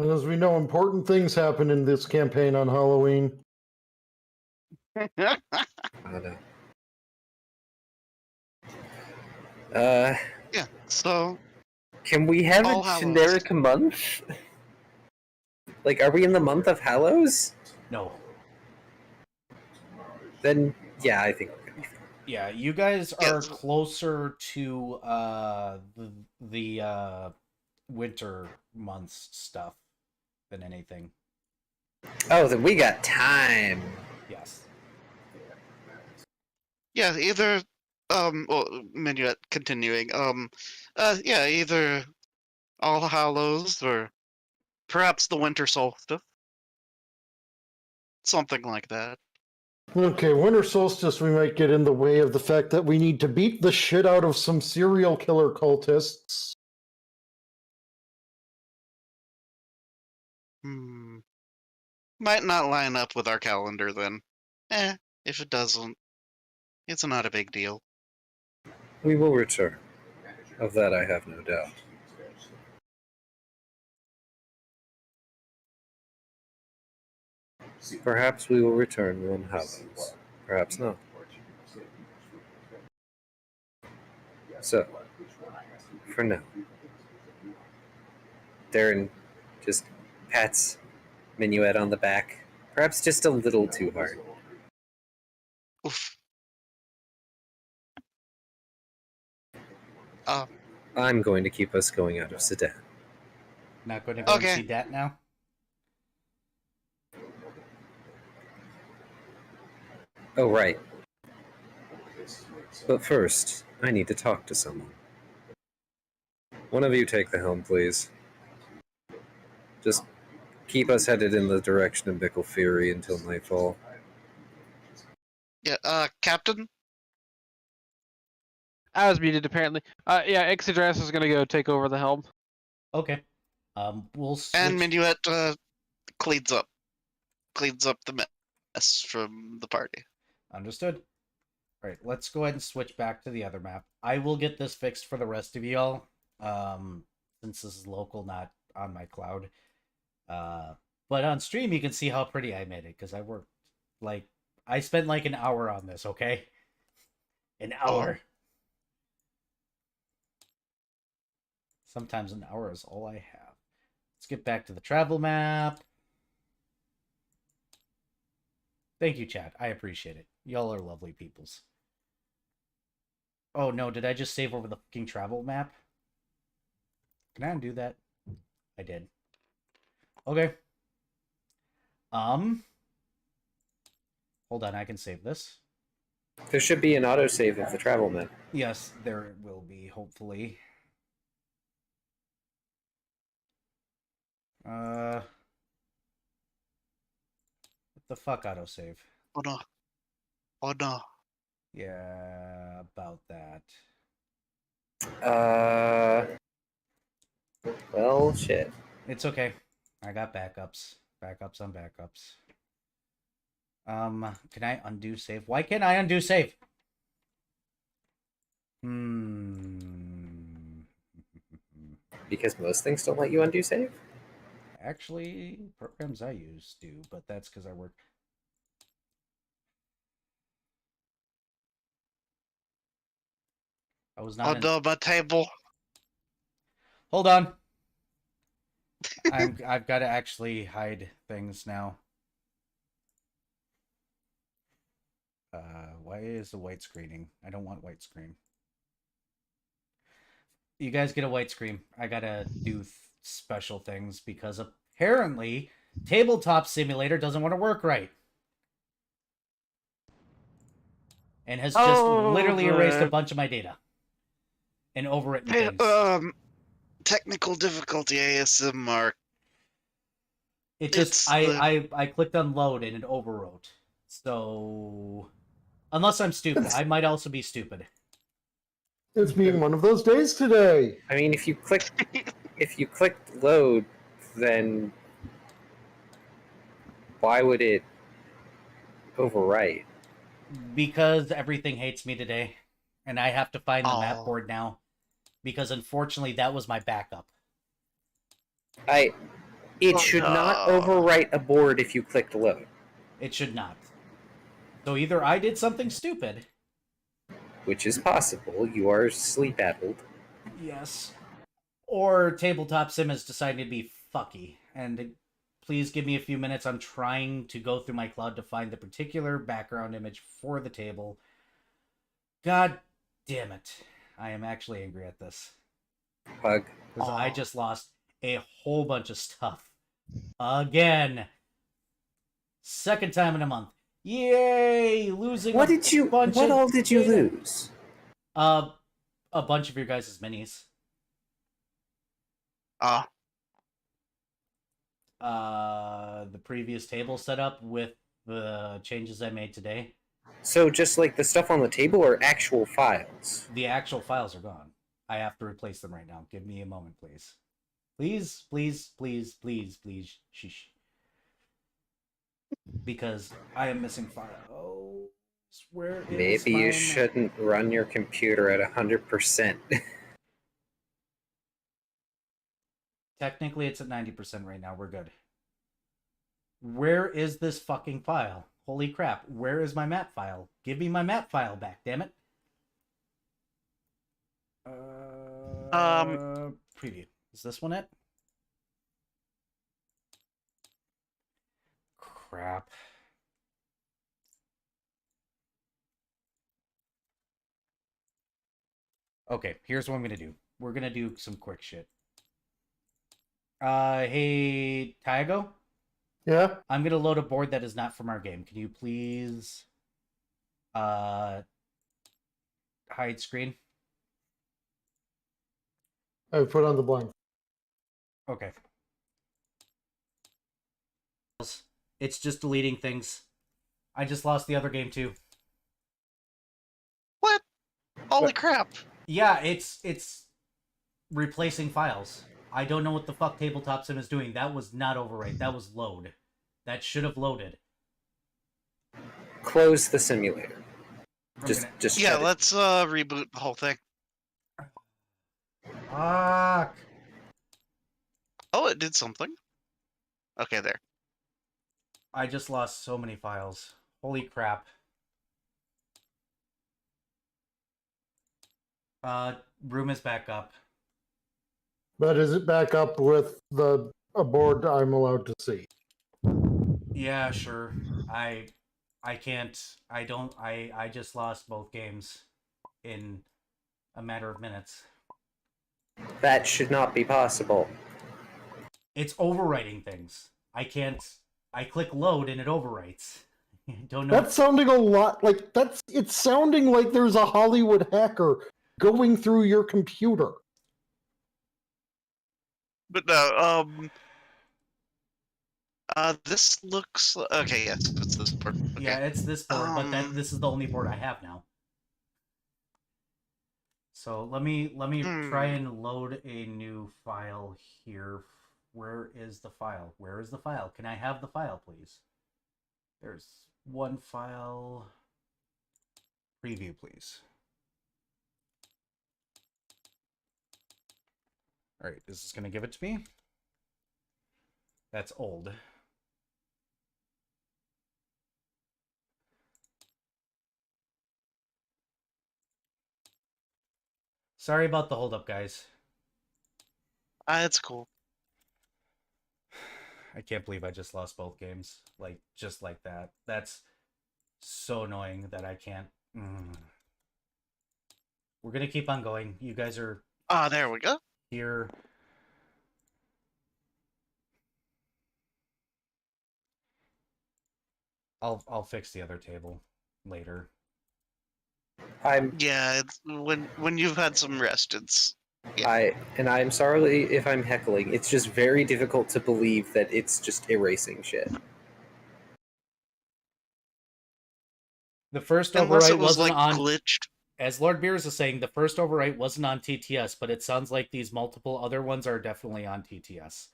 And as we know, important things happen in this campaign on Halloween.
I don't know.
Yeah, so
Can we have
All
a
Hallows.
generic month? Like, are we in the month of Hallows?
No.
Then, yeah, I think we're gonna be fine.
Yeah, you guys
Yeah,
are closer to the winter months stuff than anything.
Oh, then we got time.
Yes.
yeah, either well, Minuet continuing. Yeah, either All Hallows or perhaps the Winter Solstice. Something like that.
Okay, winter solstice, we might get in the way of the fact that we need to beat the shit out of some serial killer cultists.
Hmm. Might not line up with our calendar then. If it doesn't, it's not a big deal.
We will return. Of that I have no doubt. Perhaps we will return one Hallows. Perhaps not. So, for now, Darren just pats Minuet on the back, perhaps just a little too hard.
Oof.
I'm going to keep us going out of Sedan.
Not going to go
Okay.
and see Dat now?
Oh, right. But first, I need to talk to someone. One of you take the helm, please. Just keep us headed in the direction of Bickle Fury until nightfall.
Yeah, Captain?
I was muted apparently. Yeah, Exodras is gonna go take over the helm.
Okay. We'll switch.
And Minuet cleans up the mess from the party.
Understood. All right, let's go ahead and switch back to the other map. I will get this fixed for the rest of y'all, since this is local, not on my cloud. But on stream, you can see how pretty I made it, because I worked, I spent like an hour on this, okay? An hour. Sometimes an hour is all I have. Let's get back to the travel map. Thank you, chat. I appreciate it. Y'all are lovely peoples. Oh, no. Did I just save over the fucking travel map? Can I undo that? I did. Okay. Hold on. I can save this.
There should be an autosave of the travel map.
Yes, there will be, hopefully. the fuck autosave?
Oh no. Oh no.
Yeah, about that.
Well, shit.
It's okay. I got backups. Backups on backups. Can I undo save? Why can't I undo save?
Because most things don't let you undo save?
Actually, programs I use do, but that's because I work. I was not.
Oh no, my table.
Hold on. I've got to actually hide things now. Why is the white screening? I don't want white screen. You guys get a white screen. I gotta do special things because apparently Tabletop Simulator doesn't want to work right. And has just literally erased a bunch of my data. And overwritten things.
Technical difficulty ASMR.
It just I clicked on load and it overwrote. So unless I'm stupid, I might also be stupid.
It's being one of those days today.
I mean, if you clicked load, then why would it overwrite?
Because everything hates me today, and I have to find the map board now. Because unfortunately, that was my backup.
It should not overwrite a board if you clicked load.
It should not. So either I did something stupid,
which is possible. You are sleep-addled.
Yes. Or Tabletop Sim has decided to be fucky. And please give me a few minutes. I'm trying to go through my cloud to find the particular background image for the table. God damn it. I am actually angry at this.
Bug.
Because I just lost a whole bunch of stuff. Again. Second time in a month. Yay! Losing
What all did you lose?
A bunch of your guys' minis. The previous table setup with the changes I made today.
So just like the stuff on the table or actual files?
The actual files are gone. I have to replace them right now. Give me a moment, please. Please, please, please, please, please. Sheesh. Because I am missing files. Where is
Maybe you shouldn't run your computer at 100%.
Technically, it's at 90% right now. We're good. Where is this fucking file? Holy crap. Where is my map file? Give me my map file back, damn it. Preview. Is this one it? Crap. Okay, here's what I'm gonna do. We're gonna do some quick shit. Hey, Taigo?
Yeah?
I'm gonna load a board that is not from our game. Can you please hide screen?
I put on the blind.
Okay. It's just deleting things. I just lost the other game too.
What? Holy crap.
Yeah, it's replacing files. I don't know what the fuck Tabletop Sim is doing. That was not overwrite. That was load. That should have loaded.
Close the simulator.
Just yeah, let's reboot the whole thing.
Fuck.
Oh, it did something. Okay, there.
I just lost so many files. Holy crap. Room is back up.
But is it back up with a board I'm allowed to see?
Yeah, sure. I can't. I just lost both games in a matter of minutes.
That should not be possible.
It's overwriting things. I can't. I click load and it overwrites. Don't know.
That's sounding a lot like it's sounding like there's a Hollywood hacker going through your computer.
But no, This looks okay. Yes, it's this board. Okay.
Yeah, it's this board, but this is the only board I have now. So let me try and load a new file here. Where is the file? Where is the file? Can I have the file, please? There's one file. Preview, please. All right, is this going to give it to me? That's old. Sorry about the holdup, guys.
It's cool.
I can't believe I just lost both games. Like, just like that. That's so annoying that I can't. We're going to keep on going. You guys are...
there we go.
Here. I'll fix the other table later.
Yeah, it's when you've had some rest, it's yeah.
I'm sorry if I'm heckling. It's just very difficult to believe that it's just erasing shit.
The first
Unless
overwrite
it was
wasn't
like
on
glitched.
As Lord Beers is saying, the first overwrite wasn't on TTS, but it sounds like these multiple other ones are definitely on TTS.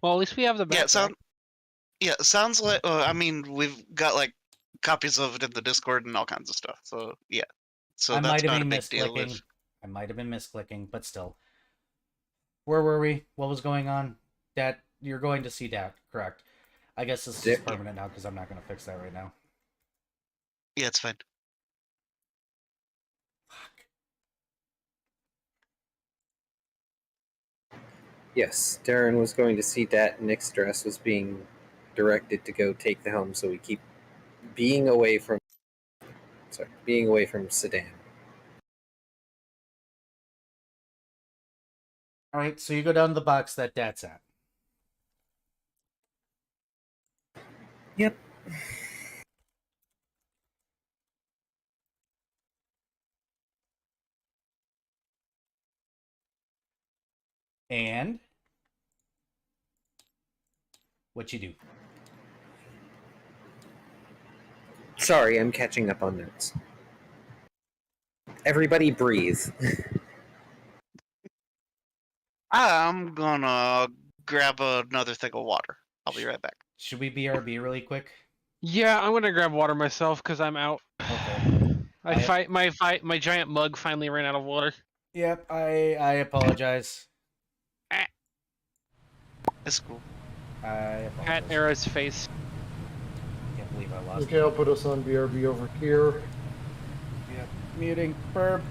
Well, at least we have the background.
Sounds like. I mean, we've got like copies of it in the Discord and all kinds of stuff. So yeah, so that's not a big deal.
I might have been misclicking, but still. Where were we? What was going on? Dat, you're going to see Dat, correct? I guess this is permanent now because I'm not going to fix that right now.
Yeah, it's fine.
Fuck.
Yes, Darren was going to see Dat. Nick's dress was being directed to go take the helm, so we keep being away from Sedan.
All right, so you go down to the box that Dat's at.
Yep.
And what you do?
Sorry, I'm catching up on notes. Everybody breathe.
I'm gonna grab another thing of water. I'll be right back.
Should we BRB really quick?
Yeah, I'm gonna grab water myself because I'm out.
Okay.
My giant mug finally ran out of water.
Yep, I apologize.
It's cool.
I apologize.
Pat Era's face.
Can't believe I lost.
Okay, I'll put us on BRB over here.
Yep, muting. Burp.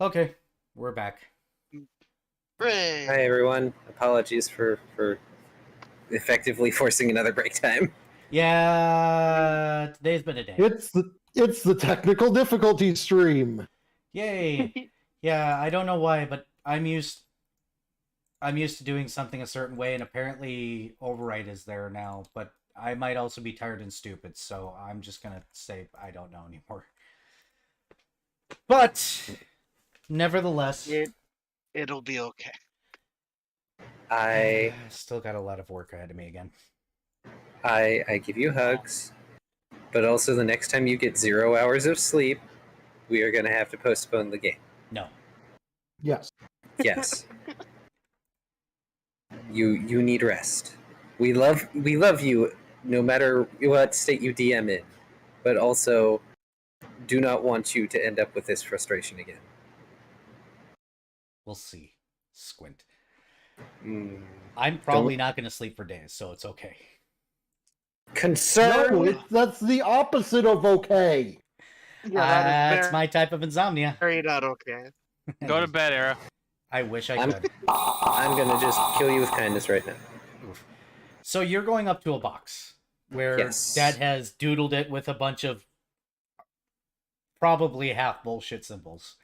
Okay, we're back.
Hooray!
Hi everyone. Apologies for effectively forcing another break time.
Yeah, today's been a day.
It's the technical difficulty stream.
Yay! Yeah, I don't know why, but I'm used to doing something a certain way, and apparently override is there now. But I might also be tired and stupid, so I'm just gonna say I don't know anymore. But nevertheless,
It'll be okay.
I
still got a lot of work ahead of me again.
I give you hugs, but also the next time you get 0 hours of sleep, we are going to have to postpone the game.
No.
Yes.
Yes. You need rest. We love you no matter what state you DM in, but also do not want you to end up with this frustration again.
We'll see. Squint.
Mm.
I'm probably not going to sleep for days, so it's okay.
Concern.
No, that's the opposite of okay.
Yeah,
That's my type of insomnia.
very not okay.
Go to bed, Arrow.
I wish I
I'm-
could.
I'm gonna just kill you with kindness right now.
Oof. So you're going up to a box where
Yes.
Dad has doodled it with a bunch of probably half bullshit symbols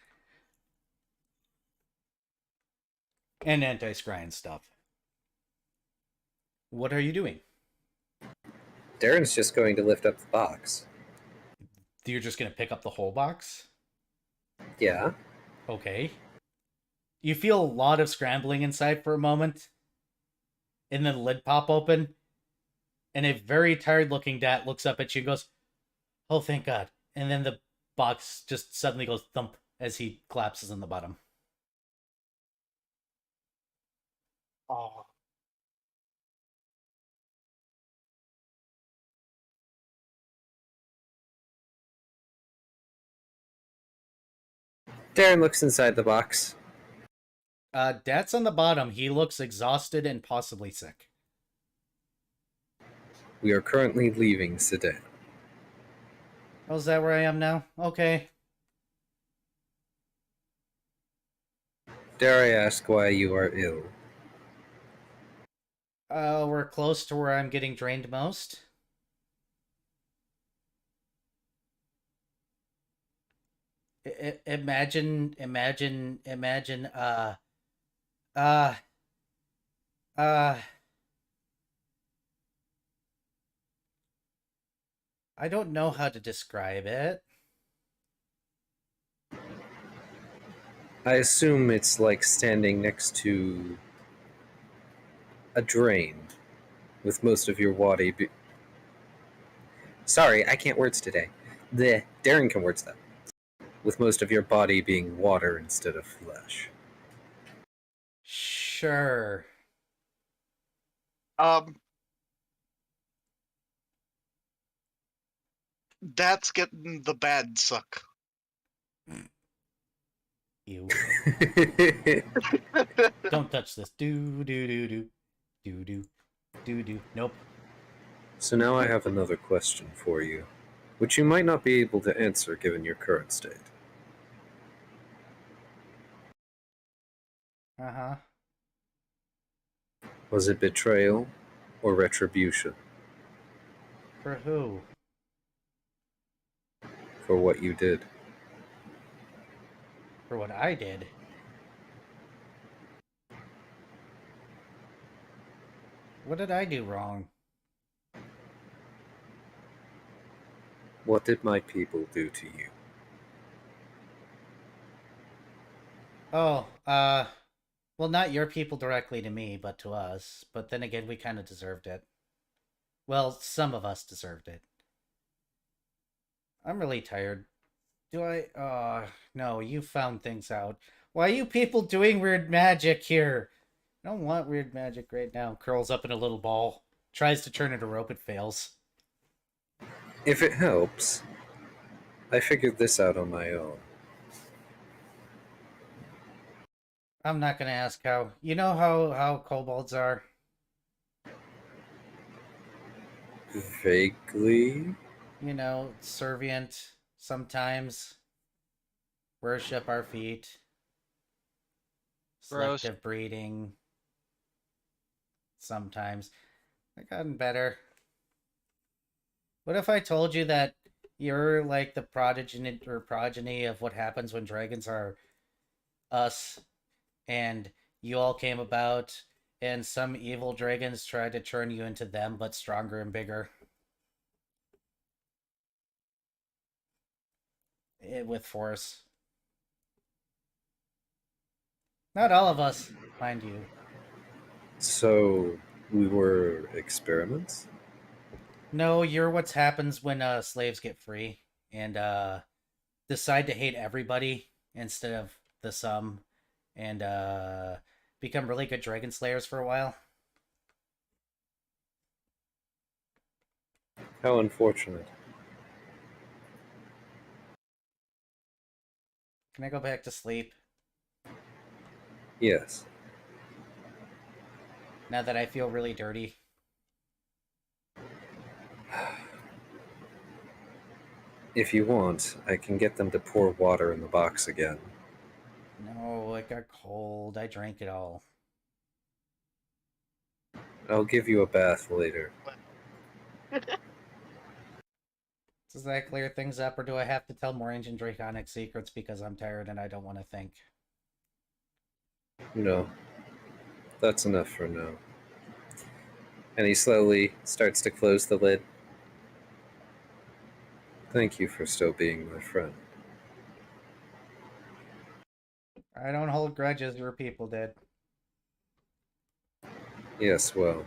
and anti-scrying stuff. What are you doing?
Darren's just going to lift up the box.
You're just going to pick up the whole box?
Yeah.
Okay. You feel a lot of scrambling inside for a moment, and then the lid pop open, and a very tired-looking Dad looks up at you and goes, "Oh, thank God." And then the box just suddenly goes thump as he collapses in the bottom.
Oh.
Darren looks inside the box.
Dad's on the bottom. He looks exhausted and possibly sick.
We are currently leaving Sedan.
Oh, is that where I am now? Okay.
Dare I ask why you are ill?
We're close to where I'm getting drained most. Imagine, uh, I don't know how to describe it.
I assume it's like standing next to a drain with most of your body. Sorry, I can't words today. Darren can words though. With most of your body being water instead of flesh.
Sure.
That's getting the bad suck.
Ew. Don't touch this. Do. Nope.
So now I have another question for you, which you might not be able to answer given your current state.
Uh-huh.
Was it betrayal or retribution
For who?
for what you did?
For what I did. What did I do wrong?
What did my people do to you?
Oh, well, not your people directly to me, but to us. But then again, we kind of deserved it. Well, some of us deserved it. I'm really tired. Do I? No, you found things out. Why are you people doing weird magic here? I don't want weird magic right now. Curls up in a little ball. Tries to turn it a rope, it fails.
If it helps, I figured this out on my own.
I'm not gonna ask how. You know how kobolds are?
Vaguely?
You know, servient, sometimes. Worship our feet.
Gross.
selective breeding. Sometimes. I've gotten better. What if I told you that you're like the progeny of what happens when dragons are us, and you all came about, and some evil dragons tried to turn you into them, but stronger and bigger? With force. Not all of us, mind you.
So, we were experiments?
No, you're what happens when slaves get free and decide to hate everybody instead of the some, and become really good dragon slayers for a while.
How unfortunate.
Can I go back to sleep
Yes.
now that I feel really dirty?
If you want, I can get them to pour water in the box again.
No, it got cold. I drank it all.
I'll give you a bath later.
Does that clear things up, or do I have to tell more ancient draconic secrets because I'm tired and I don't want to think?
No. That's enough for now. And he slowly starts to close the lid. Thank you for still being my friend.
I don't hold grudges, your people did.
Yes, well,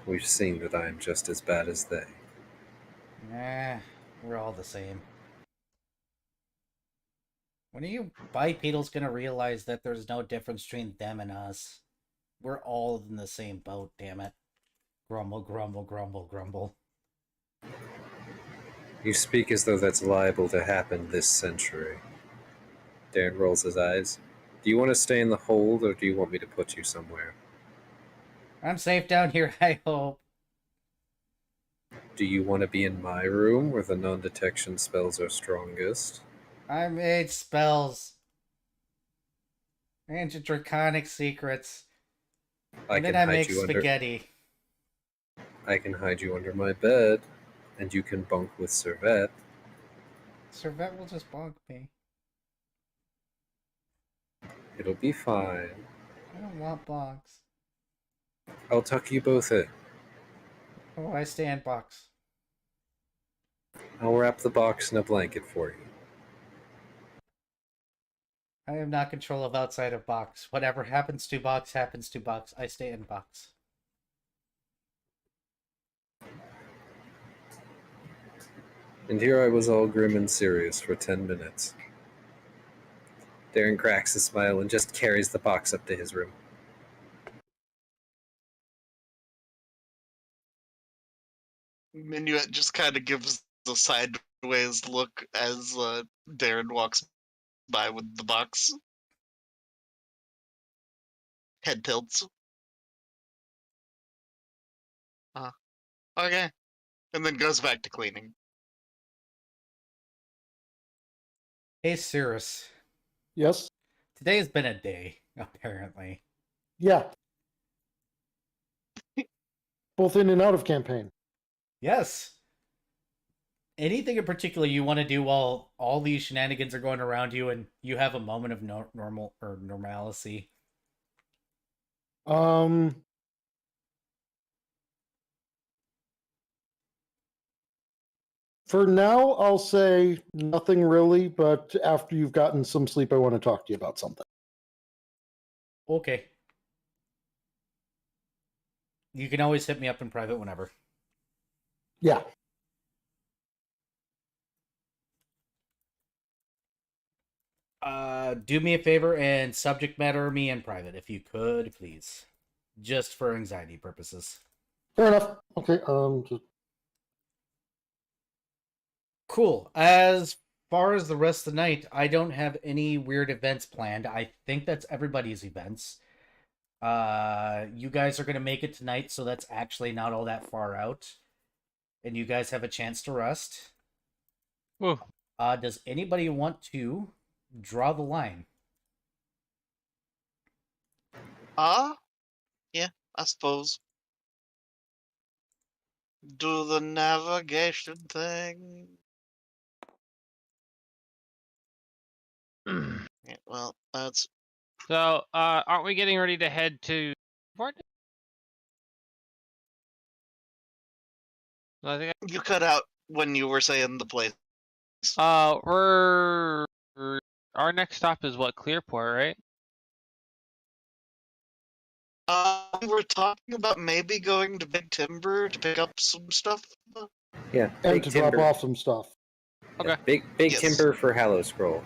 we've seen that I am just as bad as they.
We're all the same. When are you bipedals gonna realize that there's no difference between them and us? We're all in the same boat, damn it. Grumble, grumble, grumble, grumble.
You speak as though that's liable to happen this century. Darren rolls his eyes. Do you want to stay in the hold, or do you want me to put you somewhere?
I'm safe down here, I hope.
Do you want to be in my room, where the non-detection spells are strongest?
I made spells. Ancient draconic secrets. And then I make spaghetti.
I can hide you under my bed, and you can bunk with Servette.
Servette will just bonk me.
It'll be fine.
I don't want bonks.
I'll tuck you both in.
Oh, I stay in box.
I'll wrap the box in a blanket for you.
I have not control of outside of box. Whatever happens to box happens to box. I stay in box.
And here I was all grim and serious for 10 minutes. Darren cracks a smile and just carries the box up to his room.
Minuet just kind of gives a sideways look as Darren walks by with the box. Head tilts. Okay. And then goes back to cleaning.
Hey, Cirrus.
Yes?
Today's been a day, apparently.
Yeah. Both in and out of campaign.
Yes. Anything in particular you want to do while all these shenanigans are going around you and you have a moment of normalcy?
For now, I'll say nothing really, but after you've gotten some sleep, I want to talk to you about something.
Okay. You can always hit me up in private whenever.
Yeah.
Do me a favor and subject matter me in private, if you could, please. Just for anxiety purposes.
Fair enough. Okay.
Cool. As far as the rest of the night, I don't have any weird events planned. I think that's everybody's events. You guys are gonna make it tonight, so that's actually not all that far out. And you guys have a chance to rest.
Whew.
Does anybody want to draw the line?
Yeah, I suppose. Do the navigation thing. Yeah, well, that's...
So, aren't we getting ready to head to port? I think.
You cut out when you were saying the place.
We're our next stop is what, Clearport, right?
We were talking about maybe going to Big Timber to pick up some stuff.
Yeah,
And
Big
to
Timber.
drop off some stuff.
Okay.
Big
Yes.
Timber for Hallow Scroll.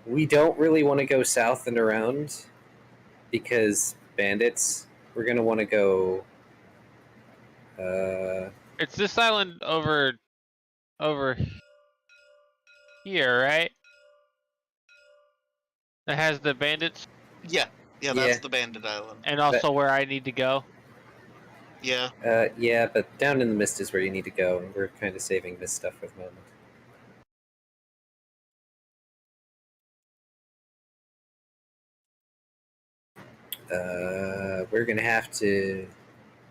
We don't really want to go south and around because bandits. We're gonna want to go.
It's this island over here, right? That has the bandits,
Yeah, that's
Yeah.
the Bandit Island.
and also where I need to go.
Yeah.
Yeah, but down in the mist is where you need to go, and we're kind of saving this stuff for the moment. We're gonna have to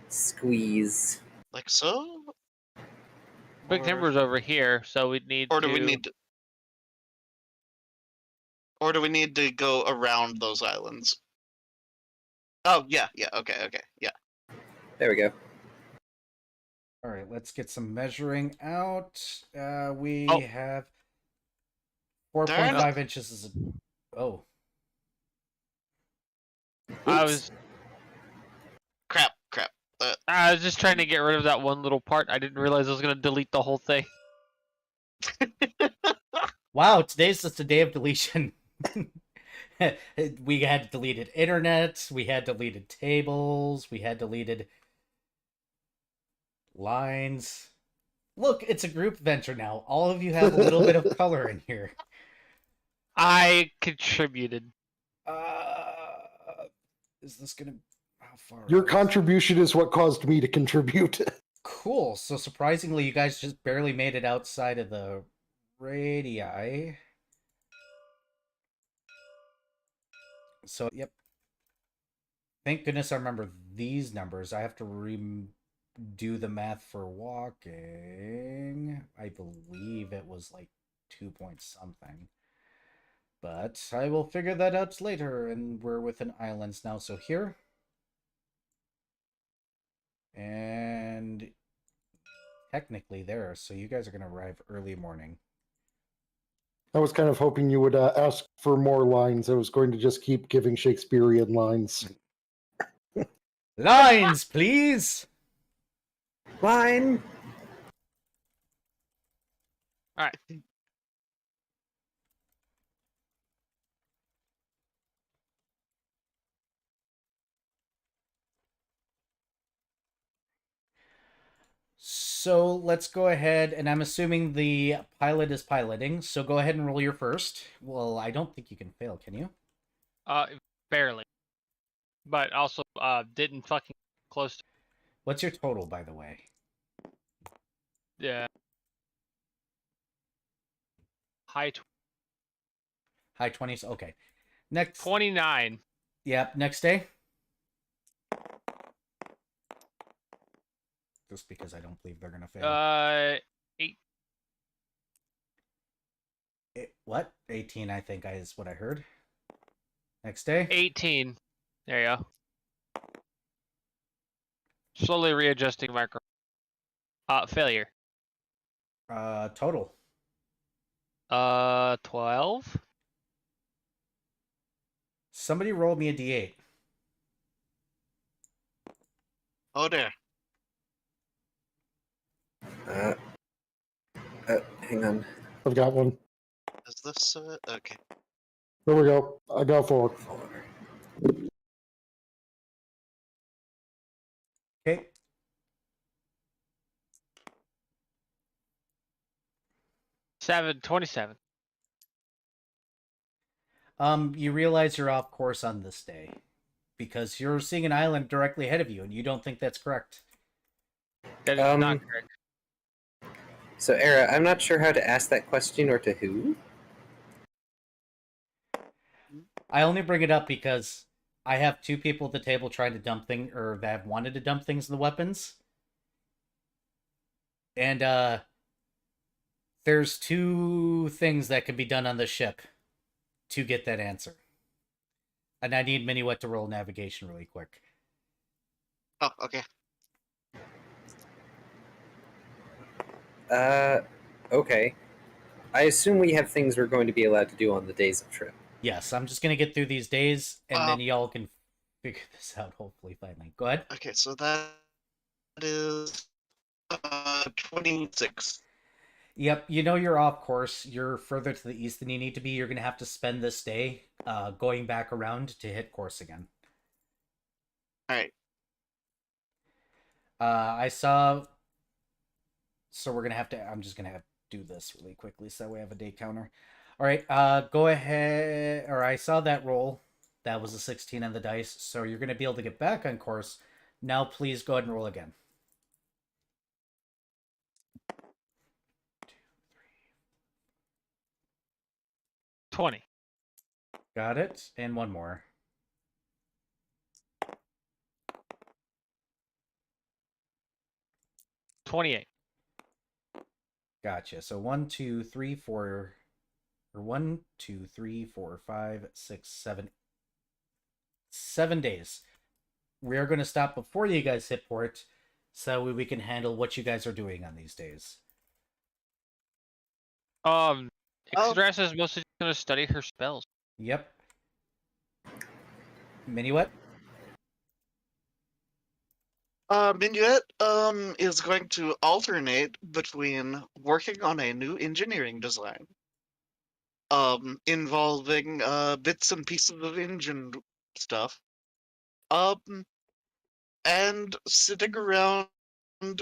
squeeze.
Like so?
Big
Or-
Timber's over here, so we'd need
Or
to.
do we need to... Or do we need to go around those islands? Oh, yeah, okay, yeah.
There we go.
All right, let's get some measuring out. We
Oh.
have
Darn
4.5 inches. Is oh,
I
Oops.
was
Crap.
I was just trying to get rid of that one little part. I didn't realize I was gonna delete the whole thing.
wow! Today's just a day of deletion. We had deleted internet. We had deleted tables. We had deleted lines. Look, it's a group venture now. All of you have a little bit of color in here.
I contributed.
Is this gonna? How far?
Your
is this?
contribution is what caused me to contribute.
Cool. So surprisingly, you guys just barely made it outside of the radii. So, yep. Thank goodness I remember these numbers. I have to do the math for walking. I believe it was like 2 point something. But I will figure that out later, and we're within islands now. So here. And technically there, so you guys are going to arrive early morning.
I was kind of hoping you would ask for more lines. I was going to just keep giving Shakespearean lines.
Lines, please!
Line.
All right.
So let's go ahead, and I'm assuming the pilot is piloting, so go ahead and roll your first. Well, I don't think you can fail, can you?
Barely. But also, didn't fucking close to.
What's your total, by the way?
Yeah. High
High 20s? Okay. Next.
29.
Yep, next day. Just because I don't believe they're going to fail.
8.
What? 18, I think, is what I heard. Next day.
18. There you go. Slowly readjusting micro. Failure.
Total.
12.
Somebody roll me a d8.
Oh dear.
Hang on.
I've got one.
Is this okay?
There we go. I got 4.
Okay.
Seven. 27.
You realize you're off course on this day because you're seeing an island directly ahead of you, and you don't think that's correct.
That is not correct.
So, Era, I'm not sure how to ask that question or to who.
I only bring it up because I have two people at the table trying to dump things, or that have wanted to dump things in the weapons. And there's two things that can be done on the ship to get that answer. And I need Minuet to roll navigation really quick.
Oh, okay.
Okay. I assume we have things we're going to be allowed to do on the days of trip.
Yes, I'm just gonna get through these days, and then y'all can figure this out. Hopefully, finally. Go ahead.
Okay, so that is 26.
Yep, you know you're off course. You're further to the east than you need to be. You're gonna have to spend this day going back around to hit course again.
All right.
I saw. So we're gonna have to. I'm just gonna have to do this really quickly so we have a day counter. All right. Go ahead. Or I saw that roll. That was a 16 on the dice. So you're gonna be able to get back on course. Now, please go ahead and roll again.
20.
Got it. And one more.
28.
Gotcha. So 1, 2, 3, 4, or 1, 2, 3, 4, 5, 6, 7. 7 days. We are going to stop before you guys hit port, so we can handle what you guys are doing on these days.
Exodus is mostly going to study her spells.
Yep. Minuet?
Minuet is going to alternate between working on a new engineering design, involving bits and pieces of engine stuff, and sitting around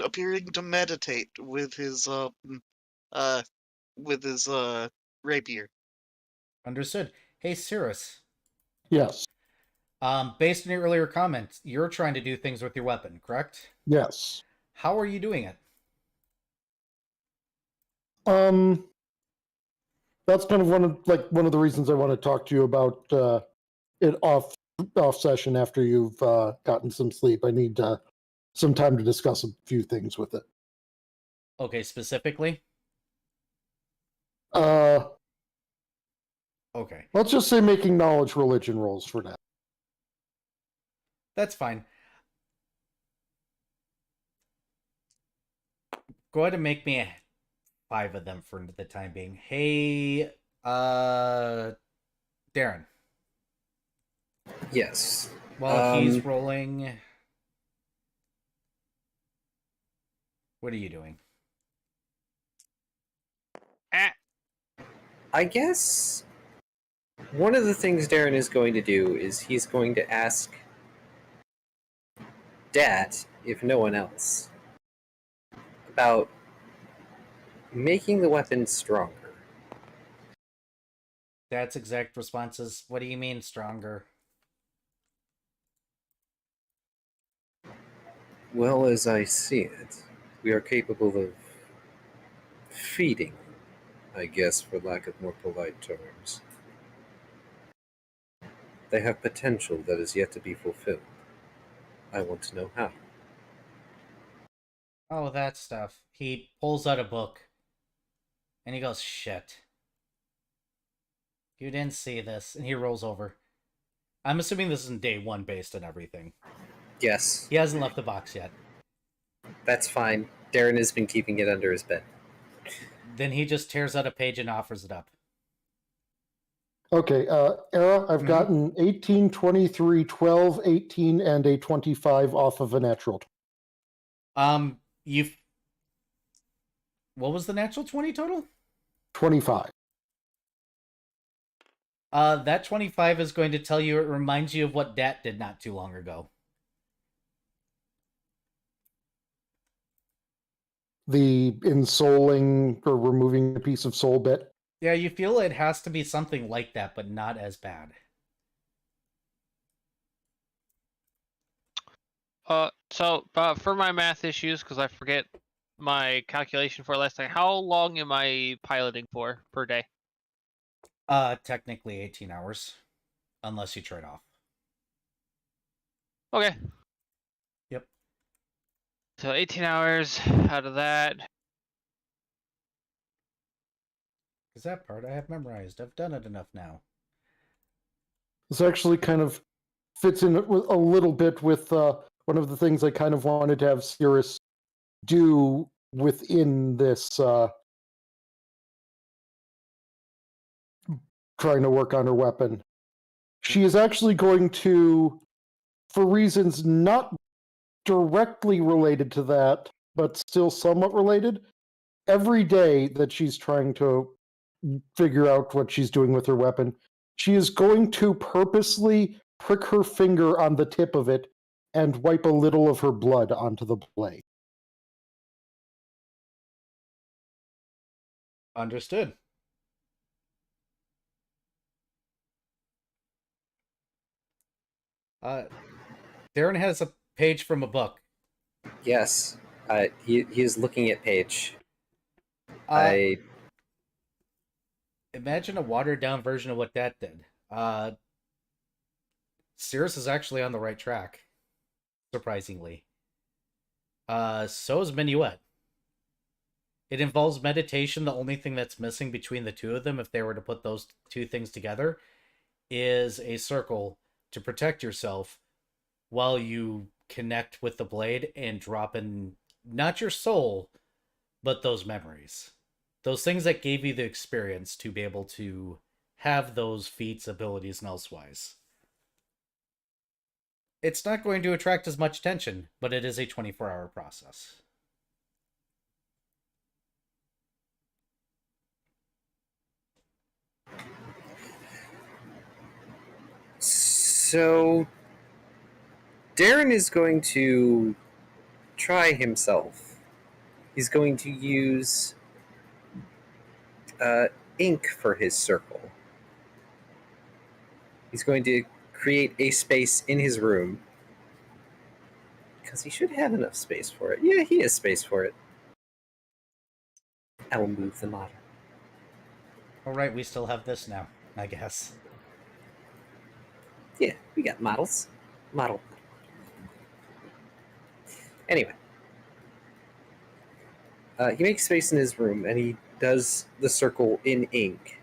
appearing to meditate with his rapier.
Understood. Hey, Cirrus.
Yes.
Based on your earlier comment, you're trying to do things with your weapon, correct?
Yes.
How are you doing it?
That's kind of one of the reasons I want to talk to you about it off session after you've gotten some sleep. I need some time to discuss a few things with it.
Okay, specifically?
Okay.
Okay.
Let's just say making knowledge religion rolls for now.
That's fine. Go ahead and make me 5 of them for the time being. Hey, Darren.
Yes.
While he's rolling, what are you doing?
I guess one of the things Darren is going to do is he's going to ask Dat, if no one else, about making the weapon stronger.
Dad's exact response is, what do you mean stronger?
Well, as I see it, we are capable of feeding, I guess, for lack of more polite terms. They have potential that is yet to be fulfilled. I want to know how.
Oh, that stuff. He pulls out a book. And he goes, shit. You didn't see this. And he rolls over. I'm assuming this is in day 1 based on everything.
Yes.
He hasn't left the box yet.
That's fine. Darren has been keeping it under his bed.
Then he just tears out a page and offers it up.
Okay, Era, I've gotten 18, 23, 12, 18, and a 25 off of a natural.
You've... What was the natural 20 total?
25.
That 25 is going to tell you, it reminds you of what Dat did not too long ago.
The insoling or removing a piece of soul bit.
Yeah, you feel it has to be something like that, but not as bad.
So for my math issues, because I forget my calculation for last time, how long am I piloting for per day?
Technically 18 hours. unless you trade off.
Okay.
Yep.
So 18 hours out of that.
Because that part I have memorized. I've done it enough now.
This actually kind of fits in a little bit with one of the things I kind of wanted to have Cirrus do within this trying to work on her weapon. She is actually going to, for reasons not directly related to that, but still somewhat related, every day that she's trying to figure out what she's doing with her weapon, she is going to purposely prick her finger on the tip of it and wipe a little of her blood onto the blade.
Understood. Darren has a page from a book.
Yes. He is looking at Paige.
Uh, Imagine a watered down version of what that did. Cirrus is actually on the right track, surprisingly. So is Minuet. It involves meditation. The only thing that's missing between the two of them, if they were to put those two things together, is a circle to protect yourself while you connect with the blade and drop in not your soul, but those memories. Those things that gave you the experience to be able to have those feats, abilities, and elsewise. It's not going to attract as much attention, but it is a 24-hour process.
So, Darren is going to try himself. He's going to use ink for his circle. He's going to create a space in his room. Because he should have enough space for it. Yeah, he has space for it. I will move the model.
All right, we still have this now, I guess.
Yeah, we got models. Model. Anyway. He makes space in his room, and he does the circle in ink.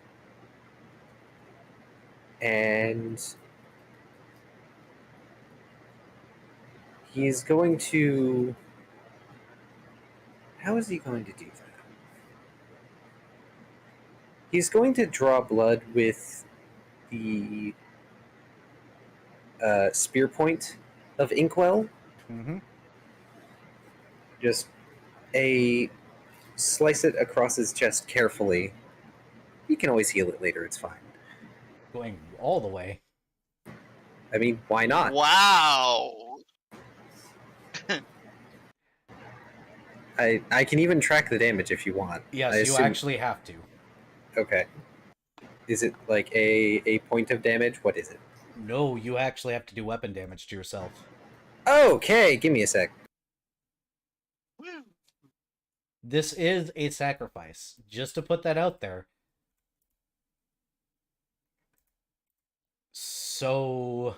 And he's going to... How is he going to do that? He's going to draw blood with the spear point of Inkwell.
Mm-hmm.
Just slice it across his chest carefully. You can always heal it later, it's fine.
Going all the way.
I mean, why not?
Wow.
I can even track the damage if you want.
Yes, you actually have to.
Okay. Is it like a point of damage? What is it?
No, you actually have to do weapon damage to yourself.
Okay, give me a sec.
This is a sacrifice, just to put that out there. So,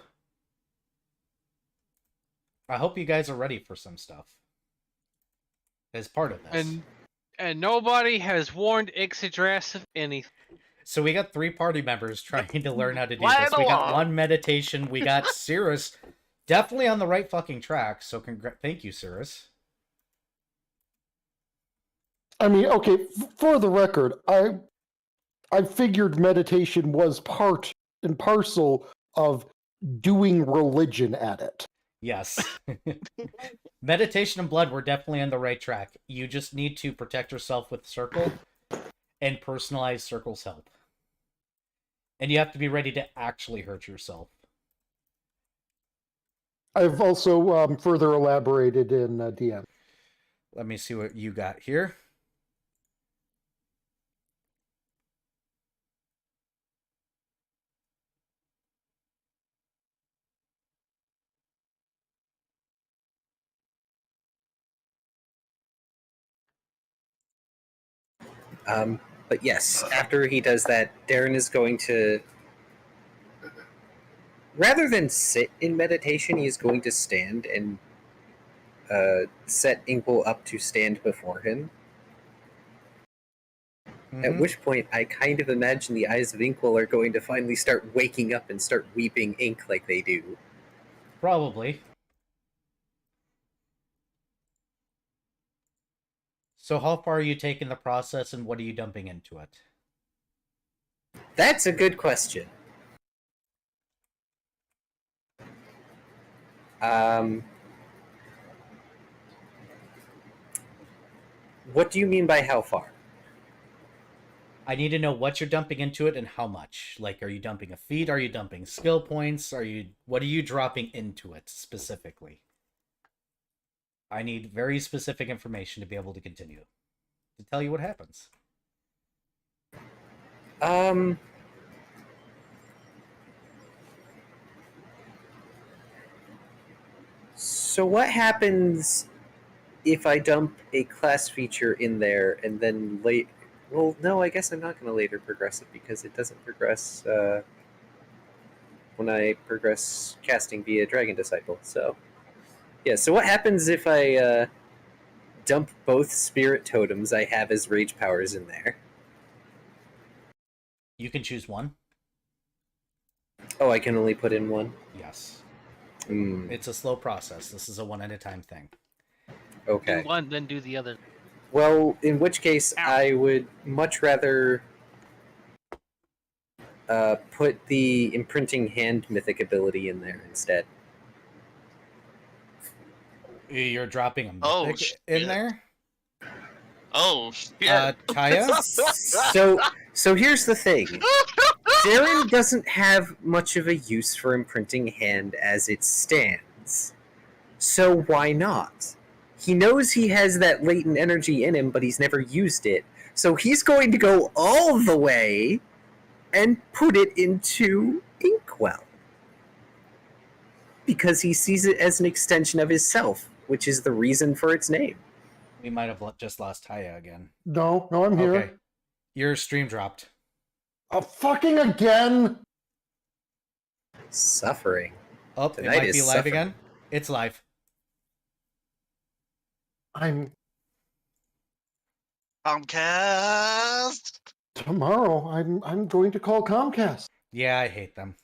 I hope you guys are ready for some stuff as part of this.
And nobody has warned Ixidras of anything.
So we got 3 party members trying to learn how to do
Right
this. We got
along.
1 meditation. We got Cirrus definitely on the right fucking track. So thank you, Cirrus.
I mean, okay, for the record, I figured meditation was part and parcel of doing religion at it.
Yes. Meditation and blood were definitely on the right track. You just need to protect yourself with Circle, and personalized Circle's help. And you have to be ready to actually hurt yourself.
I've also further elaborated in DM.
Let me see what you got here.
But yes, after he does that, Darren is going to Rather than sit in meditation, he is going to stand and set Inkwell up to stand before him. At which point, I kind of imagine the eyes of Inkwell are going to finally start waking up and start weeping ink like they do.
Probably. So how far are you taking the process, and what are you dumping into it?
That's a good question. What do you mean by how far?
I need to know what you're dumping into it and how much. Like, are you dumping a feat? Are you dumping skill points? What are you dropping into it specifically? I need very specific information to be able to continue. To tell you what happens.
So what happens if I dump a class feature in there and then well, no, I guess I'm not going to later progress it because it doesn't progress when I progress casting via Dragon Disciple. So, yeah, so what happens if I dump both spirit totems I have as rage powers in there?
You can choose one.
Oh, I can only put in one?
Yes.
Mm,
It's a slow process. This is a one-at-a-time thing.
okay.
Do one, then do the other.
Well, in which case,
Ow.
I would much rather put the imprinting hand mythic ability in there instead.
You're dropping a
Oh,
mythic in
shit.
there?
Oh, shit.
Kaya?
So here's the thing. Darren doesn't have much of a use for imprinting hand as it stands. So why not? He knows he has that latent energy in him, but he's never used it. So he's going to go all the way and put it into Inkwell. Because he sees it as an extension of his self, which is the reason for its name.
We might have just lost Kaya again.
No, I'm here.
Okay. Your stream dropped.
Fucking again!
Suffering.
Oh, it
Tonight
might be
is
live
suffering.
again. It's live.
Comcast.
Tomorrow I'm going to call Comcast.
Yeah, I hate them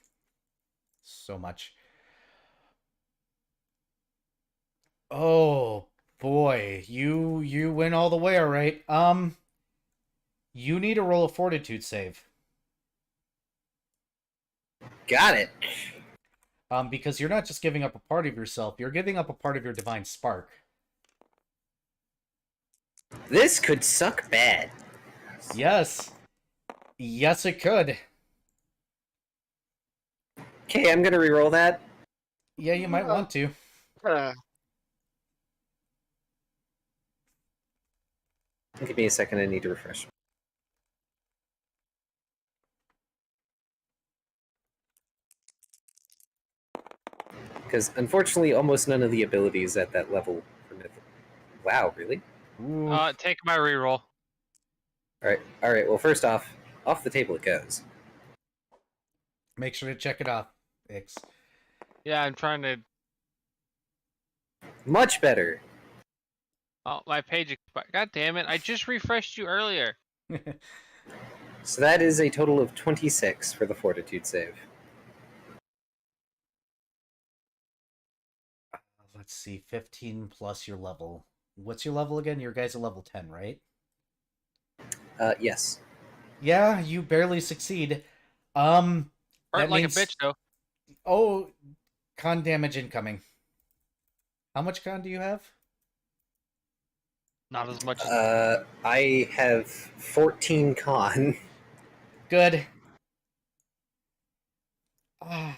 so much. Oh boy, you win all the way, all right. You need to roll a fortitude save.
Got it.
Because you're not just giving up a part of yourself, you're giving up a part of your divine spark.
This could suck bad.
Yes. Yes, it could.
Okay, I'm gonna reroll that.
Yeah, you might want to.
Give me a second, I need to refresh. Because unfortunately, almost none of the abilities at that level are mythic. Wow, really?
Ooh.
Take my reroll.
Alright, well, first off the table it goes.
Make sure to check it off, Ix.
Yeah, I'm trying to.
Much better.
Oh, my page expired. God damn it! I just refreshed you earlier.
So that is a total of 26 for the fortitude save.
Let's see, 15 plus your level. What's your level again? Your guys are level 10, right?
Yes.
Yeah, you barely succeed.
Hurt
That
like
means-
a bitch, though.
Oh, con damage incoming. How much con do you have?
Not as much as.
I have 14 con.
Good. Ah.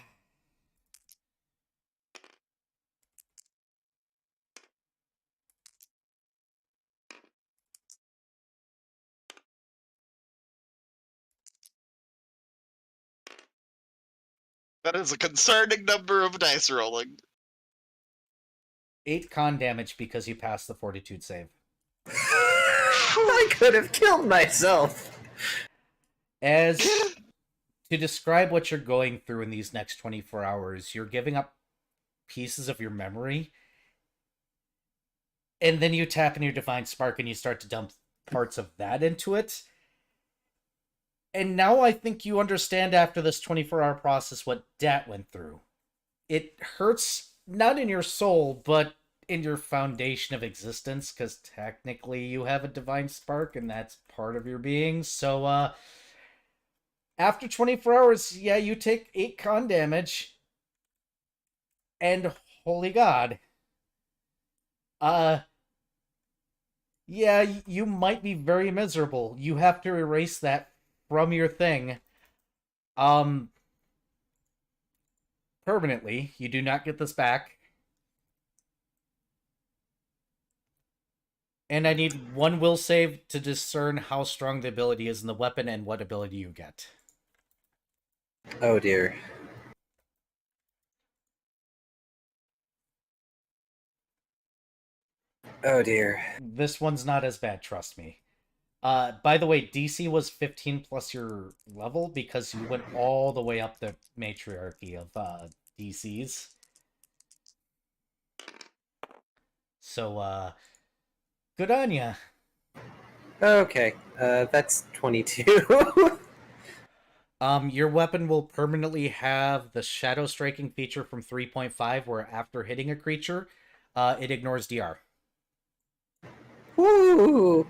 That is a concerning number of dice rolling.
8 con damage because you passed the fortitude save.
I could have killed myself.
As to describe what you're going through in these next 24 hours, you're giving up pieces of your memory, and then you tap in your Divine Spark and you start to dump parts of that into it. And now I think you understand after this 24-hour process what Dat went through. It hurts not in your soul, but in your foundation of existence, because technically you have a Divine Spark and that's part of your being. So, after 24 hours, yeah, you take 8 con damage. And holy god. Yeah, you might be very miserable. You have to erase that from your thing. Permanently. You do not get this back. And I need one will save to discern how strong the ability is in the weapon and what ability you get.
Oh dear. Oh dear.
This one's not as bad, trust me. By the way, DC was 15 plus your level because you went all the way up the matriarchy of DCs. So, good on ya.
Okay, that's 22.
Your weapon will permanently have the Shadow Striking feature from 3.5, where after hitting a creature, it ignores DR.
Woo!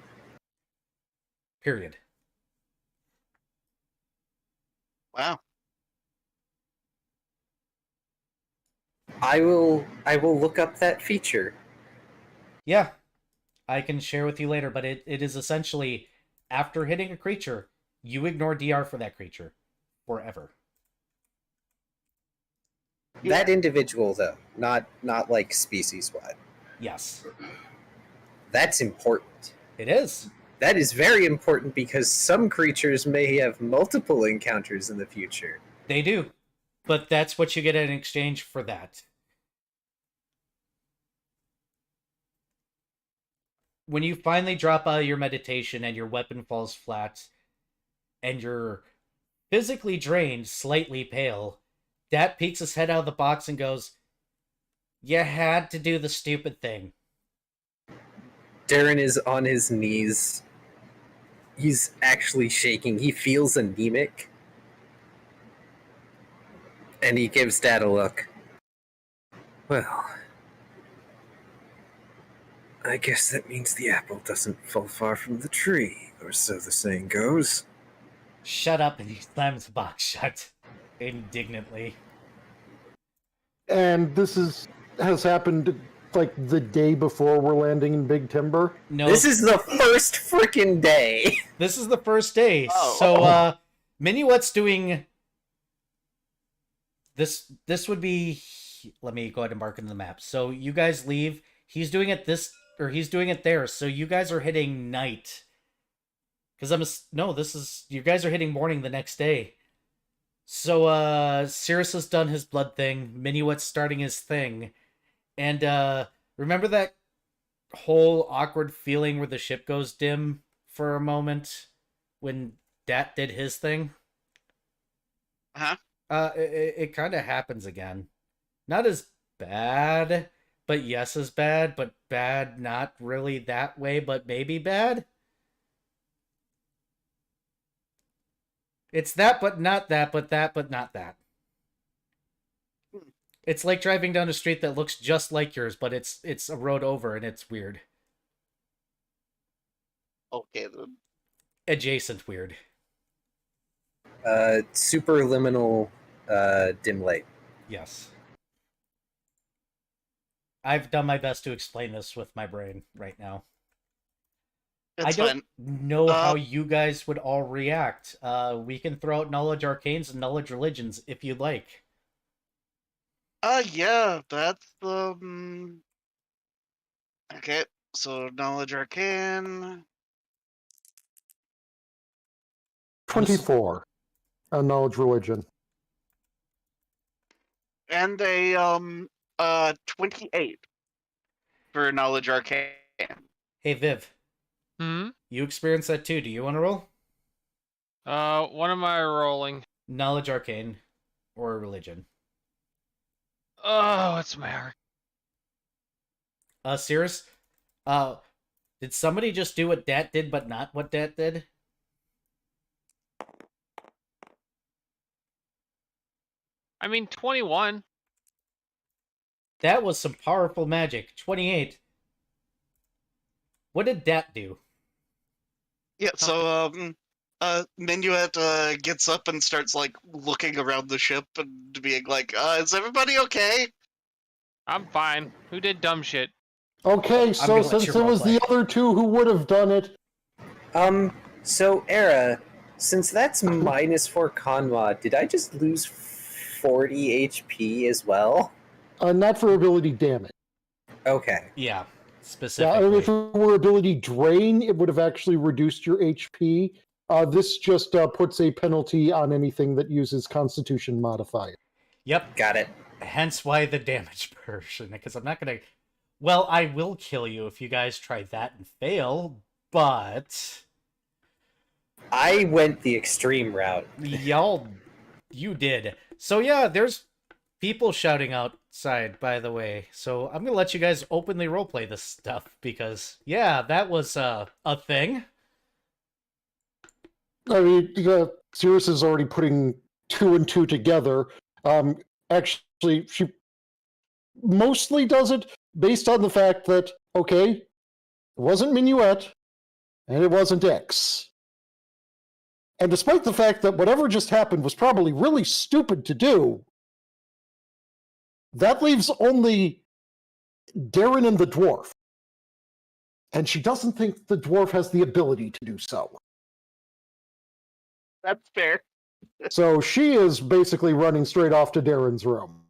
Period.
Wow.
I will look up that feature.
Yeah, I can share with you later, but it is essentially after hitting a creature, you ignore DR for that creature forever.
That individual though, not like species wide.
Yes,
That's important.
it is.
That is very important because some creatures may have multiple encounters in the future.
They do, but that's what you get in exchange for that. When you finally drop out of your meditation and your weapon falls flat, and you're physically drained, slightly pale, Dat peeks his head out of the box and goes, "You had to do the stupid thing."
Darren is on his knees. He's actually shaking. He feels anemic. And he gives Dad a look. Well, I guess that means the apple doesn't fall far from the tree, or so the saying goes.
Shut up, and he slams the box shut indignantly.
And this has happened like the day before we're landing in Big Timber.
No,
This is the first freaking day.
this is the first day.
Oh.
So, Minuet's doing this. This would be. Let me go ahead and mark it in the map. So you guys leave. He's doing it he's doing it there. So you guys are hitting night. Because you guys are hitting morning the next day. So, Cirrus has done his blood thing. Minuet's starting his thing. And, remember that whole awkward feeling where the ship goes dim for a moment when Dat did his thing?
Huh?
It kind of happens again. Not as bad, but yes as bad, but bad not really that way, but maybe bad? It's that, but not that, but that, but not that. It's like driving down a street that looks just like yours, but it's a road over and it's weird.
Okay then.
Adjacent weird.
Superliminal dim light.
Yes. I've done my best to explain this with my brain right now.
It's
I don't
fine.
know how you guys would all react. We can throw out knowledge arcanes and knowledge religions if you'd like.
Yeah, that's okay, so knowledge arcane.
24. Knowledge religion.
And a 28 for knowledge arcane.
Hey Viv,
Hmm?
you experienced that too. Do you want to roll?
What am I rolling?
Knowledge arcane or religion.
Oh, it's my arc.
Cirrus, did somebody just do what Dat did, but not what Dat did?
I mean, 21.
That was some powerful magic. 28. What did Dat do?
Yeah, so Minuet gets up and starts like looking around the ship and being like, "Is everybody okay?"
I'm fine. Who did dumb shit?
Okay, so
gonna let
since
you
it was the
roleplay.
other two who would have done it,
So Era, since that's -4 con mod, did I just lose 40 HP as well?
not for ability damage.
Okay.
Yeah,
Yeah,
specifically.
if it were ability drain, it would have actually reduced your HP. This just puts a penalty on anything that uses Constitution modifier.
Yep.
Got it.
Hence why the damage version, because I'm not gonna. Well, I will kill you if you guys try that and fail, but
I went the extreme route.
you did. So yeah, there's people shouting outside, by the way. So I'm gonna let you guys openly roleplay this stuff because yeah, that was a thing.
I mean, Cirrus is already putting 2 and 2 together. Actually, she mostly does it based on the fact that, okay, it wasn't Minuet, and it wasn't X. And despite the fact that whatever just happened was probably really stupid to do, that leaves only Darren and the dwarf. And she doesn't think the dwarf has the ability to do so.
That's fair.
So she is basically running straight off to Darren's room.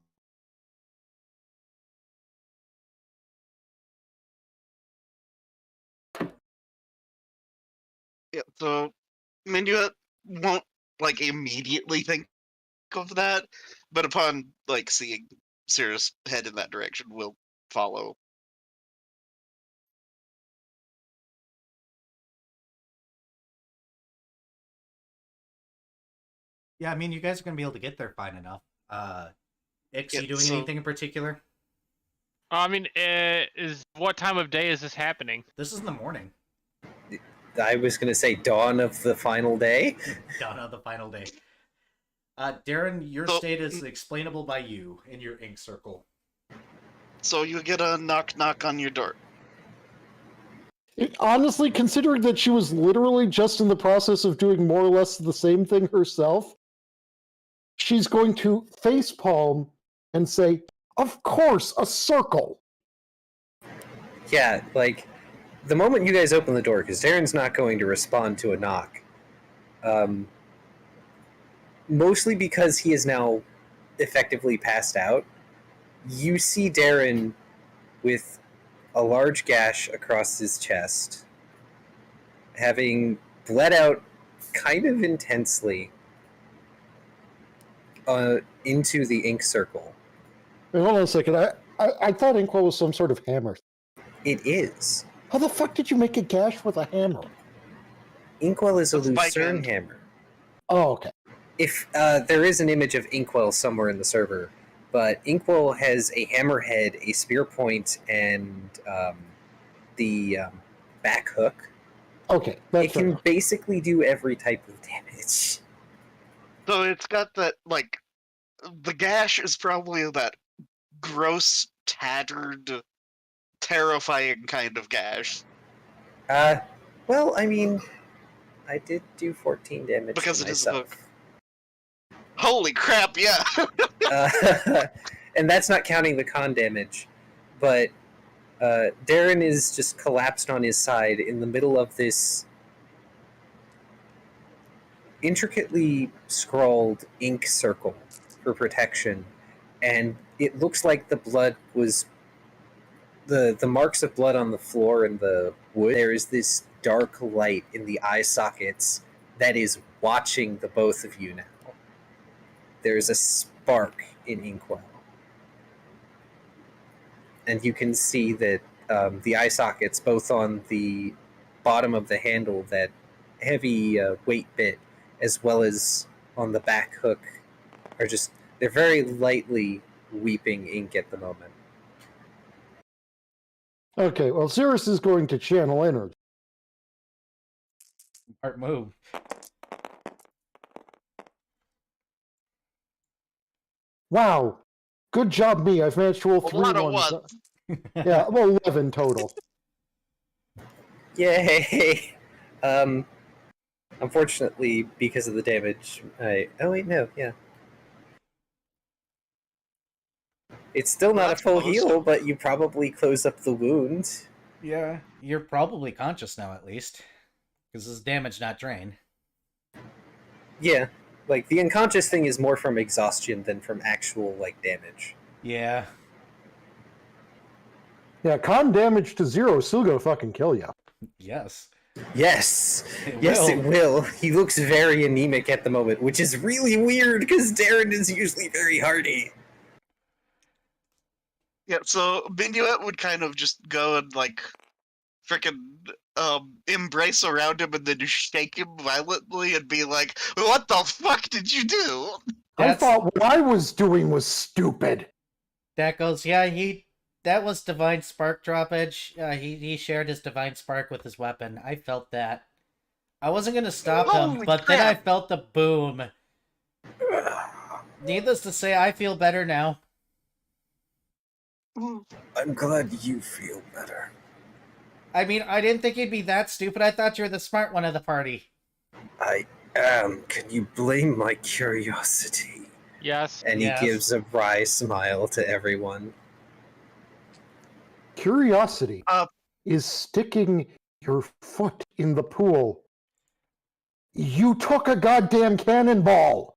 Yeah, so Minuet won't like immediately think of that, but upon like seeing Cirrus head in that direction, will follow.
Yeah, I mean, you guys are gonna be able to get there fine enough. Ix,
Yeah,
you doing
so-
anything in particular?
I mean, is what time of day is this happening?
This is in the morning.
I was going to say dawn of the final day.
Down on the final day. Darren, your
So-
state is explainable by you in your ink circle.
So you get a knock knock on your door.
Honestly, considering that she was literally just in the process of doing more or less the same thing herself, she's going to facepalm and say, "Of course, a circle."
Yeah, like the moment you guys open the door, because Darren's not going to respond to a knock. Mostly because he is now effectively passed out. You see Darren with a large gash across his chest, having bled out kind of intensely into the ink circle.
Wait, hold on a second. I thought Inkwell was some sort of hammer.
It is.
How the fuck did you make a gash with a hammer?
Inkwell is a
It's by
Lucerne
hand.
hammer.
Oh, okay.
If there is an image of Inkwell somewhere in the server, but Inkwell has a hammerhead, a spear point, and the back hook.
Okay,
It
that's
can
enough.
basically do every type of damage.
So it's got that like the gash is probably that gross, tattered, terrifying kind of gash
Well, I mean, I did do 14 damage
Because
to
it is a
myself.
book. Holy crap! Yeah.
And that's not counting the con damage. But Darren is just collapsed on his side in the middle of this intricately scrawled ink circle for protection, and it looks like the blood was the marks of blood on the floor and the wood. There is this dark light in the eye sockets that is watching the both of you now. There's a spark in Inkwell, and you can see that the eye sockets, both on the bottom of the handle, that heavy weight bit, as well as on the back hook are just, they're very lightly weeping ink at the moment.
Okay, well, Cirrus is going to channel energy.
Smart move.
Wow. Good job, me. I've managed to roll
A
3
lot of
ones.
ones.
Yeah, well, 11 total.
Yay! Unfortunately, because of the damage, oh wait, no, yeah. It's still
Well,
not a
that's
full
close.
heal, but you probably close up the wound.
Yeah, you're probably conscious now at least, because this is damage, not drain.
Yeah, like the unconscious thing is more from exhaustion than from actual like damage.
Yeah.
Yeah, con damage to 0 is still gonna fucking kill you.
Yes.
Yes,
It
yes,
will.
it will. He looks very anemic at the moment, which is really weird because Darren is usually very hardy.
Yeah, so Minuet would kind of just go and like freaking embrace around him and then just shake him violently and be like, "What the fuck did you do?"
I
That's,
thought what I was doing was stupid.
that goes, yeah, that was Divine Spark drop edge. He shared his Divine Spark with his weapon. I felt that. I wasn't going to stop him,
Holy
but then I
crap.
felt the boom. Needless to say, I feel better now.
I'm glad you feel better.
I mean, I didn't think you'd be that stupid. I thought you were the smart one of the party.
I am. Can you blame my curiosity?
Yes.
And
Yes.
he gives a wry smile to everyone.
Curiosity
Uh,
is sticking your foot in the pool. You took a goddamn cannonball.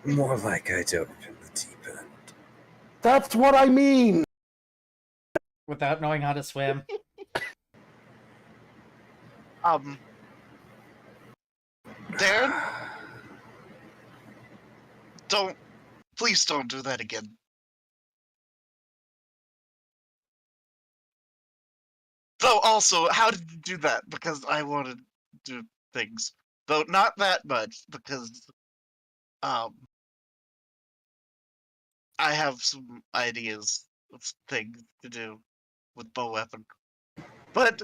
More like I dove in the deep end.
That's what I mean.
Without knowing how to swim.
Darren, please don't do that again. Though also, how did you do that? Because I want to do things. Though not that much, because I have some ideas of things to do with bow weapon. But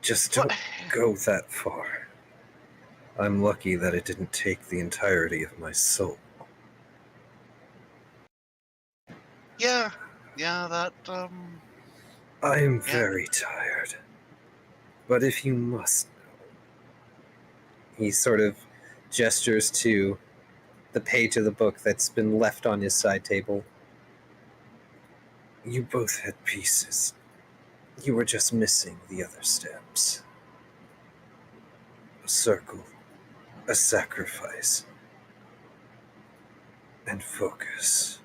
Just don't go that far. I'm lucky that it didn't take the entirety of my soul.
yeah, that
I am
Yeah.
very tired. But if you must know, he sort of gestures to the page of the book that's been left on his side table. You both had pieces. You were just missing the other steps. A circle, a sacrifice, and focus.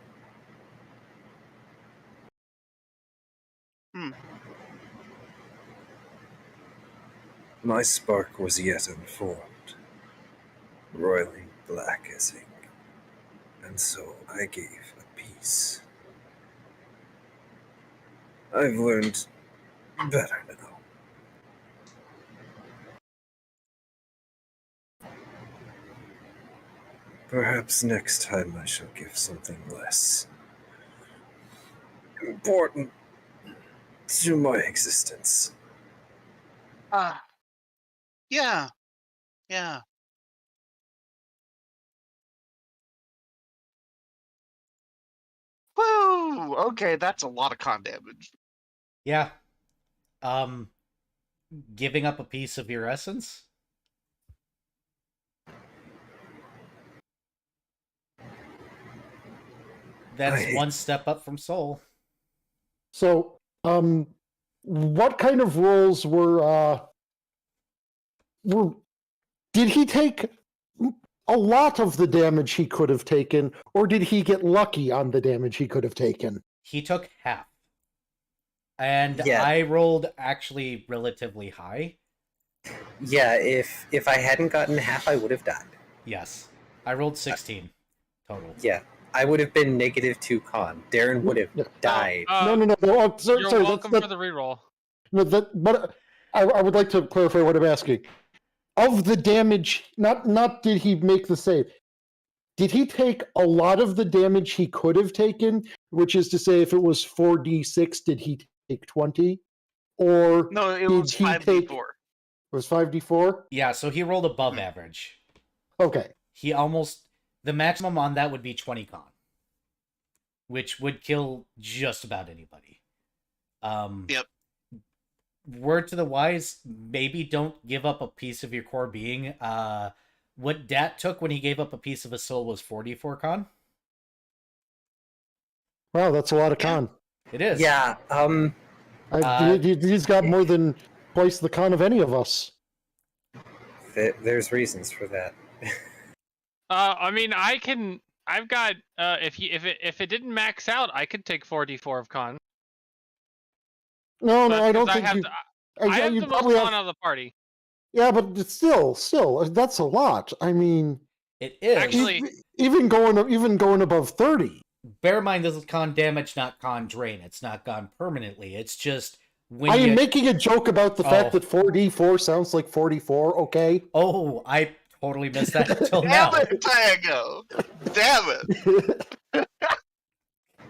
My spark was yet unformed, roiling black as ink, and so I gave a piece. I've learned better now. Perhaps next time I shall give something less important to my existence.
yeah. Woo! Okay, that's a lot of con damage.
Yeah. Giving up a piece of your essence? That's one step up from soul.
So, what kind of rolls were did he take a lot of the damage he could have taken, or did he get lucky on the damage he could have taken?
He took half. And
Yeah.
I rolled actually relatively high.
Yeah, if I hadn't gotten half, I would have died.
Yes. I rolled 16 total.
Yeah, I would have been -2 con. Darren would have died.
No. Oh, sorry,
You're
sorry,
welcome for the reroll.
No, but I would like to clarify what I'm asking. of the damage, not did he make the save. Did he take a lot of the damage he could have taken? Which is to say, if it was 4d6, did he take 20? Or
No, it
did
was
he
5d4.
take... It was 5d4?
Yeah, so he rolled above
Hmm.
average.
Okay.
He almost... The maximum on that would be 20 con. Which would kill just about anybody.
Yep.
Word to the wise, maybe don't give up a piece of your core being. What Dat took when he gave up a piece of his soul was 44 con.
Wow, that's a lot of
Yeah.
con.
It is.
Yeah.
He's got more than twice the con of any of us.
There's reasons for that.
I mean, I've got if it didn't max out, I could take 4d4 of con.
No,
But
I don't
'cause
think you...
I have
you
the most
probably
con
have...
out of the party.
Yeah, but it's still, that's a lot. I mean,
It is.
Actually-
even going above 30.
Bear in mind, this is con damage, not con drain. It's not gone permanently. It's just when
I
you...
am making a joke about the fact that 4d4 sounds like 44, okay?
Oh, I totally missed that until now.
Damn it, Diego! Damn it!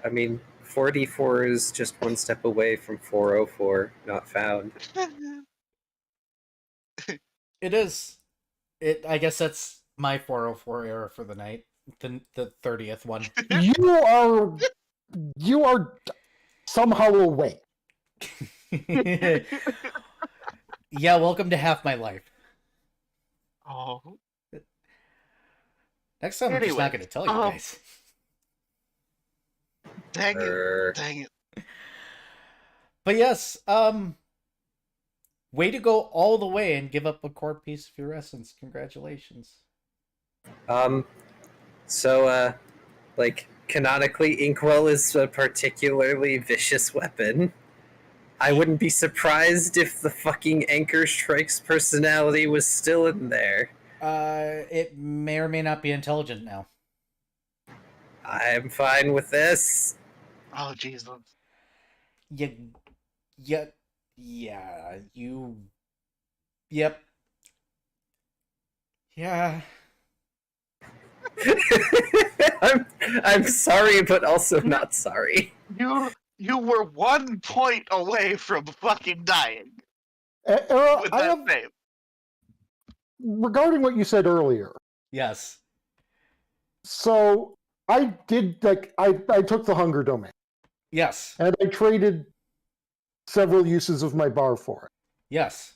I mean, 4d4 is just one step away from 404, not found.
It is. I guess that's my 404 error for the night. The 30th one.
You are somehow away.
Yeah, welcome to half my life.
Oh.
Next time I'm just not
Anyway,
going to tell you guys.
Dang
Err.
it. Dang it.
But yes, way to go all the way and give up a core piece of your essence. Congratulations.
So, canonically, Inkwell is a particularly vicious weapon. I wouldn't be surprised if the fucking Anchor Strike's personality was still in there.
It may or may not be intelligent now.
I'm fine with this.
Oh, Jesus.
Yep. Yeah.
I'm sorry, but also not sorry.
You were 1 point away from fucking dying with
I
that
have,
save.
regarding what you said earlier,
Yes.
so I did, I took the hunger domain,
Yes.
and I traded several uses of my bar for it.
Yes.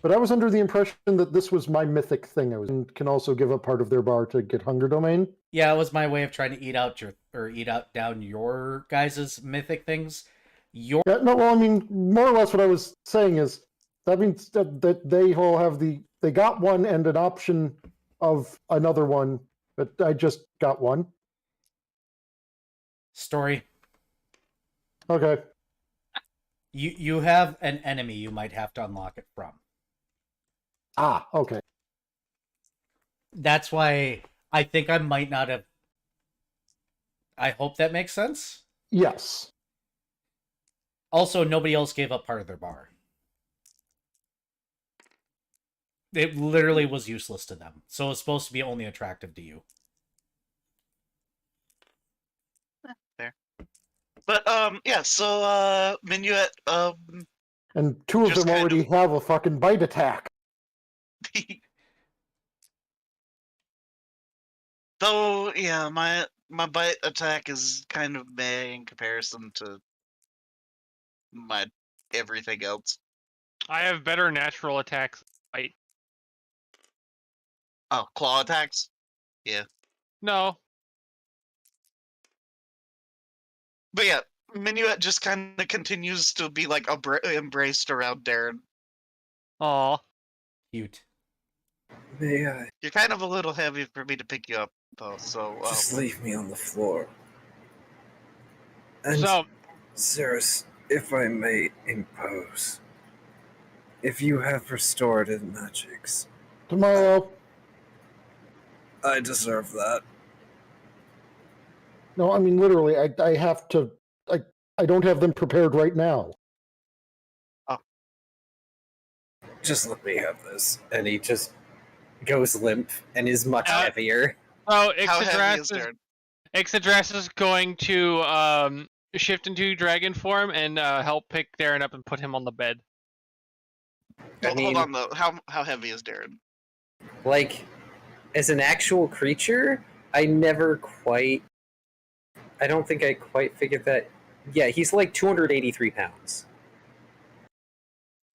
But I was under the impression that this was my mythic thing. And can also give up part of their bar to get hunger domain.
Yeah, it was my way of trying to eat out down your guys' mythic things.
Yeah, no, well, I mean, more or less what I was saying is that means that they all have they got one and an option of another one, but I just got one.
Story.
Okay.
You have an enemy you might have to unlock it from.
Ah, okay.
That's why I think I might not have... I hope that makes sense.
Yes.
Also, nobody else gave up part of their bar. It literally was useless to them. So it's supposed to be only attractive to you.
Fair. But, yeah, so, Minuet,
And two of
Just
them
kind
already have a fucking bite attack.
though, yeah, my bite attack is kind of meh in comparison to my everything else.
I have better natural attacks.
Oh, claw attacks?
No,
But yeah, Minuet just kind of continues to be like embraced around Darren.
aw.
Cute.
May I
You're kind of a little heavy for me to pick you up, though, so...
just leave me on the floor? And,
So,
Cirrus, if I may impose, if you have restorative magics,
Tomorrow.
I deserve that.
No, I mean, literally, I have to... I don't have them prepared right now.
Just let me have this. And he just goes limp and is much heavier.
So
How heavy is Darren?
Ixadrass is going to shift into dragon form and help pick Darren up and put him on the bed.
Hold on though. How heavy is Darren?
Like, as an actual creature, I don't think I quite figured that. Yeah, he's like 283 pounds.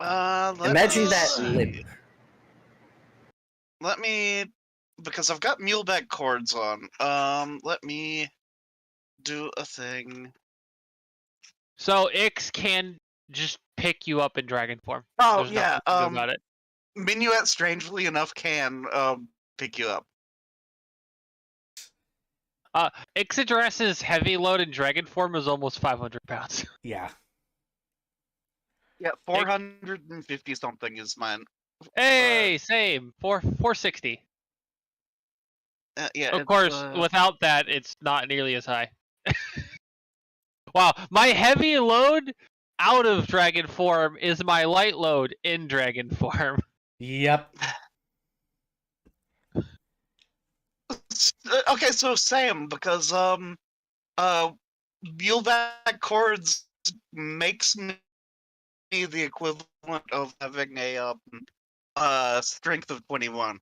Imagine that limp.
Let me, because I've got muleback cords on. Let me do a thing.
So Ix can just pick you up in dragon form.
Oh
There's
yeah.
nothing to do about it.
Minuet, strangely enough, can pick you up.
Ixadrass's heavy load in dragon form is almost 500 pounds.
Yeah.
Yeah, 450 something is mine.
Hey, same. 460.
Yeah.
Of course, without that, it's not nearly as high. Wow, my heavy load out of dragon form is my light load in dragon form.
Yep.
Okay, so same, because muleback cords makes me the equivalent of having a strength of 21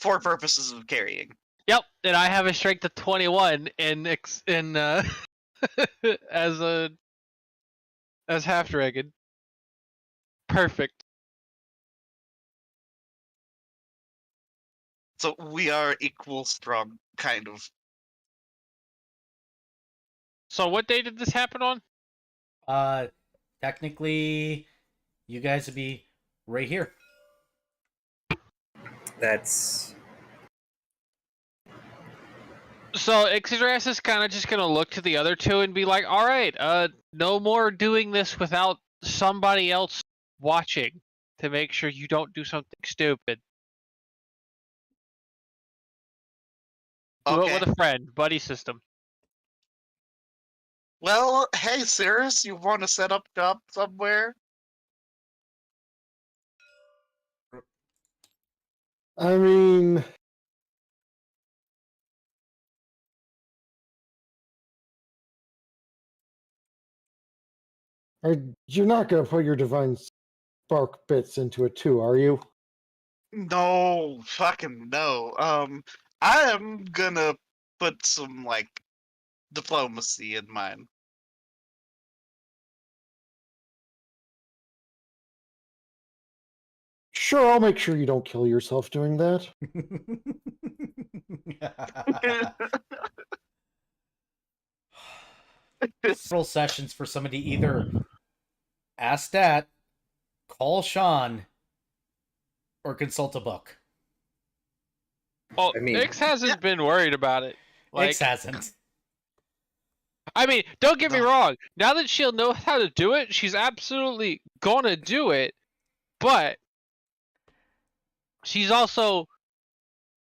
for purposes of carrying.
Yep, and I have a strength of 21 as half dragon. Perfect.
So we are equal strong, kind of.
So what day did this happen on?
Technically, you guys would be right here.
That's...
So Ixadrass is kind of just gonna look to the other two and be like, "All right, no more doing this without somebody else watching to make sure you don't do something stupid. Do it with a friend, buddy system."
Well, hey, Cirrus, you want to set up shop somewhere?
I mean, you're not going to put your divine spark bits into it too, are you?
No, fucking no. I am gonna put some, like, diplomacy in mine.
Sure, I'll make sure you don't kill yourself doing that.
Several sessions for somebody to either ask that, call Sean, or consult a book.
Well,
I mean-
Ix hasn't been worried about it.
Ix hasn't.
I mean, don't get me wrong. Now that she'll know how to do it, she's absolutely gonna do it. But she's also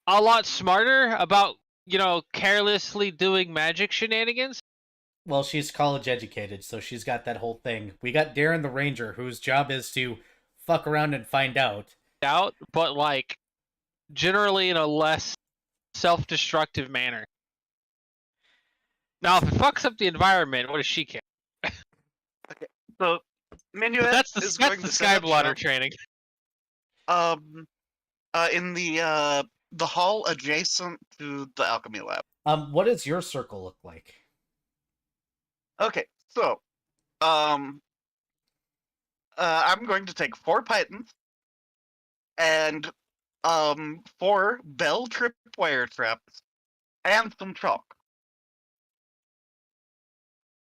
a lot smarter about, carelessly doing magic shenanigans.
Well, she's college educated, so she's got that whole thing. We got Darren the Ranger, whose job is to fuck around and find out.
But like, generally in a less self-destructive manner. Now, if it fucks up the environment, what does she care?
So, Minuet
That's the
is going to
Skyblotter
set
training.
up shop, in the hall adjacent to the alchemy lab.
What does your circle look like?
Okay, so, I'm going to take 4 pythons and 4 bell tripwire traps and some chalk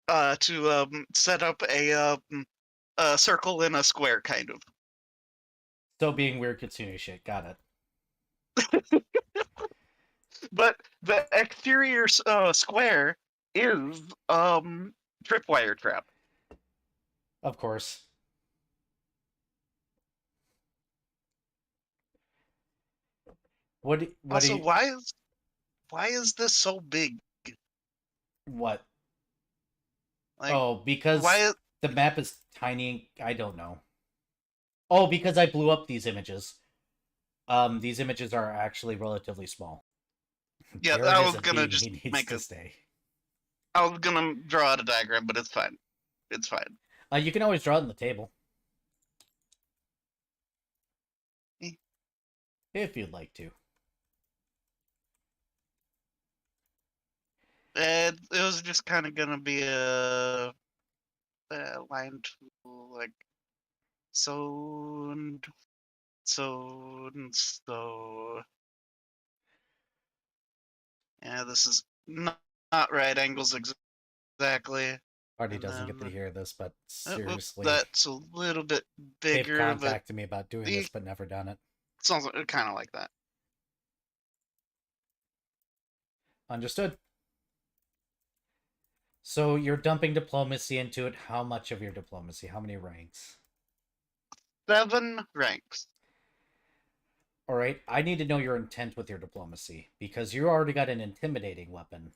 to set up a circle in a square, kind of.
Still being weird Kitsune shit. Got it.
But the exterior square is tripwire trap.
Of course.
Also, why is this so big?
What?
Like,
because the map is tiny. I don't know. Oh, because I blew up these images. These images are actually relatively small.
Yeah,
Jared
I
is
was
a
gonna
being.
just
He needs
make
to
a.
stay.
I was gonna draw out a diagram, but it's fine. It's fine.
You can always draw it on the table.
Eh.
If you'd like to.
It was just kind of gonna be a line tool, like so and so and so. Yeah, this is not right angles exactly.
Artie
And
doesn't get to
then
hear this, but
whoops,
seriously,
that's a little bit
they've
bigger, but
contacted me about doing this, but never done it.
sounds kind of like that.
Understood. So you're dumping diplomacy into it. How much of your diplomacy? How many ranks?
7 ranks.
All right, I need to know your intent with your diplomacy because you already got an intimidating weapon.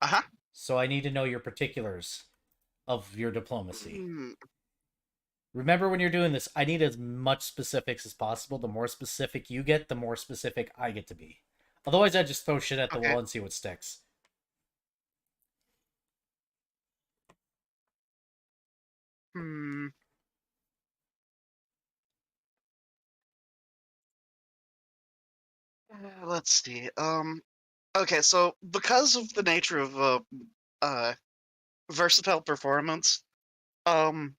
Uh-huh.
So I need to know your particulars of your diplomacy.
Mm,
Remember, when you're doing this, I need as much specifics as possible. The more specific you get, the more specific I get to be. Otherwise, I just throw shit at the
Okay.
wall and see what sticks.
hmm. Let's see. Okay, so because of the nature of versatile performance, um,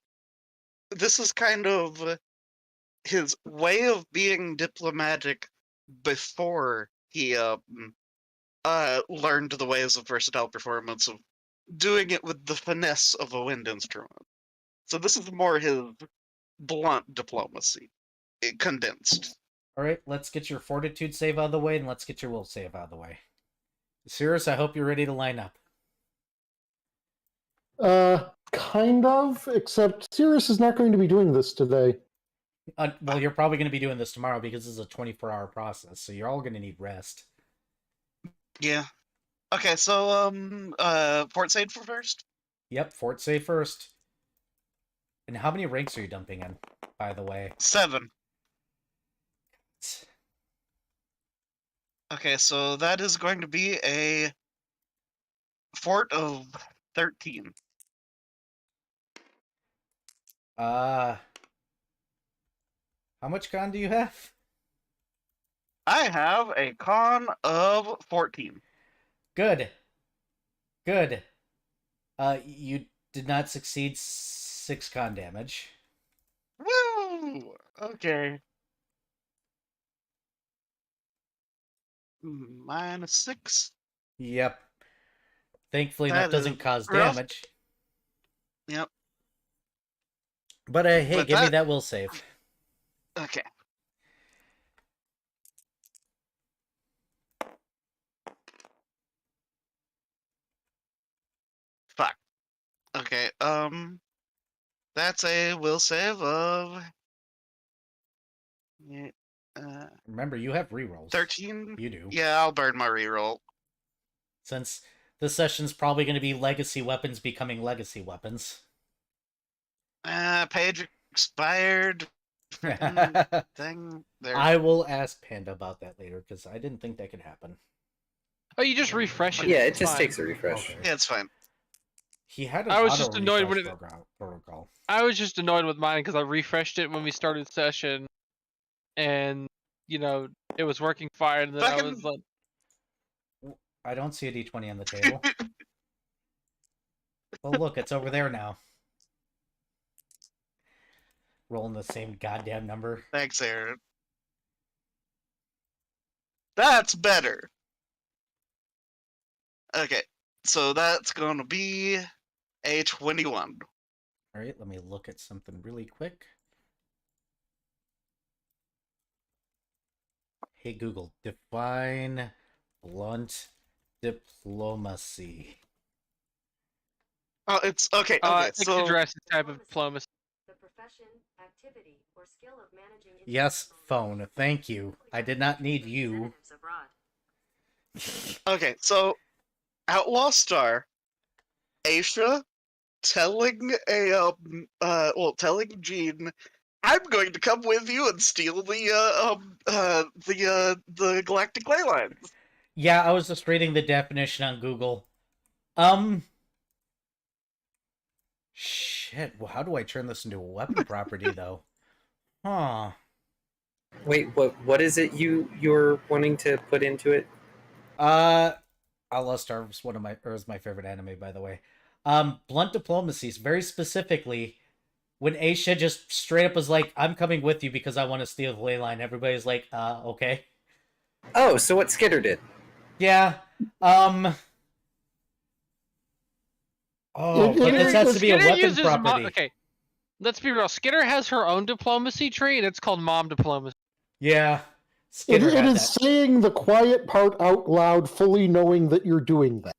this is kind of his way of being diplomatic before he learned the ways of versatile performance of doing it with the finesse of a wind instrument. So this is more his blunt diplomacy, condensed.
All right, let's get your fortitude save out of the way, and let's get your will save out of the way. Cirrus, I hope you're ready to line up.
Kind of, except Sirius is not going to be doing this today.
Well, you're probably going to be doing this tomorrow because this is a 24-hour process, so you're all going to need rest.
Yeah. Okay, so fort save for first.
Yep, fort save first. And how many ranks are you dumping in, by the way?
7. Okay, so that is going to be a fort of 13.
How much con do you have?
I have a con of 14.
Good. Good. You did not succeed 6 con damage.
Woo! Okay. -6.
Yep. Thankfully,
That
that doesn't
is
cause
rough.
damage.
Yep.
But hey,
But
give me that will save.
Okay. Fuck. Okay, that's a will save of
Remember, you have rerolls.
13.
You do.
Yeah, I'll burn my reroll.
Since this session's probably going to be legacy weapons becoming legacy weapons.
Page expired. Thing there.
I will ask Panda about that later because I didn't think that could happen.
Oh, you just refresh it.
Yeah, it
it's
just
fine.
takes a refresh.
Okay.
Yeah, it's fine.
He had an
I was just
auto
annoyed
refresh
when
protocol.
I was just annoyed with mine because I refreshed it when we started session, and you know it was working fine. And then I
Fucking-
was like,
I don't see a d20 on the table. Well, look, it's over there now. Rolling the same goddamn number.
Thanks, Aaron. That's better. Okay, so that's going to be a 21.
All right, let me look at something really quick. Hey Google, define blunt diplomacy.
Oh, it's okay.
it
So
addresses type of diplomacy.
The profession, activity, or skill of managing
Yes, phone. Thank you. I did not need you.
representatives abroad.
okay, so Outlaw Star, Aisha telling telling Jean I'm going to come with you and steal the galactic ley lines.
Yeah, I was just reading the definition on Google. Shit. Well, how do I turn this into a weapon property, though? Huh.
Wait, what is it you're wanting to put into it?
Alastar is my favorite anime, by the way. Blunt diplomacies, very specifically, when Aisha just straight up was like, "I'm coming with you because I want to steal the ley line." Everybody's like, okay."
Oh, so what Skitter did?
Yeah. Oh, but this has to be a
Skinner
weapon
uses
property.
okay, let's be real. Skinner has her own diplomacy tree, and it's called mom diplomacy.
Yeah.
It
Skinner had
is
that.
saying the quiet part out loud, fully knowing that you're doing that.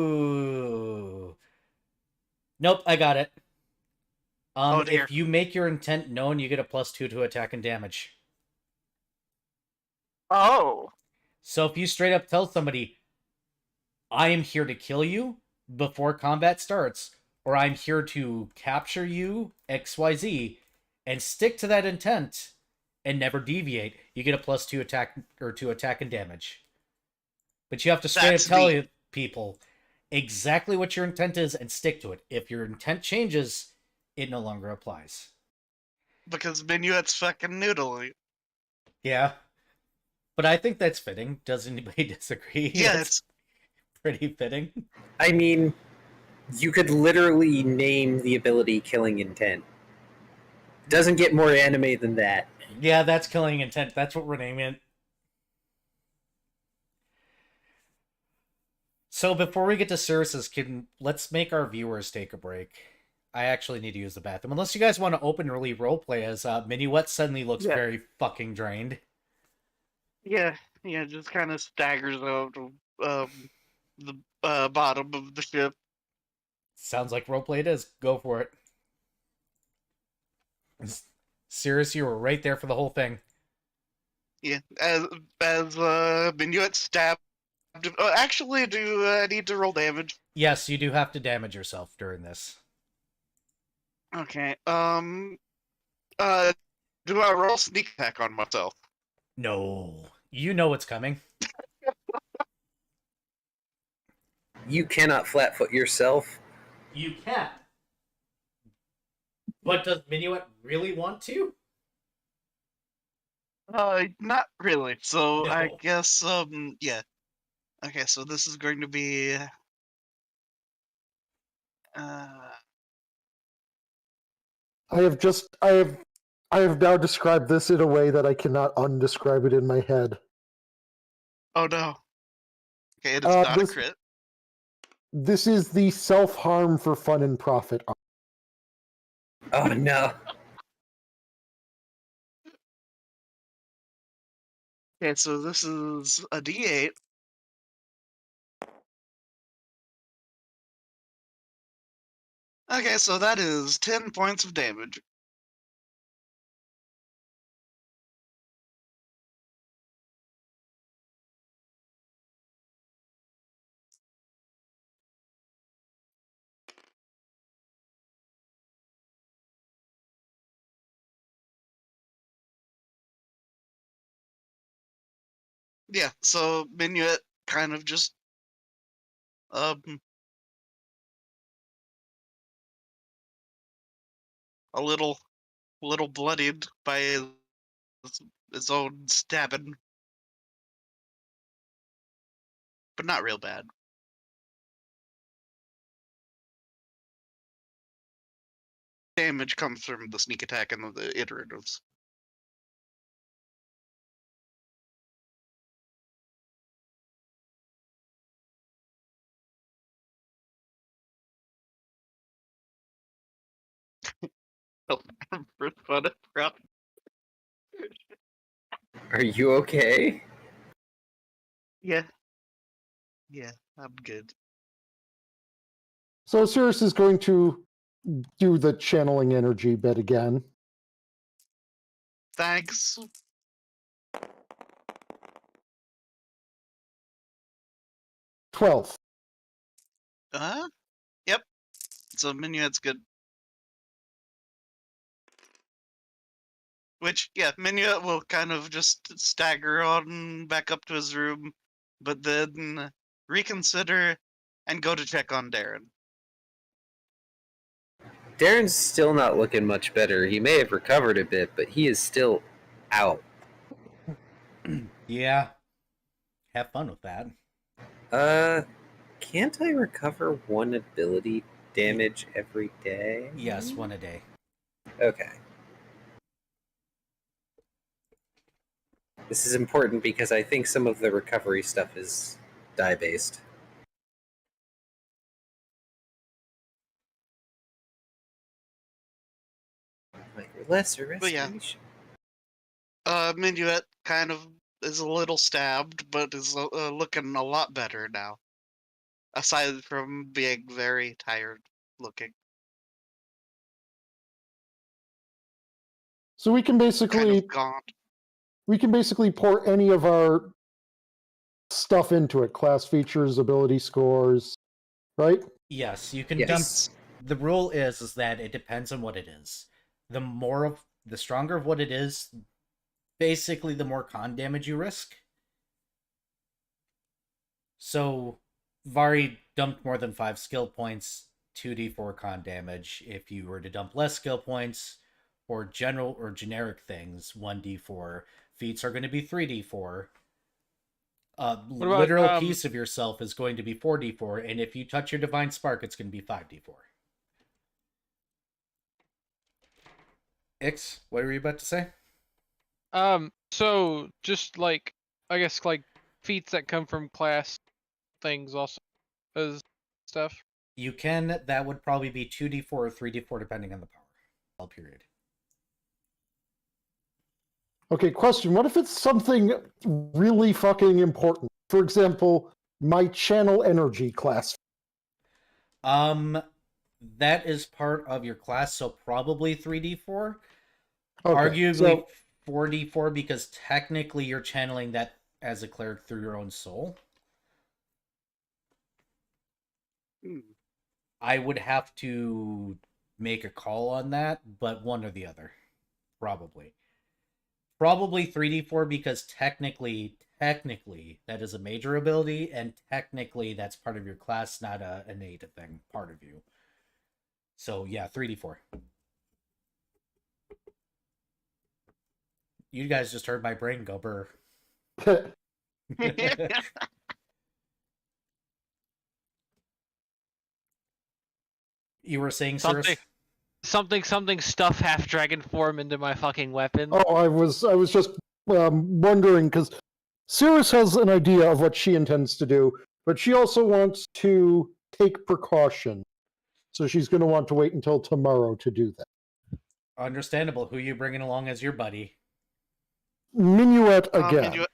Ooh. Nope, I got it.
Oh, dear.
If you make your intent known, you get a +2 to attack and damage.
Oh.
So if you straight up tell somebody, "I am here to kill you," before combat starts, or "I'm here to capture you, XYZ," and stick to that intent and never deviate, you get a +2 attack or to attack and damage. But you have to straight
That's
up tell
neat.
people exactly what your intent is and stick to it. If your intent changes, it no longer applies.
Because Minuet's fucking noodly.
Yeah. But I think that's fitting. Does anybody disagree?
Yeah,
That's pretty fitting.
I mean, you could literally name the ability Killing Intent. Doesn't get more anime than that.
Yeah, that's killing intent. That's what we're naming it. So before we get to Cirrus's, let's make our viewers take a break. I actually need to use the bathroom. Unless you guys want to openly roleplay as Minuet suddenly looks
Yeah.
very fucking drained.
Yeah, just kind of staggers out of the bottom of the ship.
Sounds like roleplay it is. Go for it. Cirrus, you were right there for the whole thing.
Yeah, as Minuet stabbed. Oh, actually, do I need to roll damage?
Yes, you do have to damage yourself during this.
Okay. Do I roll sneak attack on myself?
No. You know what's coming.
You cannot flatfoot yourself.
You can. But does Minuet really want to?
Not really. So
No.
I guess, yeah. Okay, so this is going to be,
I have now described this in a way that I cannot undescribe it in my head.
oh no. Okay, it is not a
this-
crit.
This is the self-harm for fun and profit.
Oh no.
Okay, so this is a D8. Okay, so that is 10 points of damage. Yeah, so Minuet kind of just um a little bloodied by his own stabbing, but not real bad. Damage comes from the sneak attack and the iteratives. For fun and profit.
Are you okay?
Yeah, I'm good.
So Cirrus is going to do the channeling energy bit again.
Thanks.
12.
Yep. So Minuet's good. Which, yeah, Minuet will kind of just stagger on back up to his room, but then reconsider and go to check on Darren.
Darren's still not looking much better. He may have recovered a bit, but he is still out.
Yeah. Have fun with that.
Can't I recover one ability damage every day?
Yes, one a day.
Okay. This is important because I think some of the recovery stuff is die-based. Like lesser
But yeah.
restoration.
Minuet kind of is a little stabbed, but is looking a lot better now. Aside from being very tired looking.
So we can
Kind
basically
of gaunt.
pour any of our stuff into it: class features, ability scores, right?
Yes, you can
Yes.
dump. The rule is that it depends on what it is. The stronger of what it is, basically the more con damage you risk. So Vari dumped more than 5 skill points, 2d4 con damage. If you were to dump less skill points or general or generic things, 1d4. Feats are going to be 3d4.
about,
Literal piece of yourself is going to be 4d4, and if you touch your divine spark, it's going to be 5d4. Ix, what were you about to say?
So just like, I guess, like feats that come from class things also as stuff.
You can, that would probably be 2d4 or 3d4 depending on the power. Period.
Okay, question. What if it's something really fucking important? For example, my channel energy class.
That is part of your class, so probably 3d4.
Okay,
Arguably
so
4d4 because technically you're channeling that as a cleric through your own soul. I would have to make a call on that, but one or the other. Probably. Probably 3d4 because technically that is a major ability, and technically that's part of your class, not a innate thing, part of you. So yeah, 3d4. You guys just heard my brain go burr. You were saying, Cirrus?
Something stuff half dragon form into my fucking weapon.
Oh, I was just wondering because Cirrus has an idea of what she intends to do, but she also wants to take precaution. So she's going to want to wait until tomorrow to do that.
Understandable. Who you bringing along as your buddy?
Minuet again.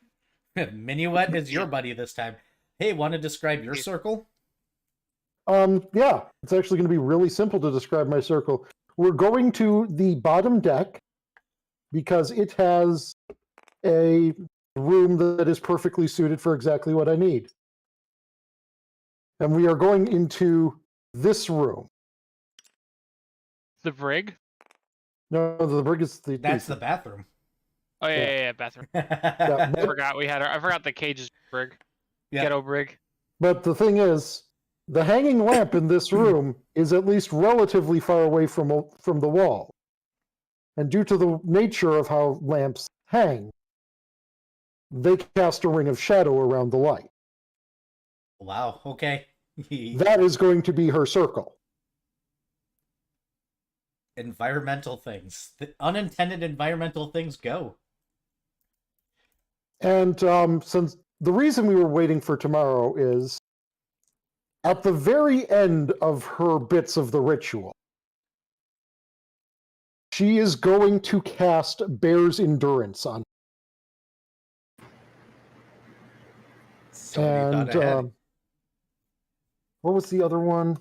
Minuet is your buddy this time. Hey, want to describe your circle?
Yeah, it's actually going to be really simple to describe my circle. We're going to the bottom deck because it has a room that is perfectly suited for exactly what I need. And we are going into this room.
The brig?
No, the brig is the...
That's the bathroom.
Oh yeah, bathroom.
Yeah,
I forgot the cage's brig.
Yeah.
Ghetto brig.
But the thing is, the hanging lamp in this room is at least relatively far away from the wall. And due to the nature of how lamps hang, they cast a ring of shadow around the light.
Wow, okay.
That is going to be her circle.
Environmental things. The unintended environmental things go.
And since the reason we were waiting for tomorrow is at the very end of her bits of the ritual, she is going to cast Bear's Endurance on.
Somebody thought ahead.
What was the other one?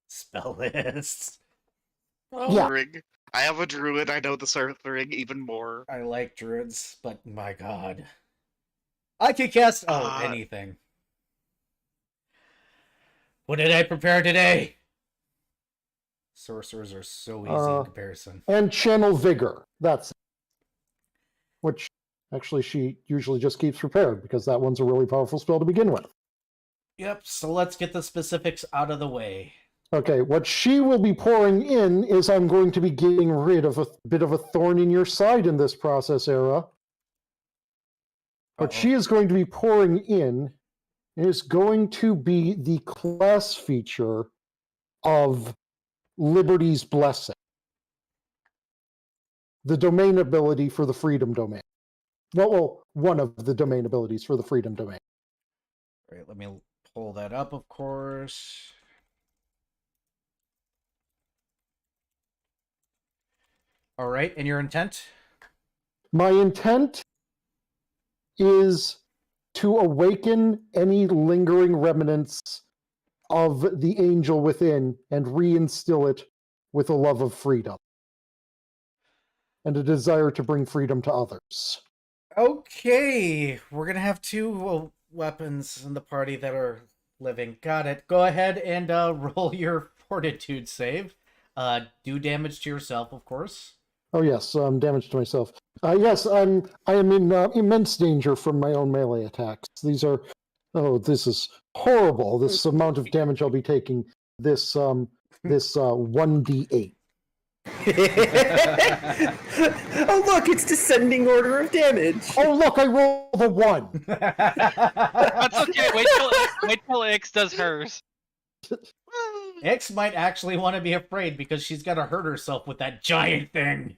Spell lists.
Yeah.
Ring. I have a druid. I know the Earth Ring even more.
I like druids, but my god. I can cast anything. What did I prepare today? Sorcerers are so easy in comparison.
And channel vigor. That's it. Which actually she usually just keeps prepared because that one's a really powerful spell to begin with.
Yep, so let's get the specifics out of the way.
Okay, what she will be pouring in is I'm going to be getting rid of a bit of a thorn in your side in this process, Era. What she is going to be pouring in is going to be the class feature of Liberty's Blessing. The domain ability for the Freedom Domain. Well, one of the domain abilities for the Freedom Domain.
All right, let me pull that up, of course. All right, and your intent?
My intent is to awaken any lingering remnants of the angel within and reinstill it with a love of freedom and a desire to bring freedom to others.
Okay, we're gonna have two weapons in the party that are living. Got it. Go ahead and roll your fortitude save. Do damage to yourself, of course.
Oh yes, damage to myself. Yes, I am in immense danger from my own melee attacks. These are, this is horrible. This amount of damage I'll be taking. This 1d8.
Oh look, it's descending order of damage.
Oh look, I rolled a 1.
That's okay. Wait till X does hers.
X might actually want to be afraid because she's gonna hurt herself with that giant thing.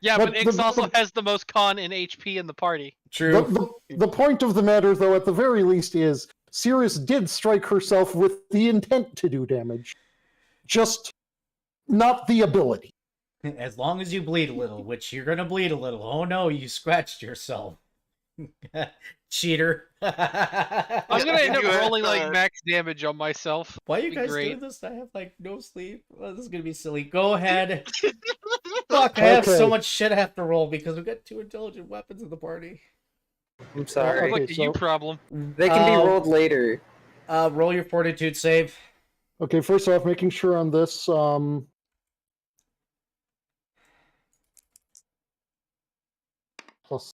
Yeah, but X also has the most con in HP in the party.
True.
The point of the matter, though, at the very least, is Cirrus did strike herself with the intent to do damage, just not the ability.
As long as you bleed a little, which you're gonna bleed a little. Oh no, you scratched yourself. Cheater.
I'm gonna end up rolling like max damage on myself.
Why are you guys doing this? I have like no sleep. Oh, this is gonna be silly. Go ahead. Fuck, I have so much shit I have to roll because we've got two intelligent weapons in the party.
I'm sorry.
Like a you problem.
They can be rolled later.
Roll your fortitude save.
Okay, first off, making sure on this, plus.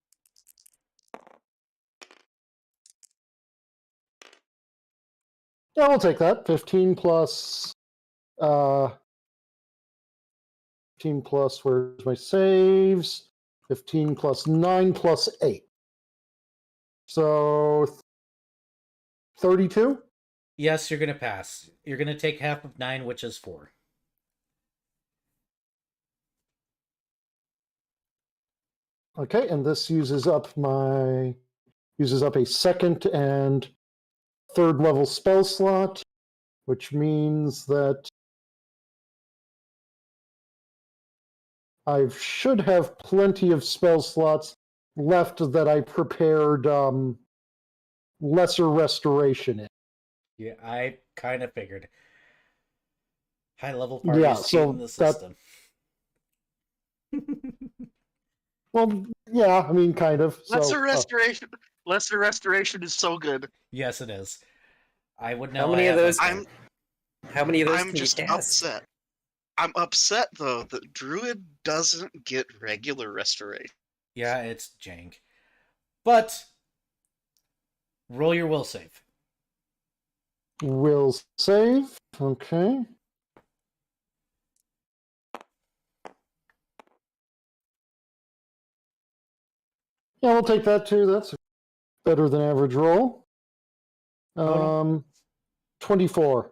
Yeah, we'll take that. 15 plus, 15 plus, where's my saves? 15 plus 9 plus 8. So, 32?
Yes, you're gonna pass. You're gonna take half of 9, which is 4.
Okay, and this uses up a second and third level spell slot, which means that I should have plenty of spell slots left that I prepared lesser restoration in.
Yeah, I kind of figured. High level parties cheating the system.
Well, yeah, I mean, kind of.
Lesser restoration. Lesser restoration is so good.
Yes, it is. I would know.
How many of those?
I'm
can
just
you cast?
upset. I'm upset though that Druid doesn't get regular restoration.
Yeah, it's jank. But roll your will save.
Will save. Okay. Yeah, we'll take that too. That's better than average roll. 24.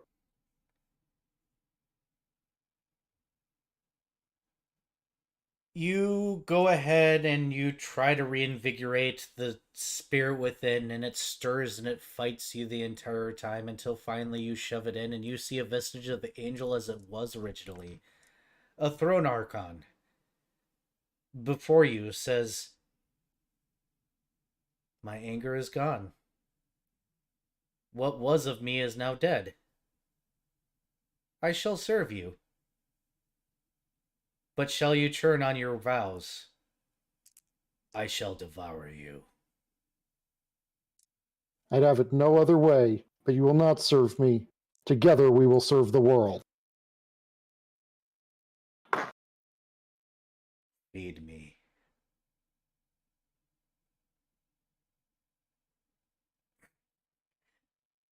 You go ahead and you try to reinvigorate the spirit within, and it stirs and it fights you the entire time until finally you shove it in and you see a vestige of the angel as it was originally. A throne archon before you says, "My anger is gone. What was of me is now dead. I shall serve you. But shall you turn on your vows? I shall devour you."
I'd have it no other way, but you will not serve me. Together we will serve the world.
Feed me.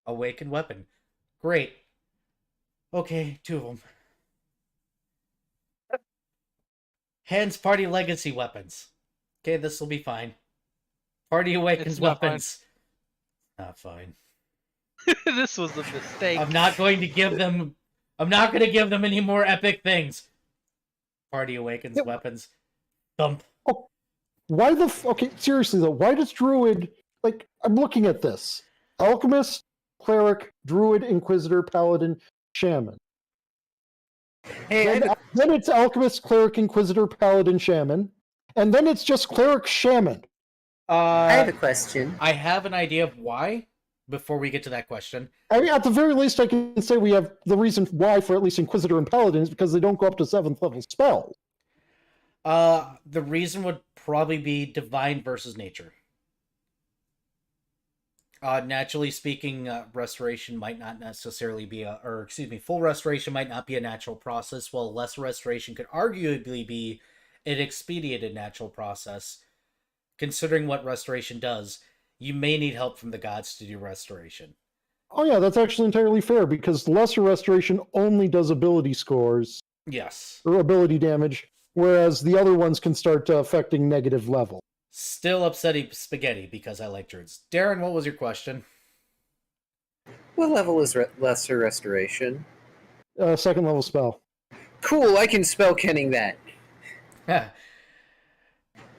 Awakened weapon. Great. Okay, 2 of them. Hands party legacy weapons. Okay, this will be fine. Party awakens
It's not fine.
weapons. Not fine.
This was a mistake.
I'm not going to give them. I'm not going to give them any more epic things. Party awakens
Yep.
weapons. Thump.
Why the okay? Seriously though, why does druid like? I'm looking at this: alchemist, cleric, druid, inquisitor, paladin, shaman.
Hey,
Then it's alchemist, cleric, inquisitor, paladin, shaman, and then it's just cleric, shaman.
I have a question.
I have an idea of why. Before we get to that question,
I mean, at the very least, I can say we have the reason why for at least inquisitor and paladin is because they don't go up to 7th level spells.
the reason would probably be divine versus nature. Naturally speaking, restoration might not necessarily be full restoration might not be a natural process, while lesser restoration could arguably be an expedited natural process. Considering what restoration does, you may need help from the gods to do restoration.
Oh yeah, that's actually entirely fair because lesser restoration only does ability scores
Yes.
or ability damage, whereas the other ones can start affecting negative level.
Still upsetting spaghetti because I like druids. Darren, what was your question?
What level is lesser restoration?
2nd level spell.
Cool, I can spell kenning that.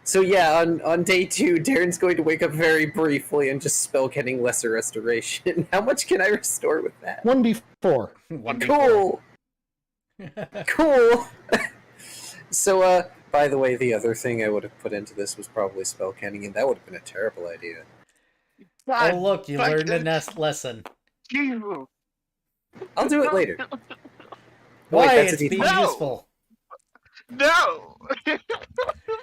So yeah, on day 2, Darren's going to wake up very briefly and just spell kenning lesser restoration. How much can I restore with that?
1d4.
1d4.
Cool. Cool. So, by the way, the other thing I would have put into this was probably spell kenning, and that would have been a terrible idea.
Oh, look, you learned a lesson.
I'll do it later.
Why?
Wait, that's a
It's
D4.
being
No!
useful.
No!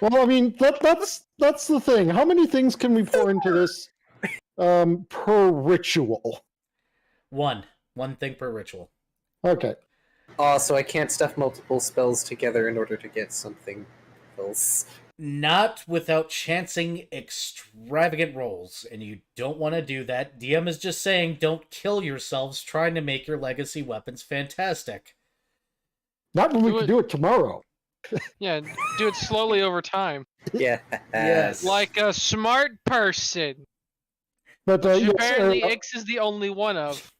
Well, I mean, that's the thing. How many things can we pour into this per ritual?
One thing per ritual.
Okay.
So I can't stuff multiple spells together in order to get something else.
Not without chancing extravagant rolls, and you don't want to do that. DM is just saying don't kill yourselves trying to make your legacy weapons fantastic.
Not when we can do it tomorrow.
Yeah, do it slowly over time.
Yeah.
Yes.
Like a smart person.
But
Which
yes,
apparently
Era,
Ix is the only one of.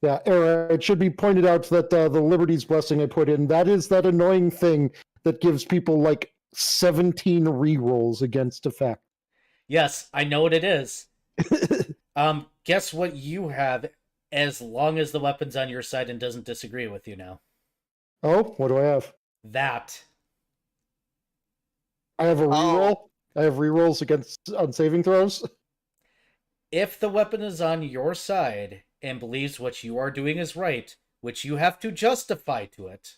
yeah, Era, it should be pointed out that the Liberty's Blessing I put in, that is that annoying thing that gives people like 17 rerolls against effect.
Yes, I know what it is. Guess what you have as long as the weapon's on your side and doesn't disagree with you now?
Oh, what do I have?
That.
I have a reroll. I have rerolls against on saving throws.
If the weapon is on your side and believes what you are doing is right, which you have to justify to it,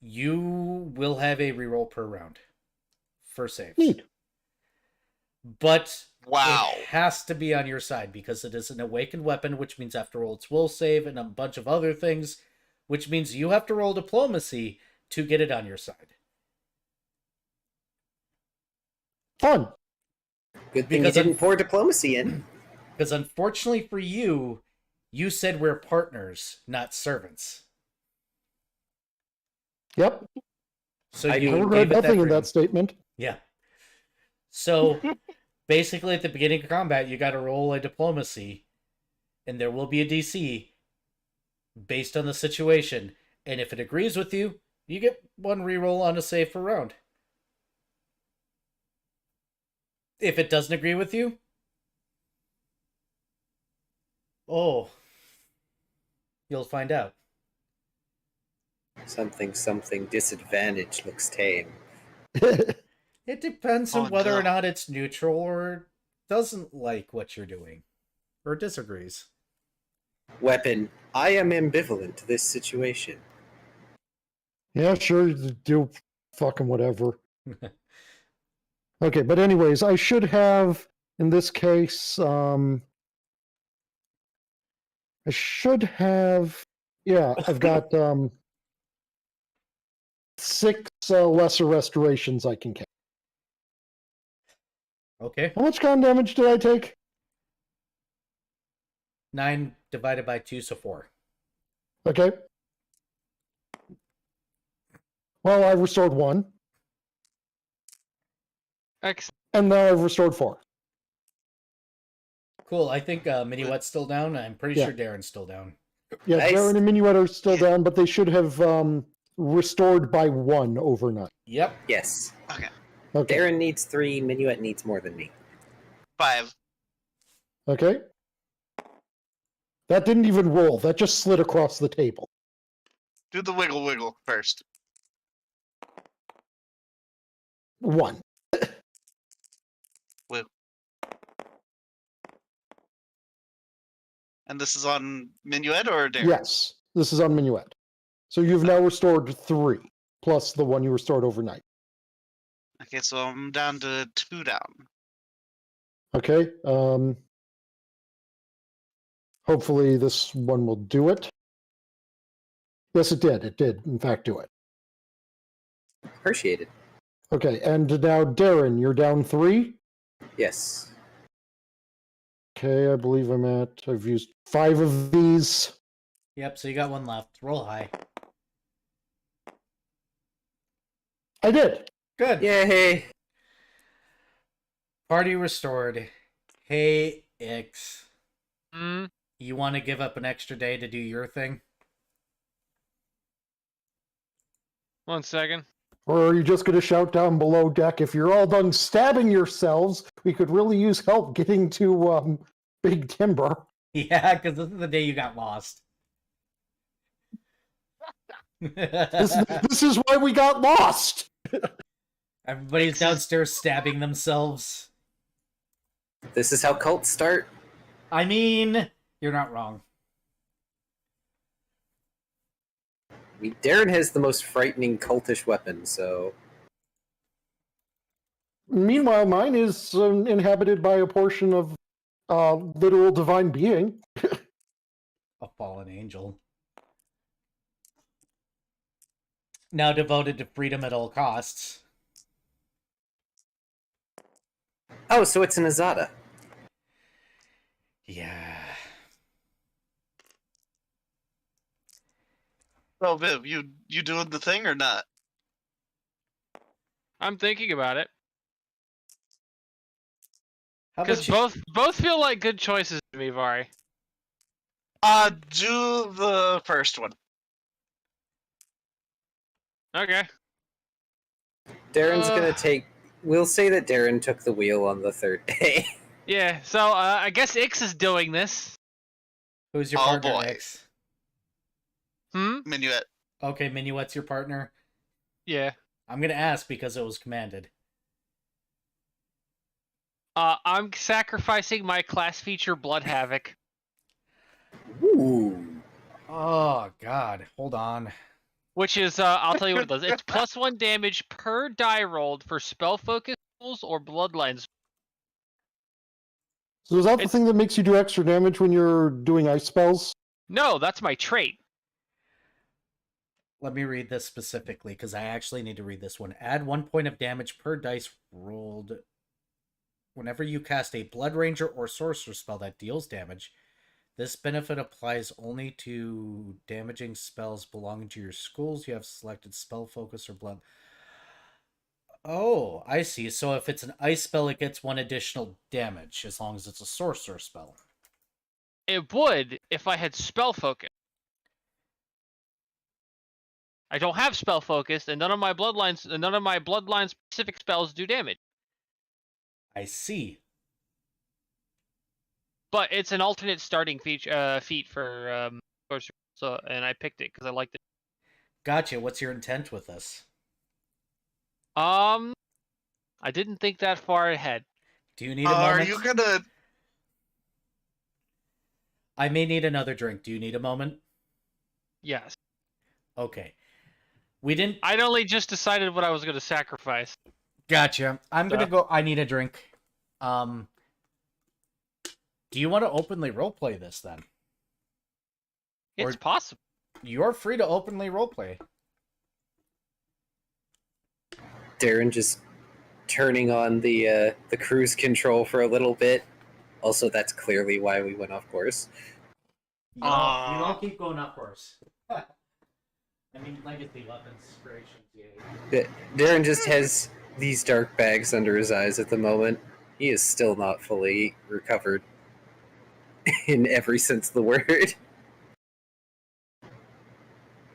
you will have a reroll per round for saves.
Neat.
But
Wow.
it has to be on your side because it is an awakened weapon, which means after roll its will save and a bunch of other things, which means you have to roll diplomacy to get it on your side.
Fun.
Good thing
Because
you didn't pour diplomacy in.
Because unfortunately for you, you said we're partners, not servants.
Yep.
So
I
you
I
gave
regret
it
nothing in
freedom.
that statement.
Yeah. So basically at the beginning of combat, you got to roll a diplomacy, and there will be a DC based on the situation. And if it agrees with you, you get one reroll on a save per round. If it doesn't agree with you, oh, you'll find out.
Something disadvantage looks tame.
It depends on
Oh,
whether or
no.
not it's neutral or doesn't like what you're doing or disagrees.
Weapon. I am ambivalent to this situation.
Yeah, sure, do fucking whatever. Okay, but anyways, I should have In this case, I should have. Yeah, I've got 6 lesser restorations I can cast.
Okay.
How much con damage did I take?
9 divided by 2, so 4.
Okay. Well, I restored 1,
Excellent.
and now I've restored 4.
Cool. I think Minuet's still down. I'm pretty
Yeah.
sure Darren's still down.
Yeah,
Nice.
Darren and Minuet are still down, but they should have restored by 1 overnight.
Yep.
Yes.
Okay.
Darren needs 3, Minuet needs more than me.
5.
Okay. That didn't even roll. That just slid across the table.
Do the wiggle wiggle first.
1.
And this is on Minuet or Darren?
Yes, this is on Minuet. So you've now restored 3, plus the 1 you restored overnight.
Okay, so I'm down to 2 down.
Okay. Hopefully this one will do it. Yes, it did. It did, in fact, do it.
Appreciated.
Okay, and now Darren, you're down 3.
Yes.
Okay, I believe I've used 5 of these.
Yep, so you got 1 left. Roll high.
I did.
Good.
Yay!
Party restored. Hey, Ix.
Hmm.
You want to give up an extra day to do your thing?
1 second.
Or are you just going to shout down below deck, if you're all done stabbing yourselves, we could really use help getting to Big Timber.
Yeah, because this is the day you got lost.
This is why we got lost.
Everybody's downstairs stabbing themselves.
This is how cults start.
I mean, you're not wrong.
Darren has the most frightening cultish weapon, so...
Meanwhile, mine is inhabited by a portion of literal divine being.
A fallen angel. Now devoted to freedom at all costs.
Oh, so it's an Azada.
Yeah.
So, Viv, you doing the thing or not?
I'm thinking about it.
How
Because
about you...
both feel like good choices to me, Vari.
Do the first one.
Okay.
Darren's gonna take... We'll say that Darren took the wheel on the 3rd day.
Yeah, so I guess Ix is doing this.
Who's your
Oh,
partner,
boy.
Ix?
Minuet.
Okay, Minuet's your partner.
Yeah.
I'm gonna ask because it was commanded.
I'm sacrificing my class feature Blood Havoc.
Ooh.
Oh, God. Hold on.
Which is, I'll tell you what it does. It's +1 damage per die rolled for spell focus rules or bloodlines.
So is that the
It's-
thing that makes you do extra damage when you're doing ice spells?
No, that's my trait.
Let me read this specifically, because I actually need to read this one. Add 1 point of damage per dice rolled whenever you cast a Blood Ranger or Sorcerer spell that deals damage. This benefit applies only to damaging spells belonging to your schools. You have selected spell focus or blood. Oh, I see. So if it's an ice spell, it gets 1 additional damage, as long as it's a sorcerer spell.
It would if I had spell focus. I don't have spell focus, and none of my bloodline specific spells do damage.
I see.
But it's an alternate starting feat for sorcerer. So, and I picked it because I liked it.
Gotcha. What's your intent with this?
I didn't think that far ahead.
Do you need a moment?
Are you gonna...
I may need another drink. Do you need a moment?
Yes.
Okay. We didn't...
I'd only just decided what I was going to sacrifice.
Gotcha. I'm gonna go... I need a drink. Do you want to openly roleplay this then?
It's
Or-
possible.
You're free to openly roleplay.
Darren just turning on the cruise control for a little bit. Also, that's clearly why we went off course.
You don't keep going off course. I mean, legacy weapons, inspirations, yeah.
Darren just has these dark bags under his eyes at the moment. He is still not fully recovered in every sense of the word.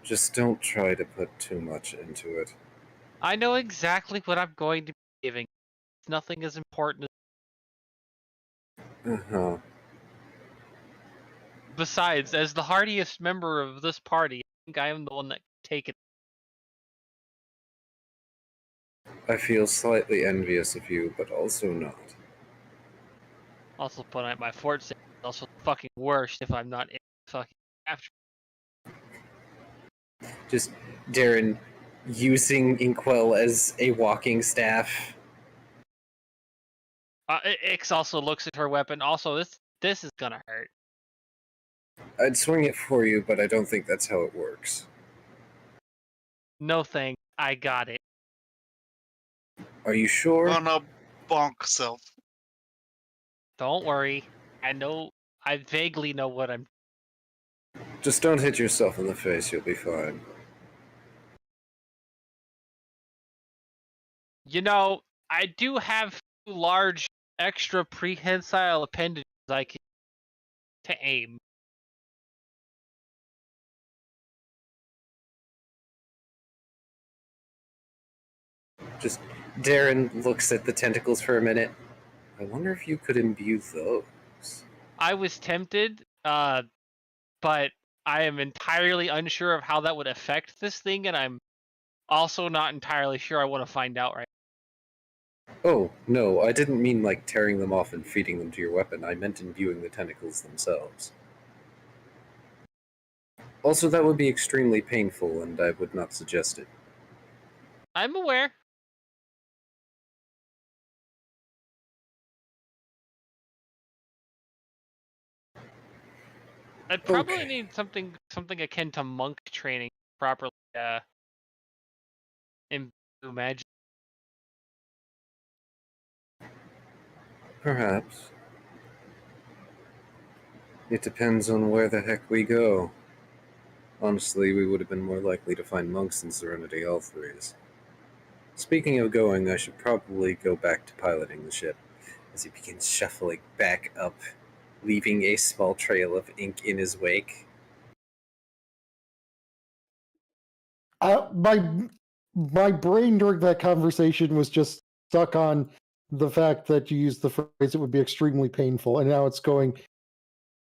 Just don't try to put too much into it.
I know exactly what I'm going to be giving. It's nothing as important as...
Uh-huh.
Besides, as the hardiest member of this party, I think I am the one that can take it.
I feel slightly envious of you, but also not.
Also, put out my fort save is also the fucking worst if I'm not in fucking after.
Just Darren using Inkwell as a walking staff.
Ix also looks at her weapon. Also, this is gonna hurt.
I'd swing it for you, but I don't think that's how it works.
No thanks. I got it.
Are you sure?
Gonna bonk self.
Don't worry. I vaguely know what I'm...
Just don't hit yourself in the face, you'll be fine.
You know, I do have 2 large extra prehensile appendages I can to aim.
Just Darren looks at the tentacles for a minute. I wonder if you could imbue those.
I was tempted, but I am entirely unsure of how that would affect this thing, and I'm also not entirely sure I want to find out right.
Oh, no, I didn't mean like tearing them off and feeding them to your weapon. I meant imbuing the tentacles themselves. Also, that would be extremely painful, and I would not suggest it.
I'm aware. I'd probably
Okay.
need something akin to monk training properly. Imbue magic.
Perhaps. It depends on where the heck we go. Honestly, we would have been more likely to find monks in Serenity L3s. Speaking of going, I should probably go back to piloting the ship, as he begins shuffling back up, leaving a small trail of ink in his wake.
My brain during that conversation was just stuck on the fact that you used the phrase "it would be extremely painful," and now it's going.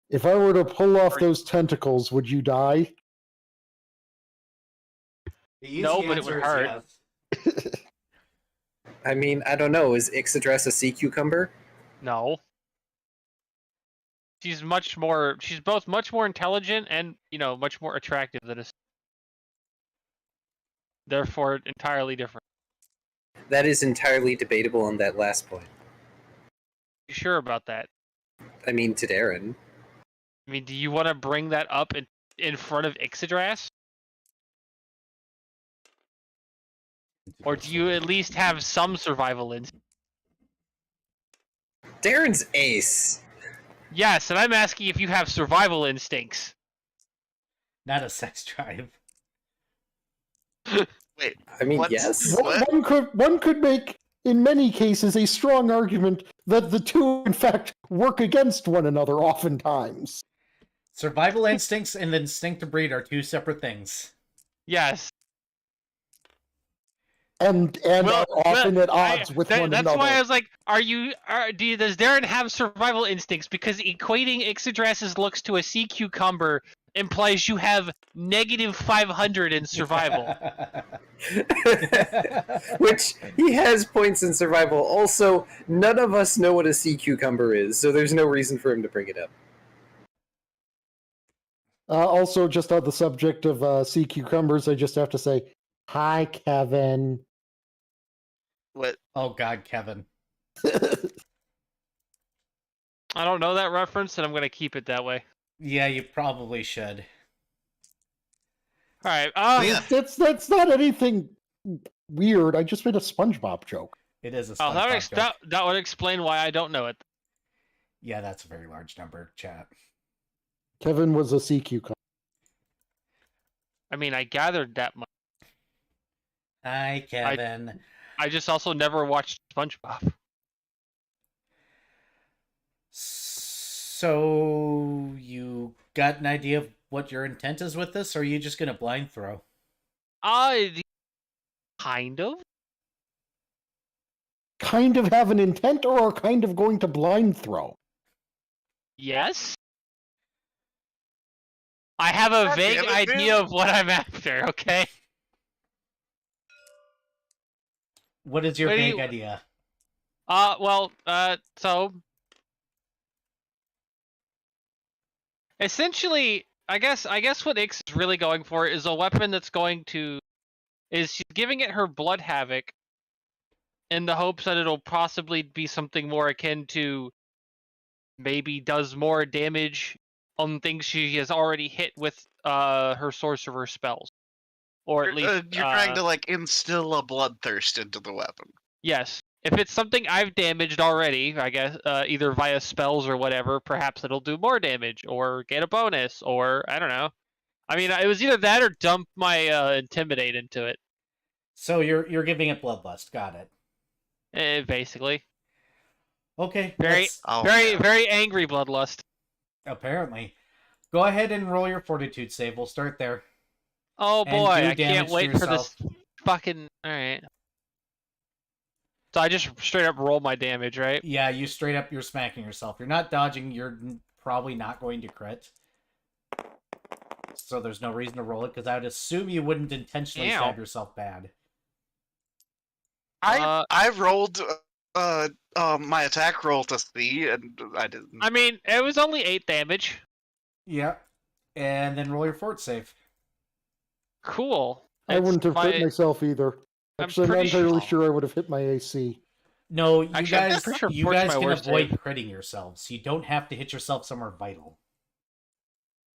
If I were to pull off those tentacles, would you die?
No, but it would hurt.
I mean, I don't know, is Ixaddress a sea cucumber?
No. She's both much more intelligent and, much more attractive than a... Therefore, entirely different.
That is entirely debatable on that last point.
You sure about that?
I mean, to Darren.
I mean, do you want to bring that up in front of Ixaddras? Or do you at least have some survival instinct?
Darren's ace.
Yes, and I'm asking if you have survival instincts.
Not a sex drive.
Wait,
I mean,
what's-
yes.
What?
One could make, in many cases, a strong argument that the two, in fact, work against one another oftentimes.
Survival instincts and instinct to breed are 2 separate things.
Yes.
And are often at odds with one
that's
another.
why I was like, does Darren have survival instincts? Because equating Ixadras's looks to a sea cucumber implies you have negative 500 in survival.
Which, he has points in survival. Also, none of us know what a sea cucumber is, so there's no reason for him to bring it up.
Also, just on the subject of sea cucumbers, I just have to say, hi, Kevin.
What?
Oh God, Kevin.
I don't know that reference, and I'm gonna keep it that way.
Yeah, you probably should.
All right.
Yeah.
That's not anything weird. I just made a SpongeBob joke.
It is a
Oh,
SpongeBob joke.
that would explain why I don't know it.
Yeah, that's a very large number, chat.
Kevin was a CQ.
I mean, I gathered that much.
Hi, Kevin.
I just also never watched SpongeBob.
So, you got an idea of what your intent is with this, or are you just gonna blind throw?
Kind of.
Kind of have an intent, or are kind of going to blind throw?
Yes. I have a
God
vague
damn it,
idea
man.
of what I'm after. Okay.
What is your
What do
vague
you-
idea?
So essentially, I guess what Ix is really going for is a weapon that's she's giving it her blood havoc in the hopes that it'll possibly be something more akin to maybe does more damage on things she has already hit with her sorcerer spells. Or at least
You're trying to like instill a bloodthirst into the weapon.
yes. If it's something I've damaged already, I guess either via spells or whatever, perhaps it'll do more damage or get a bonus or I don't know. I mean, it was either that or dump my intimidate into it.
So you're giving it bloodlust. Got it.
Basically,
Okay.
Very-
let's-
Oh,
very
yeah.
very angry bloodlust.
apparently. Go ahead and roll your fortitude save. We'll start there.
Oh
And
boy,
do
I
damage
can't
to
wait for
yourself.
this fucking. All right. So I just straight up roll my damage, right?
Yeah, you straight up, you're smacking yourself. You're not dodging. You're probably not going to crit. So there's no reason to roll it, because I would assume you wouldn't intentionally
Ow.
stab yourself bad.
I rolled my attack roll to see, and I didn't.
I mean, it was only 8 damage.
Yeah. And then roll your fort save.
Cool.
I wouldn't have hit myself either.
I'm
Actually, I'm not
pretty
entirely
sure-
sure I would have hit my AC.
No, you
Actually, I'm
guys,
pretty sure
you
fort's
guys
my
can
worst
avoid
save.
critting yourselves. You don't have to hit yourself somewhere vital.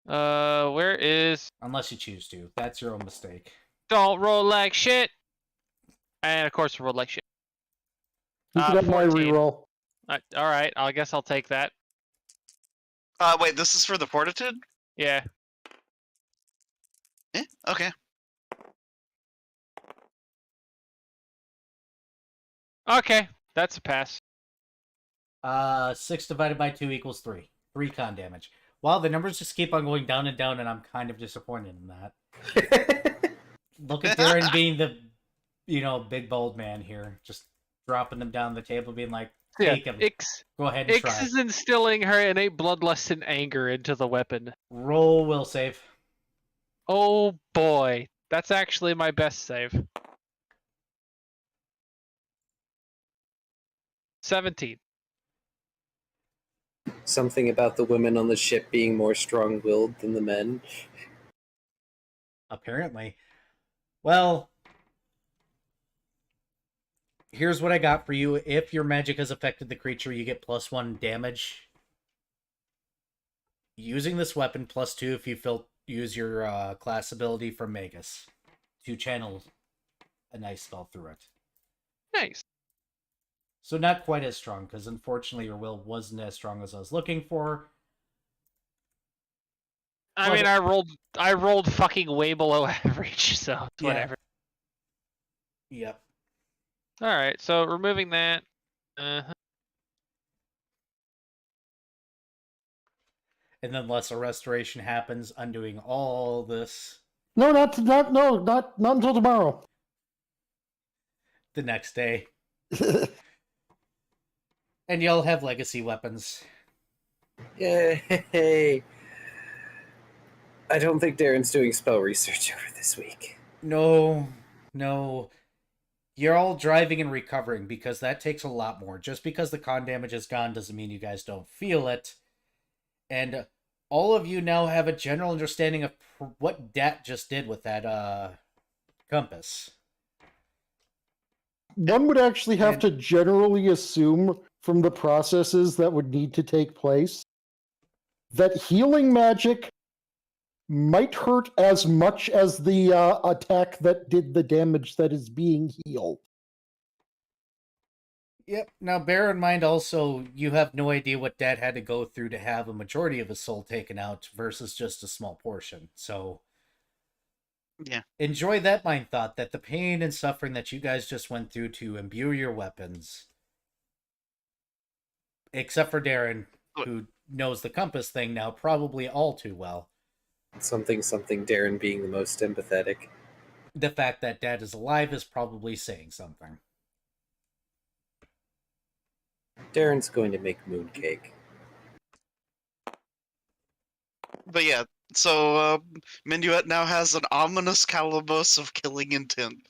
Where is?
Unless you choose to. That's your own mistake.
Don't roll like shit. And of course, roll like shit.
You can have my
14.
reroll.
All right, I guess I'll take that.
Wait, this is for the fortitude?
Yeah.
Okay.
Okay, that's a pass.
6 divided by 2 equals 3. 3 con damage. Wow, the numbers just keep on going down, and I'm kind of disappointed in that. Look at Darren being the, big bold man here. Just dropping them down the table, being like, take them.
Ix
Go ahead and try.
is instilling her innate bloodlust and anger into the weapon.
Roll will save.
Oh boy, that's actually my best save. 17.
Something about the women on the ship being more strong-willed than the men.
Apparently. Well, here's what I got for you. If your magic has affected the creature, you get +1 damage. Using this weapon, +2 if you use your class ability from Magus to channel a nice spell through it.
Nice.
So not quite as strong, because unfortunately your will wasn't as strong as I was looking for.
I mean, I rolled fucking way below average, so it's
Yeah.
whatever.
Yep.
All right, so removing that.
And then lesser restoration happens, undoing all this
No, not until tomorrow.
the next day. And y'all have legacy weapons.
Yay! I don't think Darren's doing spell research over this week.
No. You're all driving and recovering, because that takes a lot more. Just because the con damage is gone doesn't mean you guys don't feel it. And all of you now have a general understanding of what Dat just did with that compass.
One would actually have to generally assume from the processes that would need to take place, that healing magic might hurt as much as the attack that did the damage that is being healed.
Yep. Now, bear in mind also, you have no idea what Dad had to go through to have a majority of his soul taken out versus just a small portion. So,
Yeah.
enjoy that mind thought that the pain and suffering that you guys just went through to imbue your weapons, except for Darren, who knows the compass thing now probably all too well.
Something, Darren being the most empathetic.
The fact that Dad is alive is probably saying something.
Darren's going to make mooncake.
But yeah, so Minuet now has an ominous calaboose of killing intent.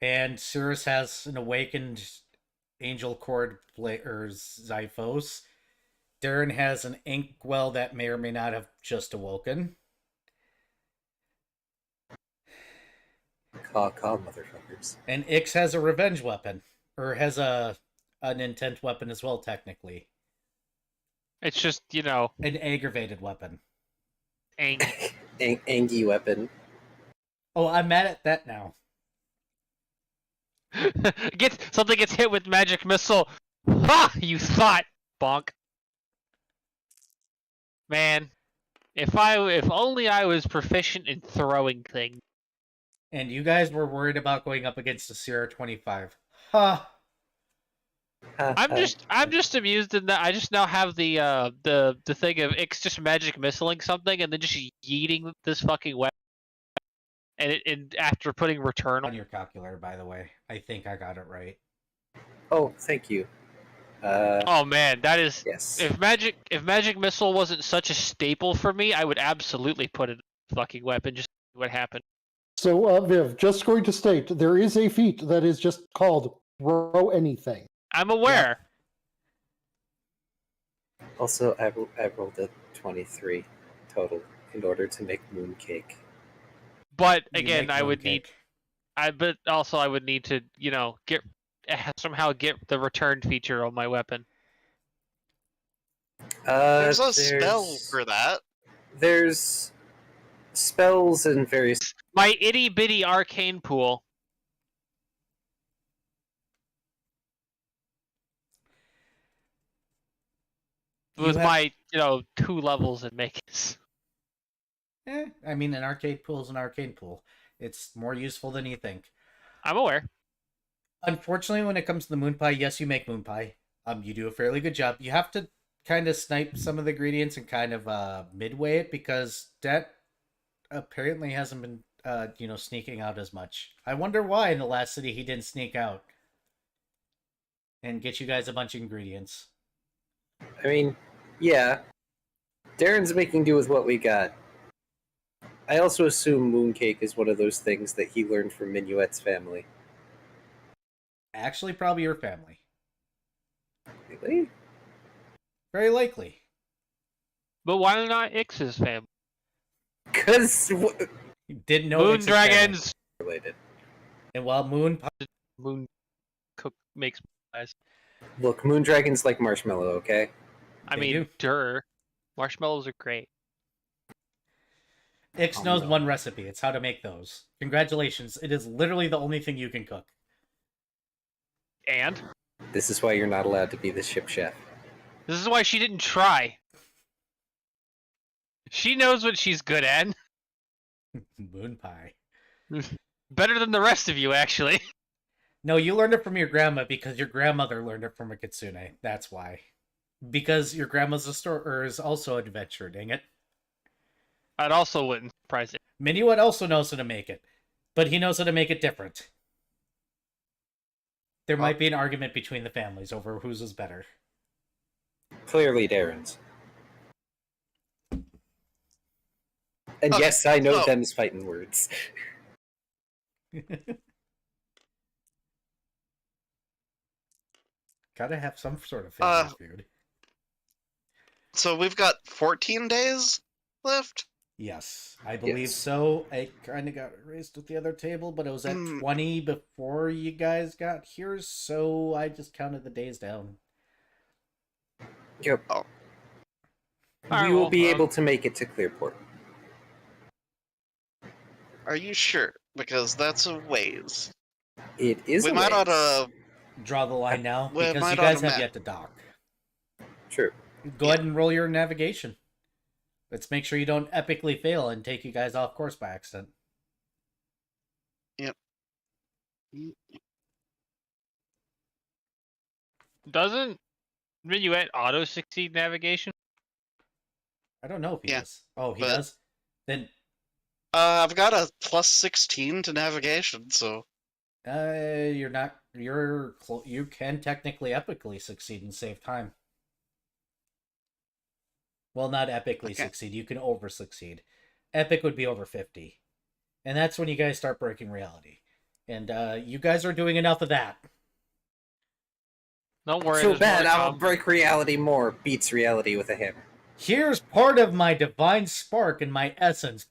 And Cirrus has an awakened angel cord or Zyphos. Darren has an inkwell that may or may not have just awoken.
Caw, motherfuckers.
And Ix has a revenge weapon. Or has an intent weapon as well, technically.
It's just, you know,
An aggravated weapon.
Angie weapon.
Oh, I'm mad at that now.
something gets hit with magic missile. Ha! You thought, bonk. Man, if only I was proficient in throwing things.
And you guys were worried about going up against a Sierra 25. Ha!
I'm just amused in that I just now have the thing of Ix just magic missiling something and then just yeeting this fucking weapon. And after putting return
On your calculator, by the way. I think I got it right.
Oh, thank you.
Oh man, that is
Yes.
if magic missile wasn't such a staple for me, I would absolutely put it in the fucking weapon just to see what happened.
So, Viv, just going to state, there is a feat that is just called throw anything.
I'm aware.
Also, I rolled a 23 total in order to make mooncake.
But
You
again,
make
I would
mooncake.
need but also I would need to, you know, somehow get the return feature on my weapon.
There's a spell for that.
There's spells and various.
My itty bitty arcane pool. With my, 2 levels in Magus.
I mean, an arcade pool is an arcade pool. It's more useful than you think.
I'm aware.
Unfortunately, when it comes to the moon pie, yes, you make moon pie. You do a fairly good job. You have to kind of snipe some of the ingredients and kind of midway it because that apparently hasn't been, sneaking out as much. I wonder why in the last city he didn't sneak out and get you guys a bunch of ingredients.
I mean, yeah. Darren's making do with what we got. I also assume mooncake is one of those things that he learned from Minuet's family.
Actually, probably your family.
Really?
Very likely.
But why not Ix's family?
Because
You didn't know
Moon
Ix's family.
dragons!
related.
And while moon pie...
Moon cook makes pies.
Look, moondragons like marshmallow, okay?
I
They
mean,
do.
marshmallows are great.
Ix
Oh,
knows
no.
one recipe. It's how to make those. Congratulations. It is literally the only thing you can cook.
And
This is why you're not allowed to be the ship chef.
this is why she didn't try. She knows what she's good at.
Moon pie.
Better than the rest of you, actually.
No, you learned it from your grandma because your grandmother learned it from a kitsune. That's why. Because your grandma's is also an adventurer, dang it.
That also wouldn't surprise it.
Minuet also knows how to make it, but he knows how to make it different. There might be an argument between the families over whose is better.
Clearly Darren's. And
Okay,
yes, I know
so-
them's fighting words.
Gotta have some sort of family food.
So we've got 14 days left?
Yes, I believe
Yes.
so. I kind of got raised with the other table, but it was at 20 before you guys got here, so I just counted the days down.
Yep.
Oh.
We will be able to make it to Clearport.
Are you sure? Because that's a ways.
It is
We
a
might ought
ways.
to.
Draw the line now,
We
because you
might
guys
oughta
have
map.
yet to dock.
True.
Go ahead and roll your navigation. Let's make sure you don't epically fail and take you guys off course by accident.
Yep.
Doesn't Minuet auto succeed navigation?
I don't know if he
Yeah,
does. Oh, he
but-
does? Then
I've got a plus 16 to navigation, so
you're not. You can technically epically succeed and save time. Well, not epically
Okay.
succeed. You can over succeed. Epic would be over 50, and that's when you guys start breaking reality. And you guys are doing enough of that.
Don't worry.
So
there's more
bad,
to
I will
come.
break reality more. Beats reality with a hammer.
Here's part of my divine spark and my essence.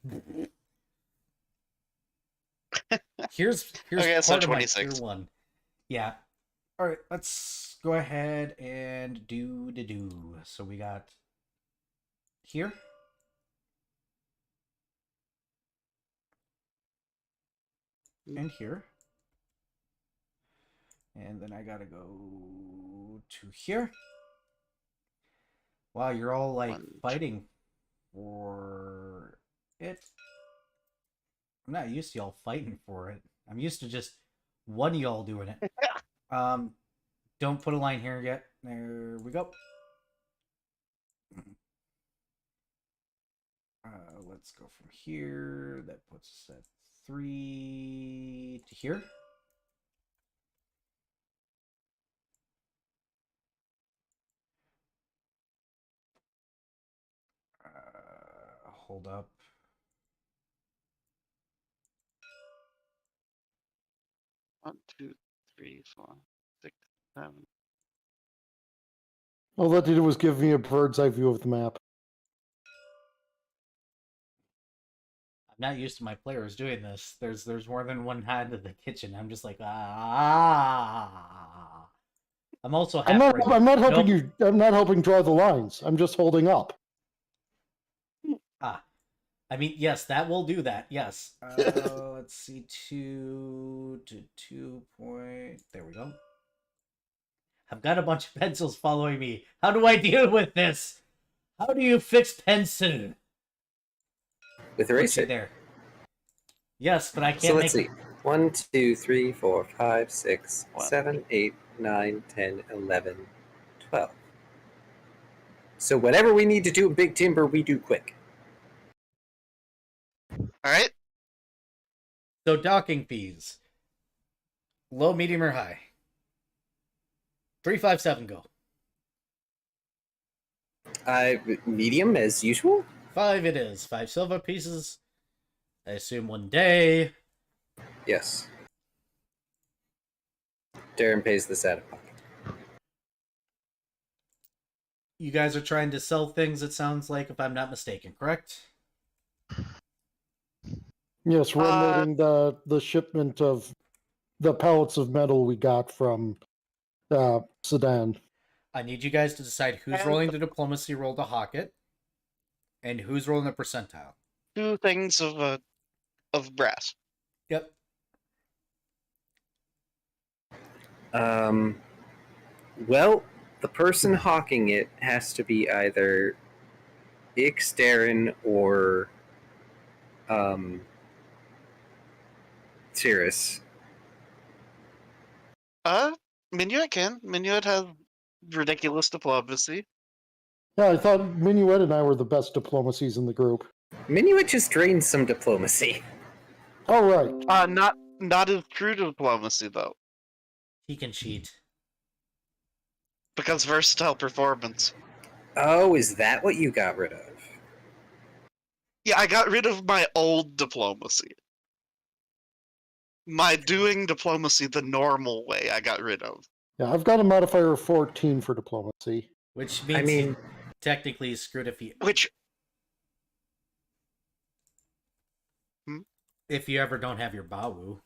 Here's
Okay, so
part of my
26.
tier 1. Yeah. All right, let's go ahead and do. So we got here. And here. And then I gotta go to here. Wow, you're all like fighting for it. I'm not used to y'all fighting for it. I'm used to just one of y'all doing it. Don't put a line here yet. There we go. Let's go from here. That puts us at 3 to here. Hold up.
One, two, three, 4, 6, 7.
All that did was give me a bird's eye view of the map.
I'm not used to my players doing this. There's more than one hand in the kitchen. I'm just like ah. I'm also
I'm not helping
Nope.
you. I'm not helping draw the lines. I'm just holding up.
I mean, yes, that will do that. Yes. Let's see, 2 to 2 point. There we go. I've got a bunch of pencils following me. How do I deal with this? How do you fix pencil?
With
Okay,
eraser.
there. Yes, but I can't
So let's
make.
see. 1, 2, 3, 4, 5, 6,
What?
7, 8, 9, 10, 11, 12. So whatever we need to do in Big Timber, we do quick.
Alright?
So docking fees. Low, medium, or high? 357 go.
Medium as usual?
5 it is. 5 silver pieces. I assume 1 day.
Yes. Darren pays this out of pocket.
You guys are trying to sell things, it sounds like, if I'm not mistaken, correct?
Yes, we're unloading the shipment of the pallets of metal we got from Sedan.
I need you guys to decide who's
And-
rolling the diplomacy roll to hawk it, and who's rolling the percentile.
2 things of brass.
Yep.
Well, the person hawking it has to be either Ix, Darren, or Cirrus.
Minuet can. Minuet has ridiculous diplomacy.
Yeah, I thought Minuet and I were the best diplomacies in the group.
Minuet just drains some diplomacy.
All right.
Not as true diplomacy though,
He can cheat.
because versatile performance.
Oh, is that what you got rid of?
Yeah, I got rid of my old diplomacy. My doing diplomacy the normal way I got rid of.
Yeah, I've got a modifier of 14 for diplomacy.
Which means
I mean,
technically he's screwed if he...
Which
If you ever don't have your Bawu.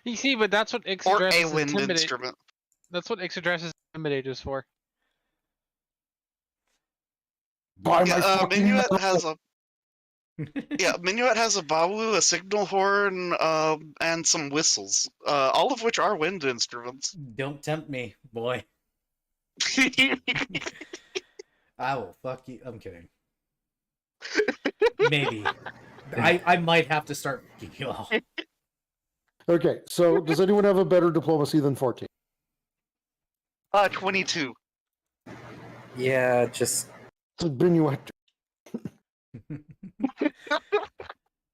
You see, but that's what
Or a
Ixodras's
wind
intimidate.
instrument.
That's what Ixodras's intimidate is for.
Buy my
Yeah,
fucking
Minuet
metal.
has a Minuet has a Bawu, a signal horn, and some whistles, all of which are wind instruments.
Don't tempt me, boy. I will fuck you. I'm kidding. Maybe. I might have to start fucking you all.
Okay, so does anyone have a better diplomacy than 14?
22.
Yeah, just
So Minuet.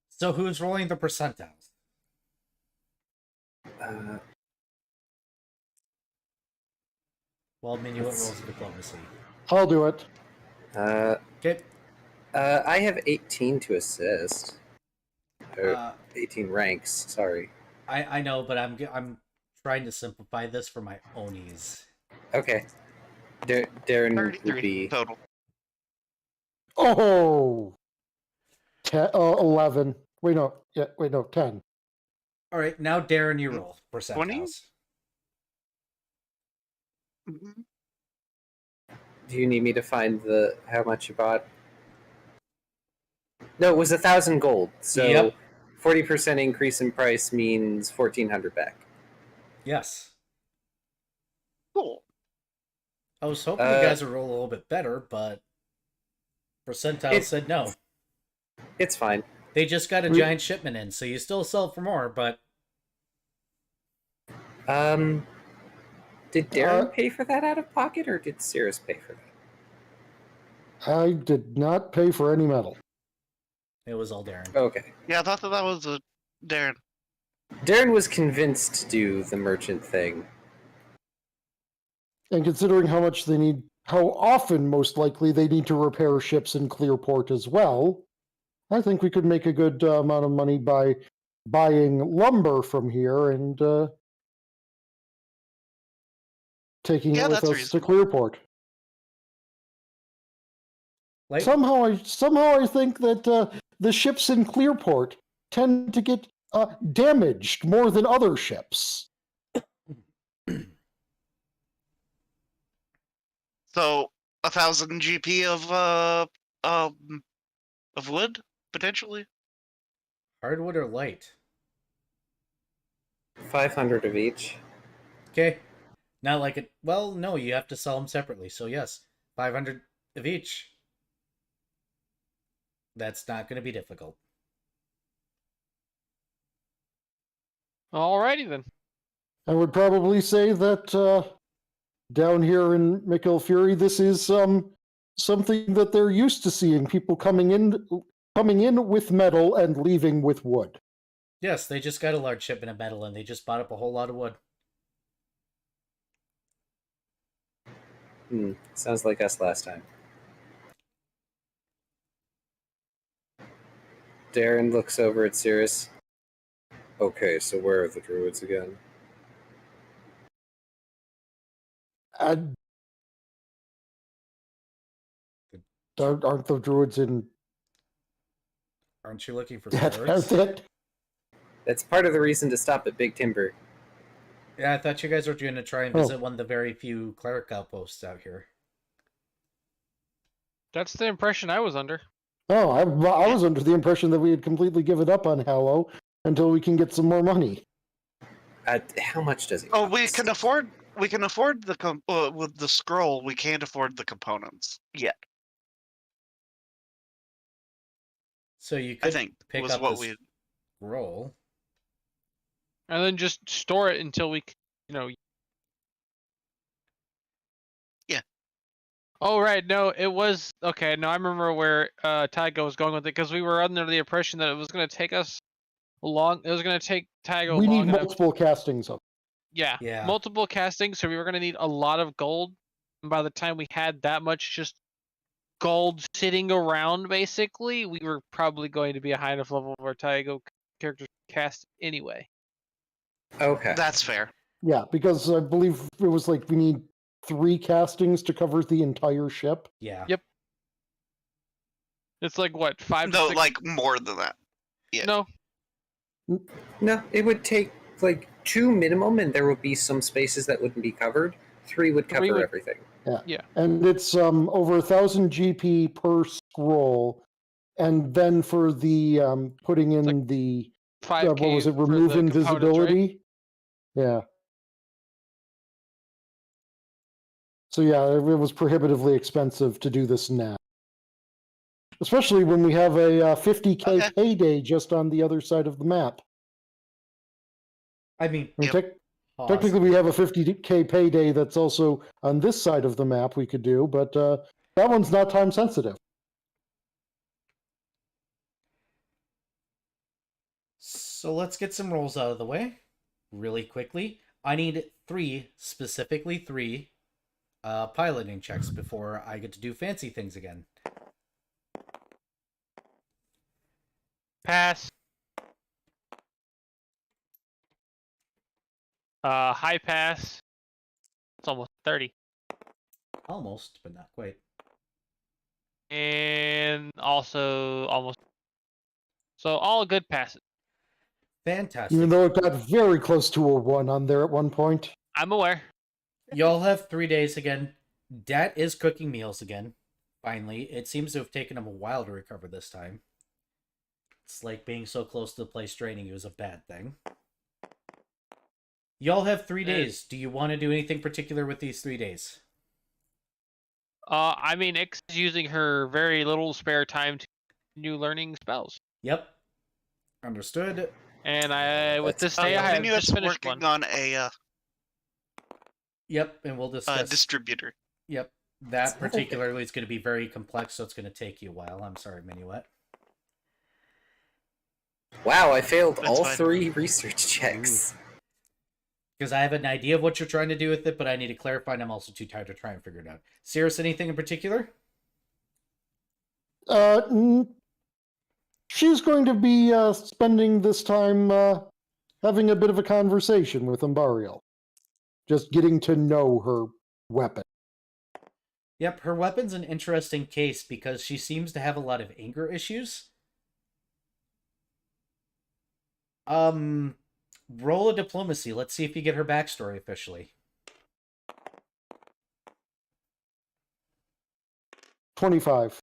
So who's rolling the percentiles? Well, Minuet rolls diplomacy.
I'll do it.
Okay.
I have 18 to assist. Or
Uh,
18 ranks. Sorry.
I know, but I'm trying to simplify this for my onies.
Okay. Darren would
33
be
total.
Oh! 11. Wait, no. 10.
All right, now Darren, you roll percentiles.
20?
Do you need me to find the how much you bought? No, it was 1,000 gold. So
Yep.
40% increase in price means 1,400 back.
Yes.
Cool.
I was hoping you guys would roll a little bit better, but percentiles said no.
It's fine.
They just got a giant shipment in, so you still sell for more, but
Did Darren pay for that out of pocket, or did Cirrus pay for that?
I did not pay for any metal.
it was all Darren.
Okay.
Yeah, I thought that was a Darren.
Darren was convinced to do the merchant thing.
And considering how much they need, how often most likely they need to repair ships in Clearport as well, I think we could make a good amount of money by buying lumber from here and taking
Yeah,
it with
that's
us to
reasonable.
Clearport.
Like,
Somehow I think that the ships in Clearport tend to get damaged more than other ships.
So 1,000 GP of wood potentially.
hardwood or light?
500 of each.
Okay. Not like it. Well, no, you have to sell them separately. So yes, 500 of each. That's not going to be difficult.
Alrighty then.
I would probably say that down here in Mikkel Fury, this is something that they're used to seeing, people coming in with metal and leaving with wood.
Yes, they just got a large shipment of metal and they just bought up a whole lot of wood.
Sounds like us last time. Darren looks over at Cirrus. Okay, so where are the druids again?
And aren't the druids in?
Aren't you looking for
That's
clerics?
it.
That's part of the reason to stop at Big Timber.
Yeah, I thought you guys were going to try and visit one of the very few cleric outposts out here.
That's the impression I was under.
Oh, I was under the impression that we had completely given up on Hallow until we can get some more money.
How much does it
Oh,
cost?
we can afford the with the scroll. We can't afford the components yet.
So you
I
could
think
pick
was
up
what
this
we.
roll.
And then just store it until we,
Yeah.
Oh, right. No, it was... Okay, no, I remember where Tygo was going with it, because we were under the impression that it was going to take us long... It was going to take Tygo
We
long
need
enough.
multiple castings of.
Yeah, multiple castings, so we were going to need a lot of gold. And by the time we had that much just gold sitting around, basically, we were probably going to be a high enough level of our Tygo characters cast anyway.
Okay.
That's fair.
Yeah, because I believe it was like we need 3 castings to cover the entire ship.
Yeah.
Yep. It's like what, 5 to
No,
6?
like more than that. Yeah.
No,
No, it would take like 2 minimum, and there would be some spaces that wouldn't be covered. 3 would
3
cover
would-
everything.
Yeah.
And it's over 1,000 GP per scroll, and then for the putting in
like
the
5K.
what was it?
for the
Remove
components, right?
invisibility. Yeah. So yeah, it was prohibitively expensive to do this now, especially when we have a 50K
Okay.
payday just on the other side of the map.
I mean,
I mean,
Yep.
technically, we have a 50K payday that's also on this side of the map we could do, but that one's not time sensitive.
So let's get some rolls out of the way really quickly. I need specifically three piloting checks before I get to do fancy things again.
Pass. High pass. It's almost 30.
Almost, but not quite.
And also almost. So all good passes.
Fantastic.
Even though it got very close to a 1 on there at one point.
I'm aware.
Y'all have 3 days again. Dat is cooking meals again. Finally, it seems to have taken him a while to recover this time. It's like being so close to the place draining you is a bad thing. Y'all have 3 days. Do you want to do anything particular with these 3 days?
I mean, Ix is using her very little spare time to continue learning spells.
Yep. Understood.
And with this day, I have
Minute's
just finished
working
one.
on a
Yep, and we'll discuss.
distributor.
Yep. That particularly is going to be very complex, so it's going to take you a while. I'm sorry, Minuet.
Wow, I failed
That's
all
fine.
3 research checks.
Because I have an idea of what you're trying to do with it, but I need to clarify, and I'm also too tired to try and figure it out. Cirrus, anything in particular?
She's going to be spending this time having a bit of a conversation with Umbariel. Just getting to know her weapon.
Yep, her weapon's an interesting case because she seems to have a lot of anger issues. Roll a diplomacy. Let's see if you get her backstory officially.
25.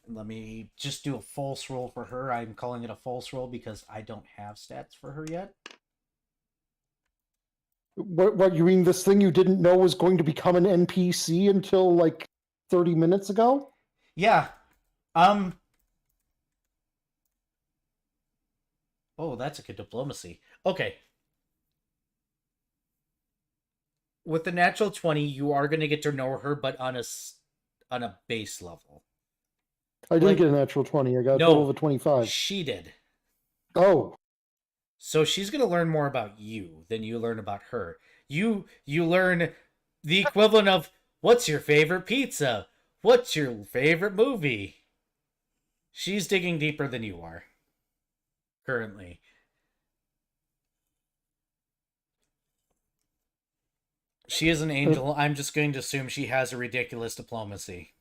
Let me just do a false roll for her. I'm calling it a false roll because I don't have stats for her yet.
What you mean, this thing you didn't know was going to become an NPC until like 30 minutes ago?
Yeah. Oh, that's a good diplomacy. Okay. With the natural 20, you are going to get to know her, but on a base level.
I didn't
Like-
get a natural 20. I got a
No.
total of a 25.
She did.
Oh,
So she's going to learn more about you than you learn about her. You learn the equivalent of, what's your favorite pizza? What's your favorite movie? She's digging deeper than you are. Currently. She is an angel. I'm just going to assume she has a ridiculous diplomacy.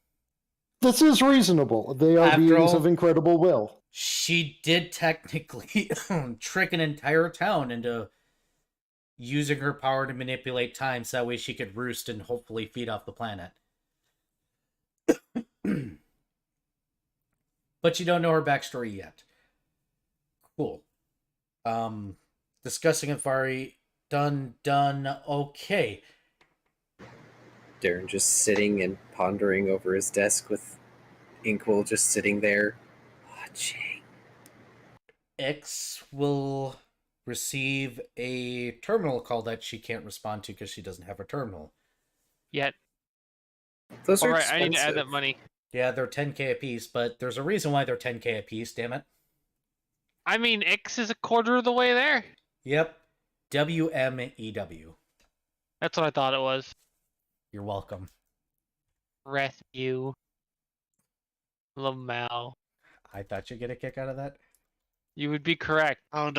this is reasonable. They are
After
beings
all-
of incredible will.
She did technically trick an entire town into using her power to manipulate time so that way she could roost and hopefully feed off the planet. But you don't know her backstory yet. Cool. Discussing Afari. Done. Okay.
Darren just sitting and pondering over his desk with Inkwell just sitting there watching.
X will receive a terminal call that she can't respond to because she doesn't have a terminal.
Yet.
Those are
Alright, I need to add that
expensive.
money.
Yeah, they're 10K a piece, but there's a reason why they're 10K a piece, damn it.
I mean, Ix is a quarter of the way there.
Yep. WMEW.
That's what I thought it was.
You're welcome.
Rescue. Lamau.
I thought you'd get a kick out of that.
You would be correct.
Oh no,